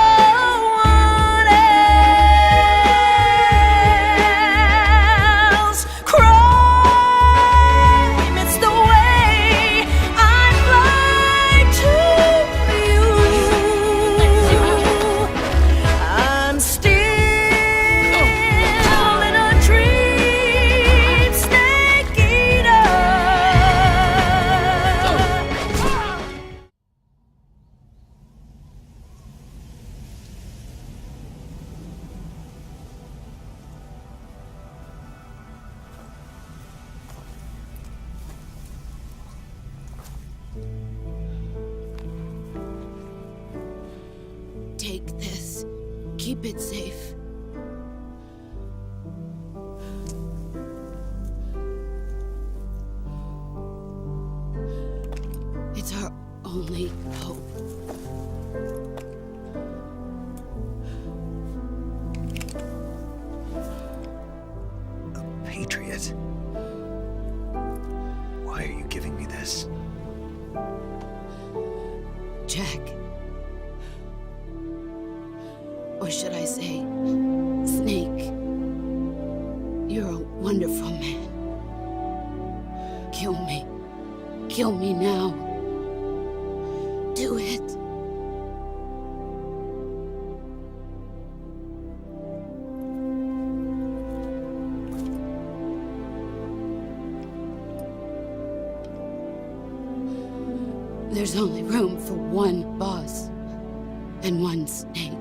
one else. Crime, it's the way I'd like to you. I'm still in a dream, snake eater.
Take this. Keep it safe. It's our only hope.
Patriot? Why are you giving me this?
Jack. Or should I say, Snake? You're a wonderful man. Kill me. Kill me now. Do it. There's only room for one boss and one snake.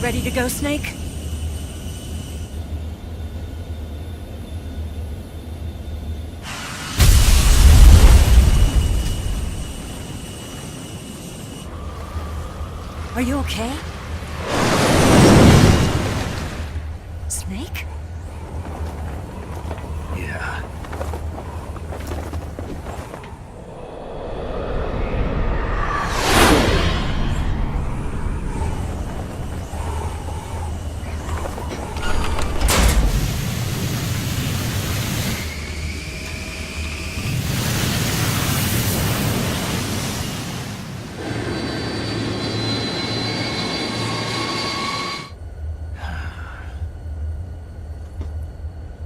Ready to go, Snake? Are you okay? Snake?
Yeah.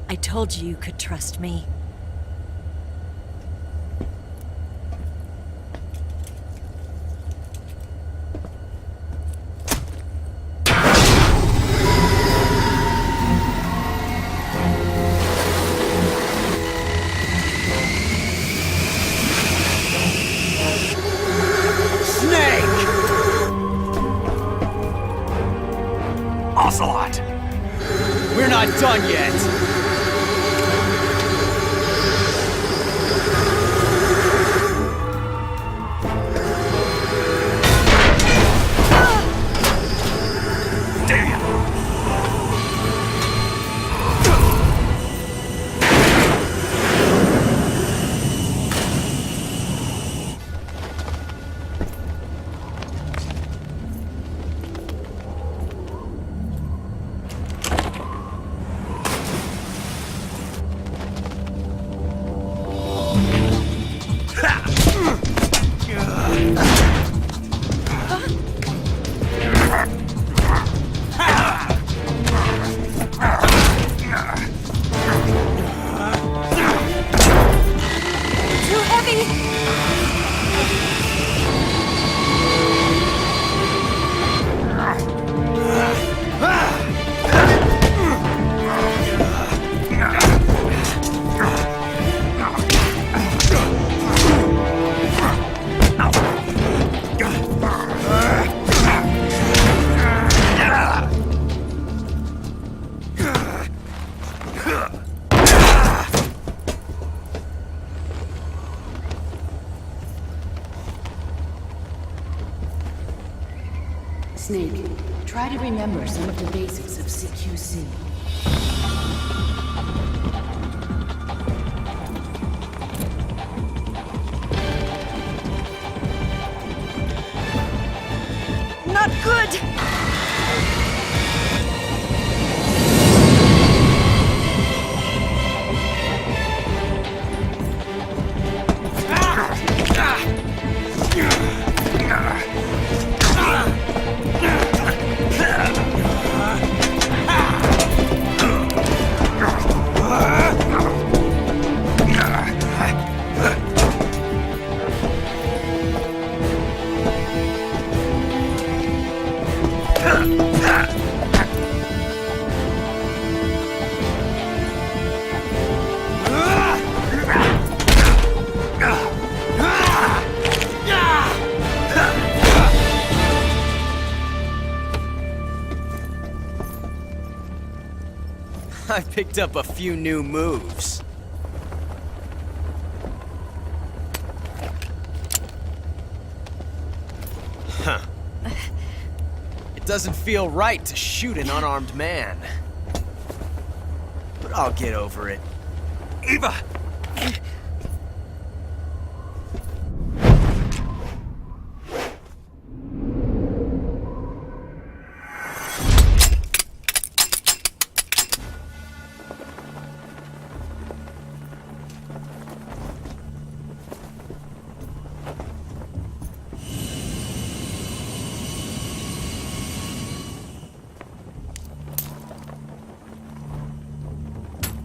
I told you you could trust me.
Snake!
Ocelot!
We're not done yet!
Snake, try to remember some of the basics of CQC.
Not good!
I picked up a few new moves. Huh. It doesn't feel right to shoot an unarmed man. But I'll get over it.
Eva!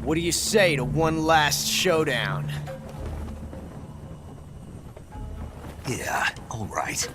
What do you say to one last showdown?
Yeah, all right.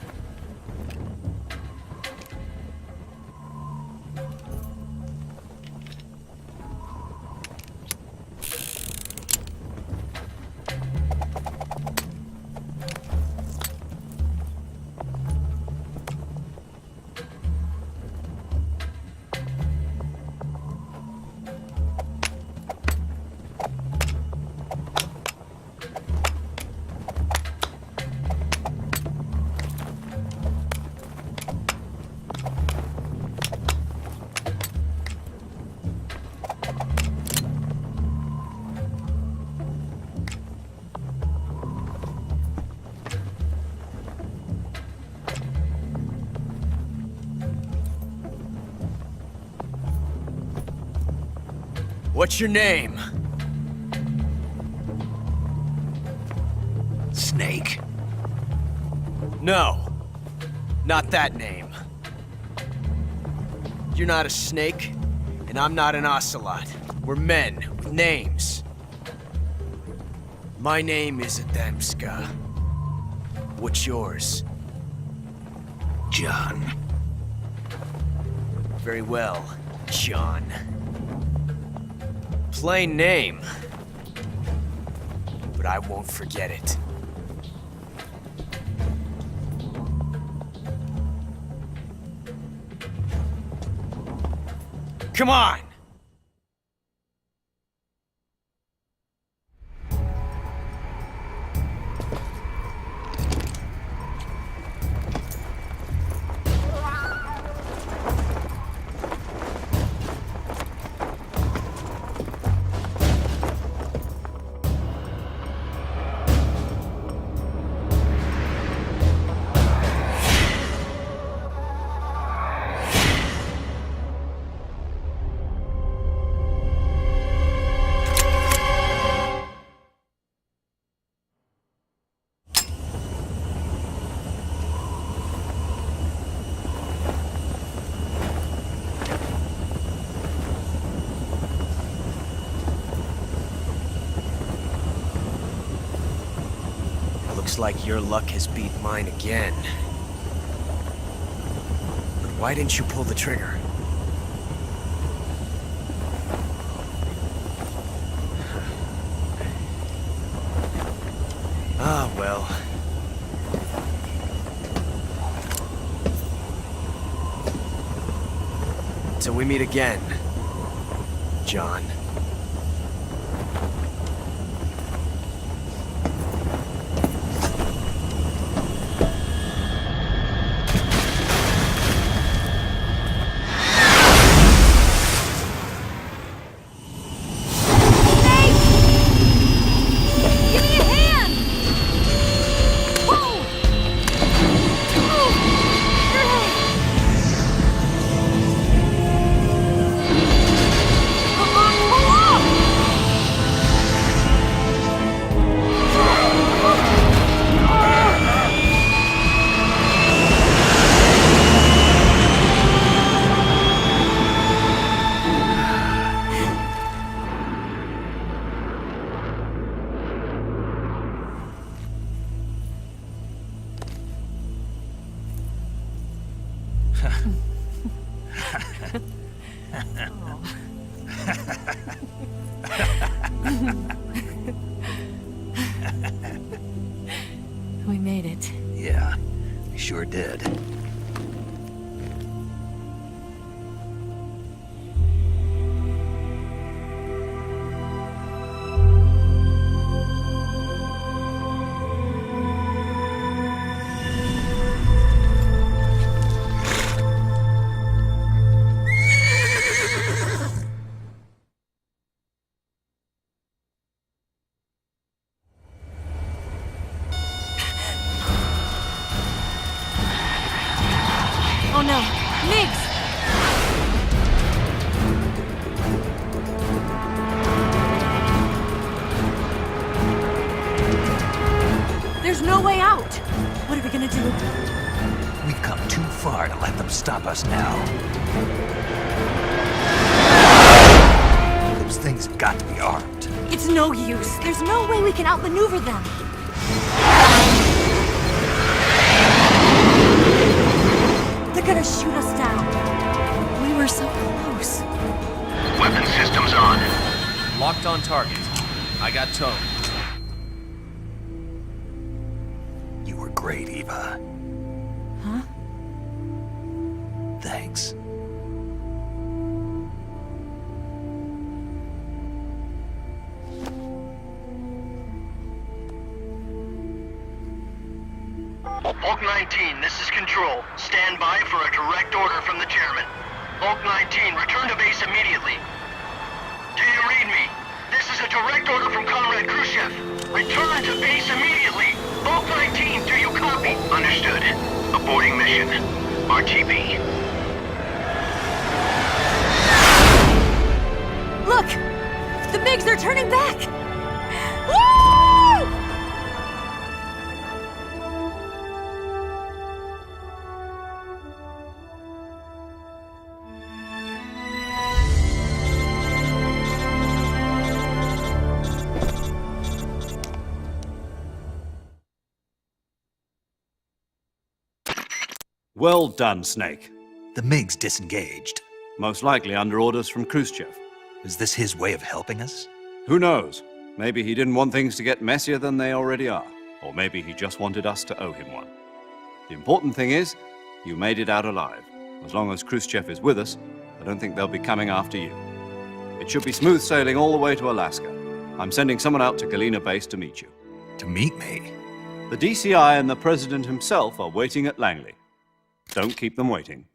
What's your name?
Snake.
No. Not that name. You're not a snake, and I'm not an ocelot. We're men with names. My name is Adamska. What's yours?
John.
Very well, John. Plain name. But I won't forget it. Come on! Looks like your luck has beat mine again. But why didn't you pull the trigger? Ah, well. Till we meet again, John.
We made it.
Yeah, we sure did.
Oh no, Nix! There's no way out! What are we gonna do?
We've come too far to let them stop us now. Those things have got to be armed.
It's no use. There's no way we can outmaneuver them. They're gonna shoot us down. We were so close.
Weapon systems on.
Locked on target. I got towed.
You were great, Eva.
Huh?
Thanks.
Bulk 19, this is Control. Stand by for a direct order from the chairman. Bulk 19, return to base immediately. Do you read me? This is a direct order from Comrade Khrushchev. Return to base immediately. Bulk 19, do you copy? Understood. Aborting mission. RTB.
Look! The MiGs are turning back! Woo!
Well done, Snake.
The MiGs disengaged.
Most likely under orders from Khrushchev.
Is this his way of helping us?
Who knows? Maybe he didn't want things to get messier than they already are. Or maybe he just wanted us to owe him one. The important thing is, you made it out alive. As long as Khrushchev is with us, I don't think they'll be coming after you. It should be smooth sailing all the way to Alaska. I'm sending someone out to Galena Base to meet you.
To meet me?
The DCI and the President himself are waiting at Langley. Don't keep them waiting.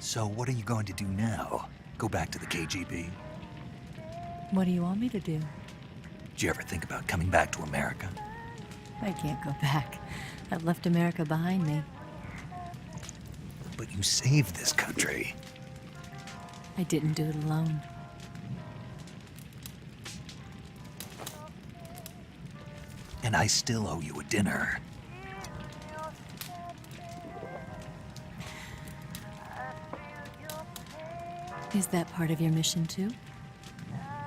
So what are you going to do now? Go back to the KGB?
What do you want me to do?
Did you ever think about coming back to America?
I can't go back. I've left America behind me.
But you saved this country.
I didn't do it alone.
And I still owe you a dinner.
Is that part of your mission too?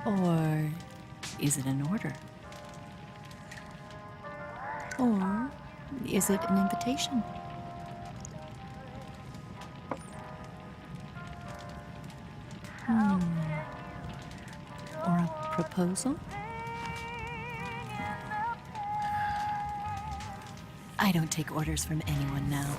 Or is it an order? Or is it an invitation? Or a proposal? I don't take orders from anyone now.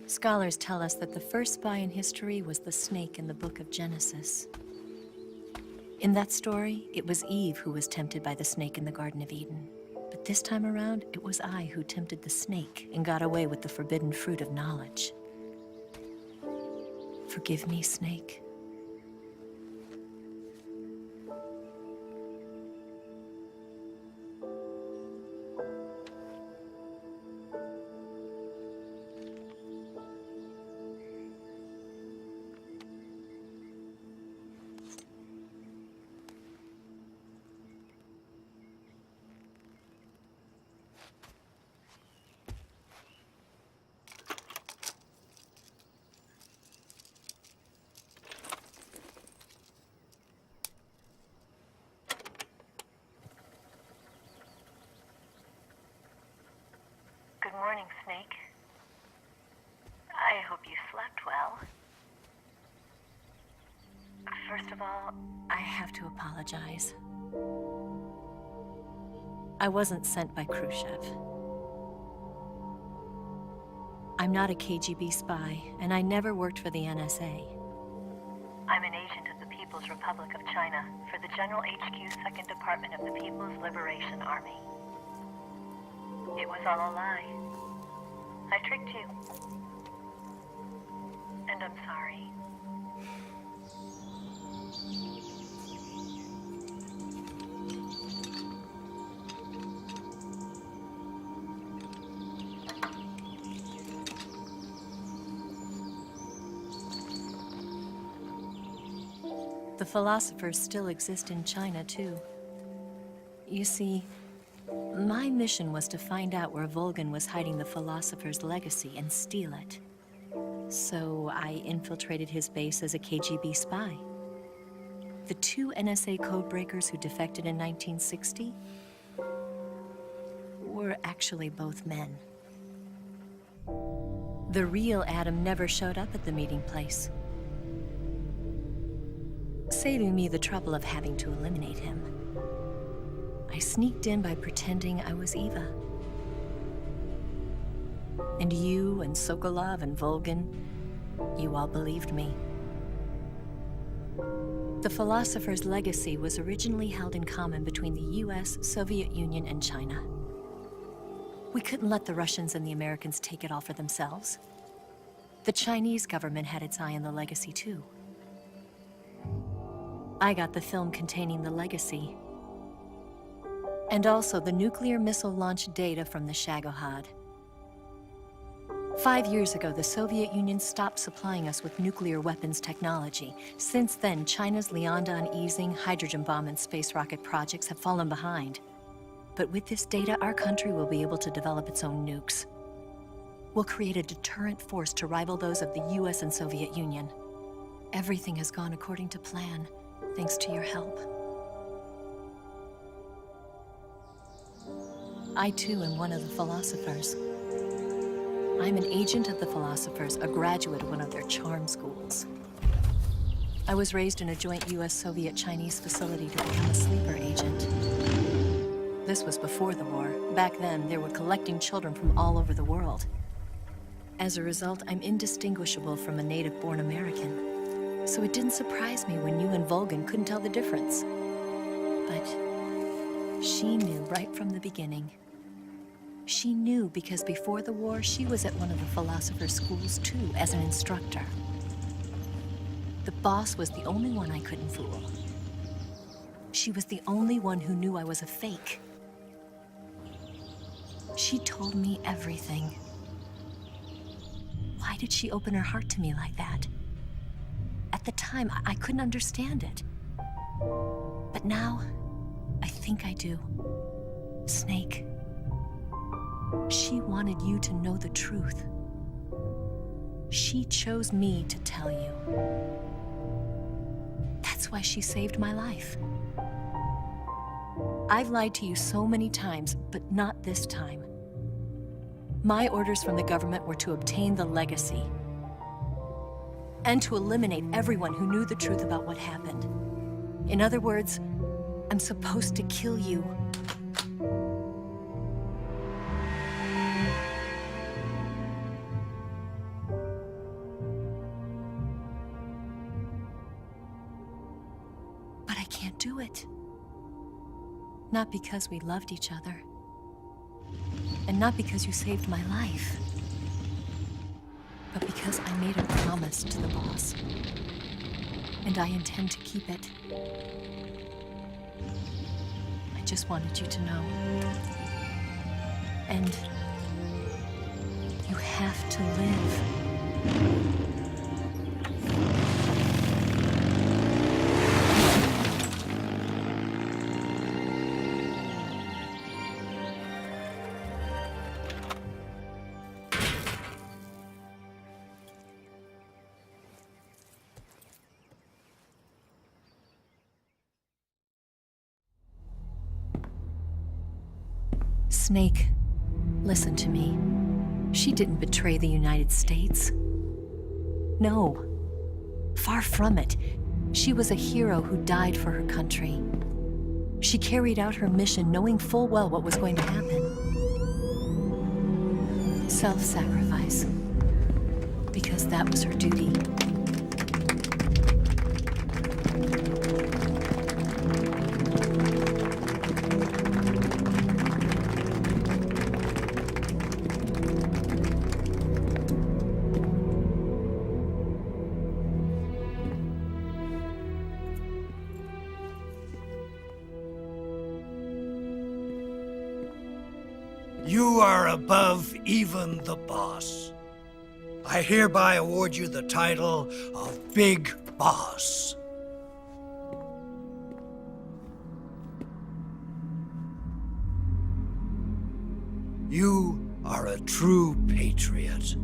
Scholars tell us that the first spy in history was the snake in the book of Genesis. In that story, it was Eve who was tempted by the snake in the Garden of Eden. But this time around, it was I who tempted the snake and got away with the forbidden fruit of knowledge. Forgive me, Snake.
morning, Snake. I hope you slept well. First of all,
I have to apologize. I wasn't sent by Khrushchev. I'm not a KGB spy, and I never worked for the NSA.
I'm an agent of the People's Republic of China for the General HQ 2nd Department of the People's Liberation Army. It was all a lie. I tricked you. And I'm sorry.
The philosophers still exist in China, too. You see, my mission was to find out where Volgin was hiding the philosopher's legacy and steal it. So I infiltrated his base as a KGB spy. The 2 NSA codebreakers who defected in 1960 were actually both men. The real Adam never showed up at the meeting place, saving me the trouble of having to eliminate him. I sneaked in by pretending I was Eva. And you and Sokolov and Volgin, you all believed me. The philosopher's legacy was originally held in common between the US, Soviet Union, and China. We couldn't let the Russians and the Americans take it all for themselves. The Chinese government had its eye on the legacy, too. I got the film containing the legacy, and also the nuclear missile launch data from the Shagohod. 5 years ago, the Soviet Union stopped supplying us with nuclear weapons technology. Since then, China's Liaodong easing, hydrogen bomb, and space rocket projects have fallen behind. But with this data, our country will be able to develop its own nukes. We'll create a deterrent force to rival those of the US and Soviet Union. Everything has gone according to plan, thanks to your help. I, too, am one of the philosophers. I'm an agent of the philosophers, a graduate of one of their charm schools. I was raised in a joint US-Soviet-Chinese facility to become a sleeper agent. This was before the war. Back then, they were collecting children from all over the world. As a result, I'm indistinguishable from a native-born American. So it didn't surprise me when you and Volgin couldn't tell the difference. But she knew right from the beginning. She knew because before the war, she was at one of the philosopher's schools too, as an instructor. The boss was the only one I couldn't fool. She was the only one who knew I was a fake. She told me everything. Why did she open her heart to me like that? At the time, I couldn't understand it. But now, I think I do. Snake. She wanted you to know the truth. She chose me to tell you. That's why she saved my life. I've lied to you so many times, but not this time. My orders from the government were to obtain the legacy and to eliminate everyone who knew the truth about what happened. In other words, I'm supposed to kill you. But I can't do it. Not because we loved each other. And not because you saved my life. But because I made a promise to the boss. And I intend to keep it. I just wanted you to know. And you have to live. Snake, listen to me. She didn't betray the United States. No. Far from it. She was a hero who died for her country. She carried out her mission knowing full well what was going to happen. Self-sacrifice. Because that was her duty.
You are above even the boss. I hereby award you the title of Big Boss. You are a true patriot.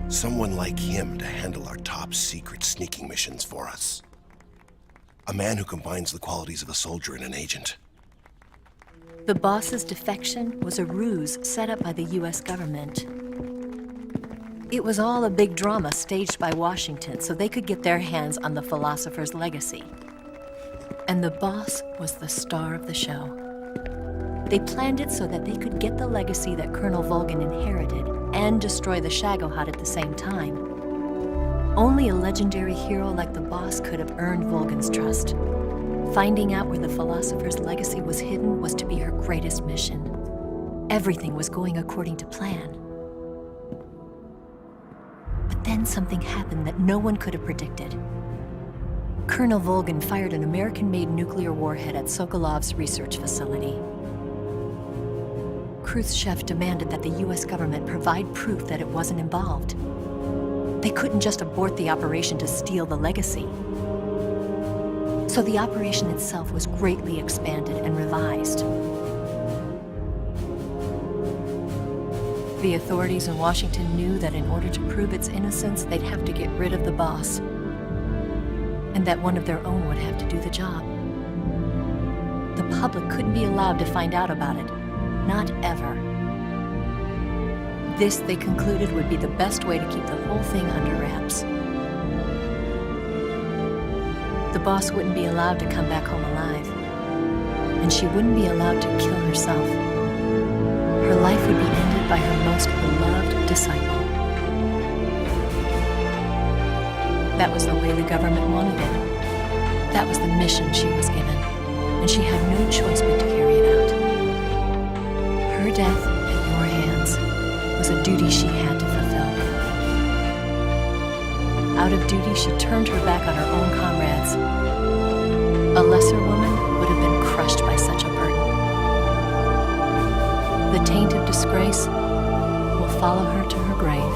Someone like him to handle our top secret sneaking missions for us. A man who combines the qualities of a soldier and an agent.
The boss's defection was a ruse set up by the US government. It was all a big drama staged by Washington so they could get their hands on the philosopher's legacy. And the boss was the star of the show. They planned it so that they could get the legacy that Colonel Volgin inherited and destroy the Shagohod at the same time. Only a legendary hero like the boss could have earned Volgin's trust. Finding out where the philosopher's legacy was hidden was to be her greatest mission. Everything was going according to plan. But then something happened that no one could have predicted. Colonel Volgin fired an American-made nuclear warhead at Sokolov's research facility. Khrushchev demanded that the US government provide proof that it wasn't involved. They couldn't just abort the operation to steal the legacy. So the operation itself was greatly expanded and revised. The authorities in Washington knew that in order to prove its innocence, they'd have to get rid of the boss, and that one of their own would have to do the job. The public couldn't be allowed to find out about it. Not ever. This, they concluded, would be the best way to keep the whole thing under wraps. The boss wouldn't be allowed to come back home alive, and she wouldn't be allowed to kill herself. Her life would be ended by her most beloved disciple. That was the way the government wanted it. That was the mission she was given, and she had no choice but to carry it out. Her death at your hands was a duty she had to fulfill. Out of duty, she turned her back on her own comrades. A lesser woman would have been crushed by such a burden. The taint of disgrace will follow her to her grave.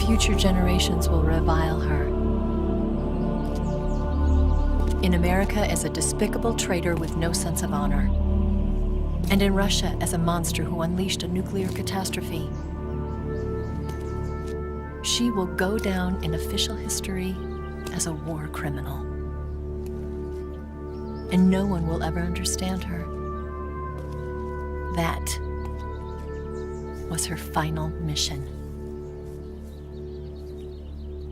Future generations will revile her. In America as a despicable traitor with no sense of honor. And in Russia as a monster who unleashed a nuclear catastrophe. She will go down in official history as a war criminal. And no one will ever understand her. That was her final mission.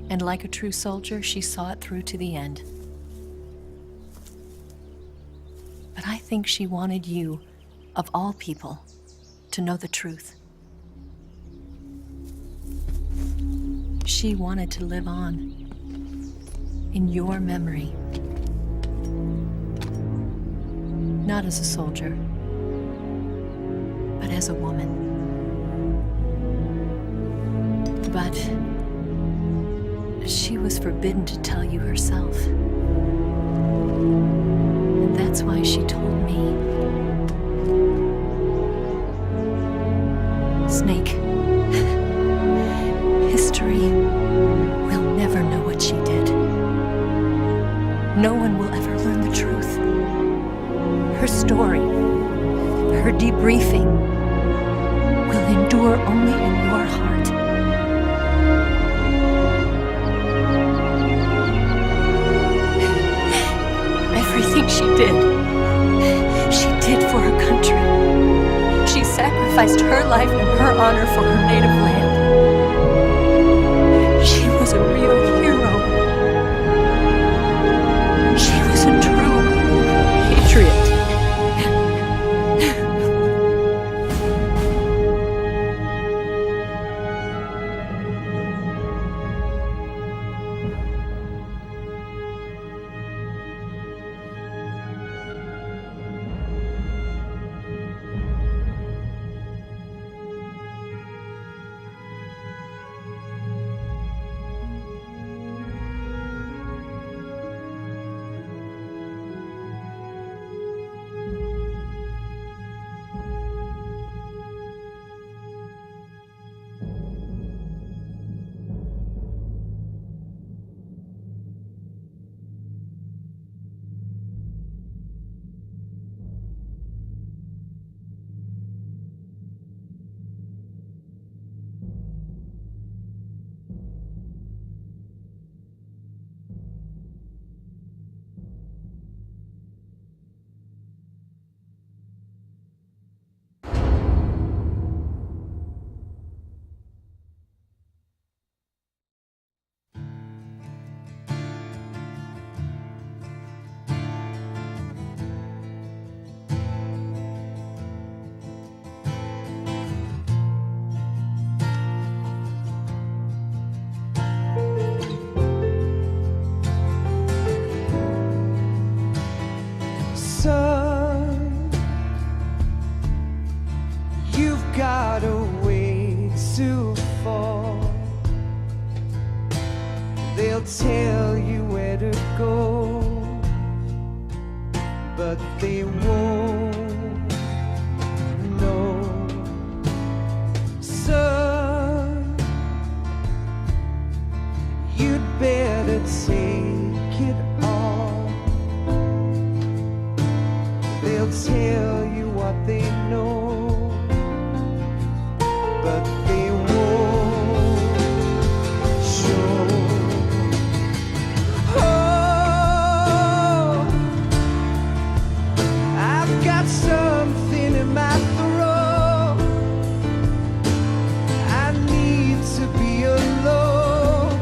And like a true soldier, she saw it through to the end. But I think she wanted you, of all people, to know the truth. She wanted to live on in your memory. Not as a soldier, but as a woman. But she was forbidden to tell you herself. And that's why she told me. Snake, history will never know what she did. No one will ever learn the truth. Her story, her debriefing, will endure only in your heart. Everything she did for her country. She sacrificed her life and her honor for her native land. She was a real hero. She was a true patriot.
got a way to fall. They'll tell you where to go, but they won't know. Son, you'd better take it all. They'll tell you what they know, but they won't show. Oh, I've got something in my throat. I need to be alone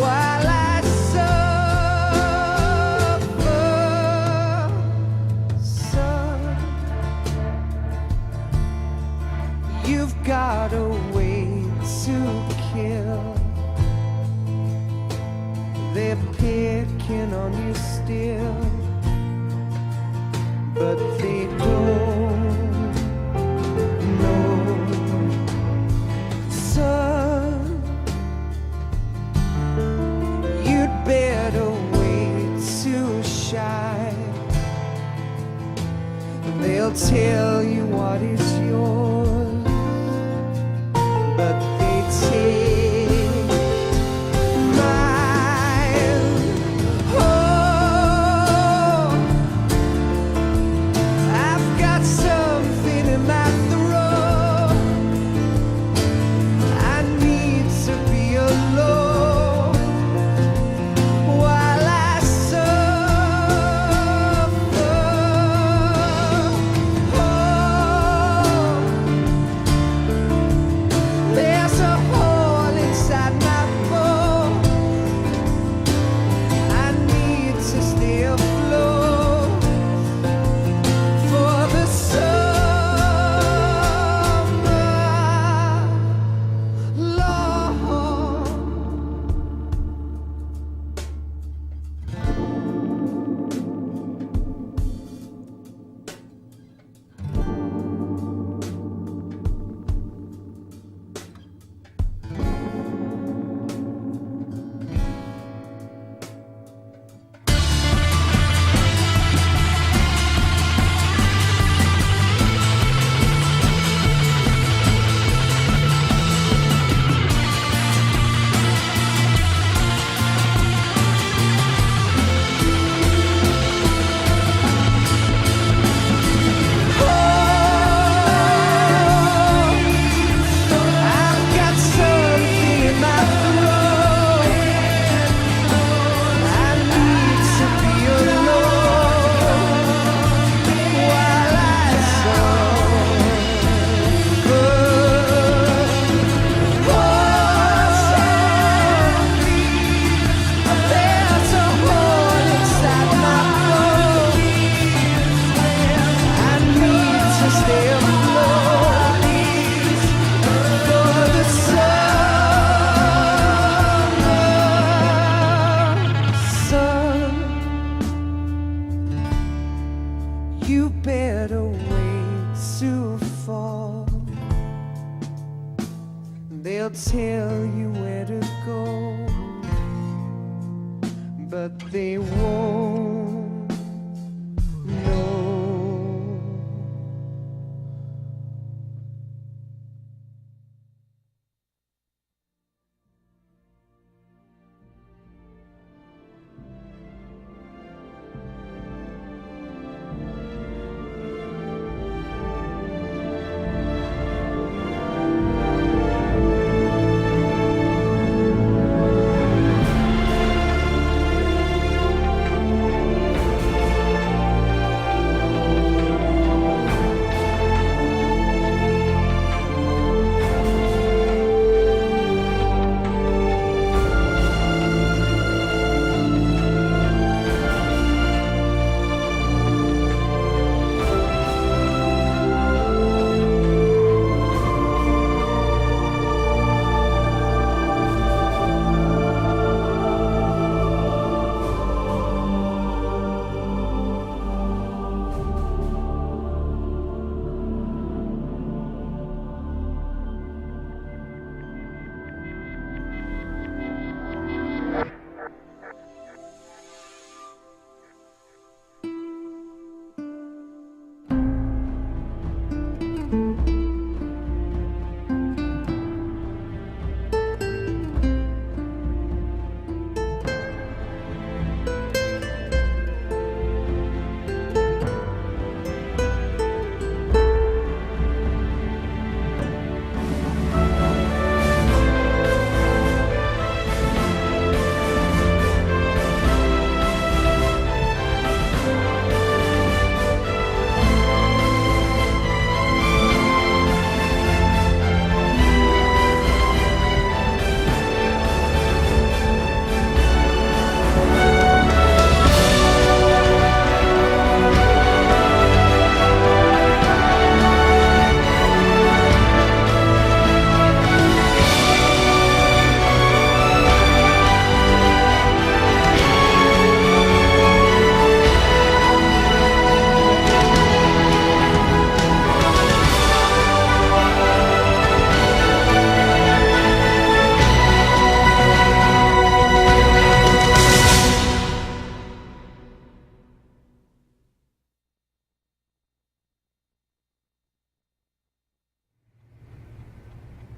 while I suffer. Son, you've got a way to kill. They're picking on you still, but they don't know. Son, you'd better wait to shine. They'll tell you what is yours, but they take mine. Oh, I've got something in my throat. I need to be alone while I suffer. Oh, you better wait to fall. They'll tell you where to go, but they won't know.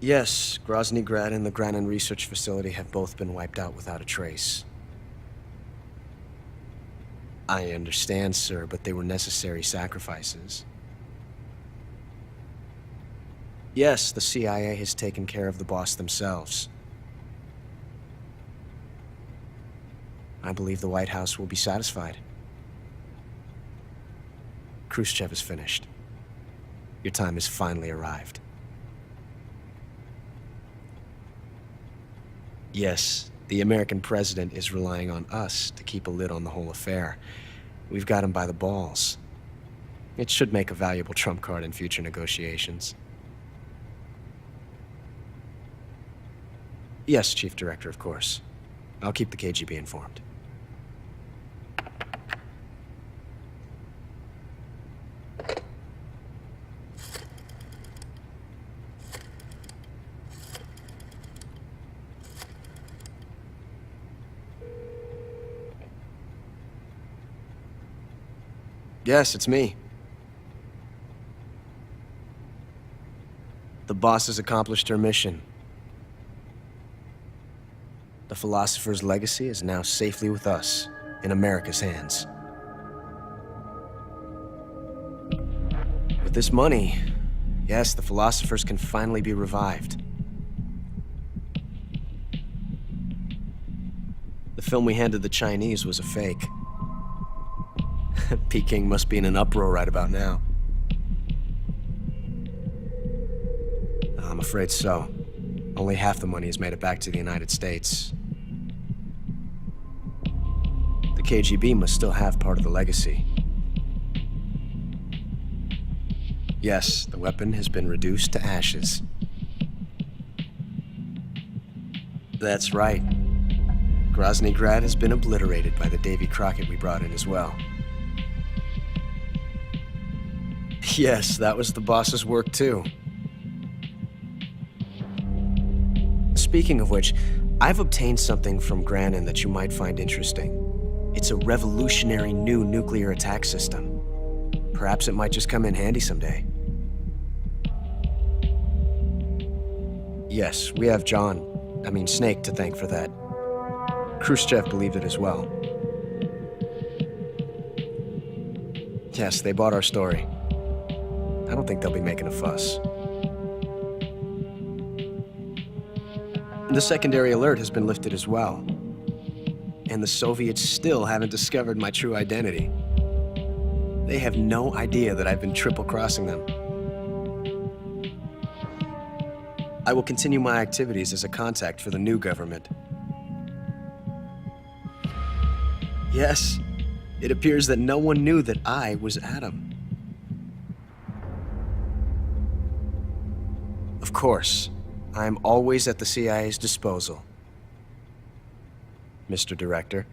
Yes, Grozny Grad and the Granin Research Facility have both been wiped out without a trace. I understand, sir, but they were necessary sacrifices. Yes, the CIA has taken care of the boss themselves. I believe the White House will be satisfied. Khrushchev is finished. Your time has finally arrived. Yes, the American president is relying on us to keep a lid on the whole affair. We've got him by the balls. It should make a valuable trump card in future negotiations. Yes, Chief Director, of course. I'll keep the KGB informed. Yes, it's me. The boss has accomplished her mission. The philosopher's legacy is now safely with us, in America's hands. With this money, yes, the philosophers can finally be revived. The film we handed the Chinese was a fake. Peking must be in an uproar right about now. I'm afraid so. Only half the money has made it back to the United States. The KGB must still have part of the legacy. Yes, the weapon has been reduced to ashes. That's right. Grozny Grad has been obliterated by the Davy Crockett we brought in as well. Yes, that was the boss's work too. Speaking of which, I've obtained something from Granin that you might find interesting. It's a revolutionary new nuclear attack system. Perhaps it might just come in handy someday. Yes, we have Snake to thank for that. Khrushchev believed it as well. Yes, they bought our story. I don't think they'll be making a fuss. The secondary alert has been lifted as well. And the Soviets still haven't discovered my true identity. They have no idea that I've been triple-crossing them. I will continue my activities as a contact for the new government. Yes, it appears that no one knew that I was Adam. Of course, I am always at the CIA's disposal, Mr. Director.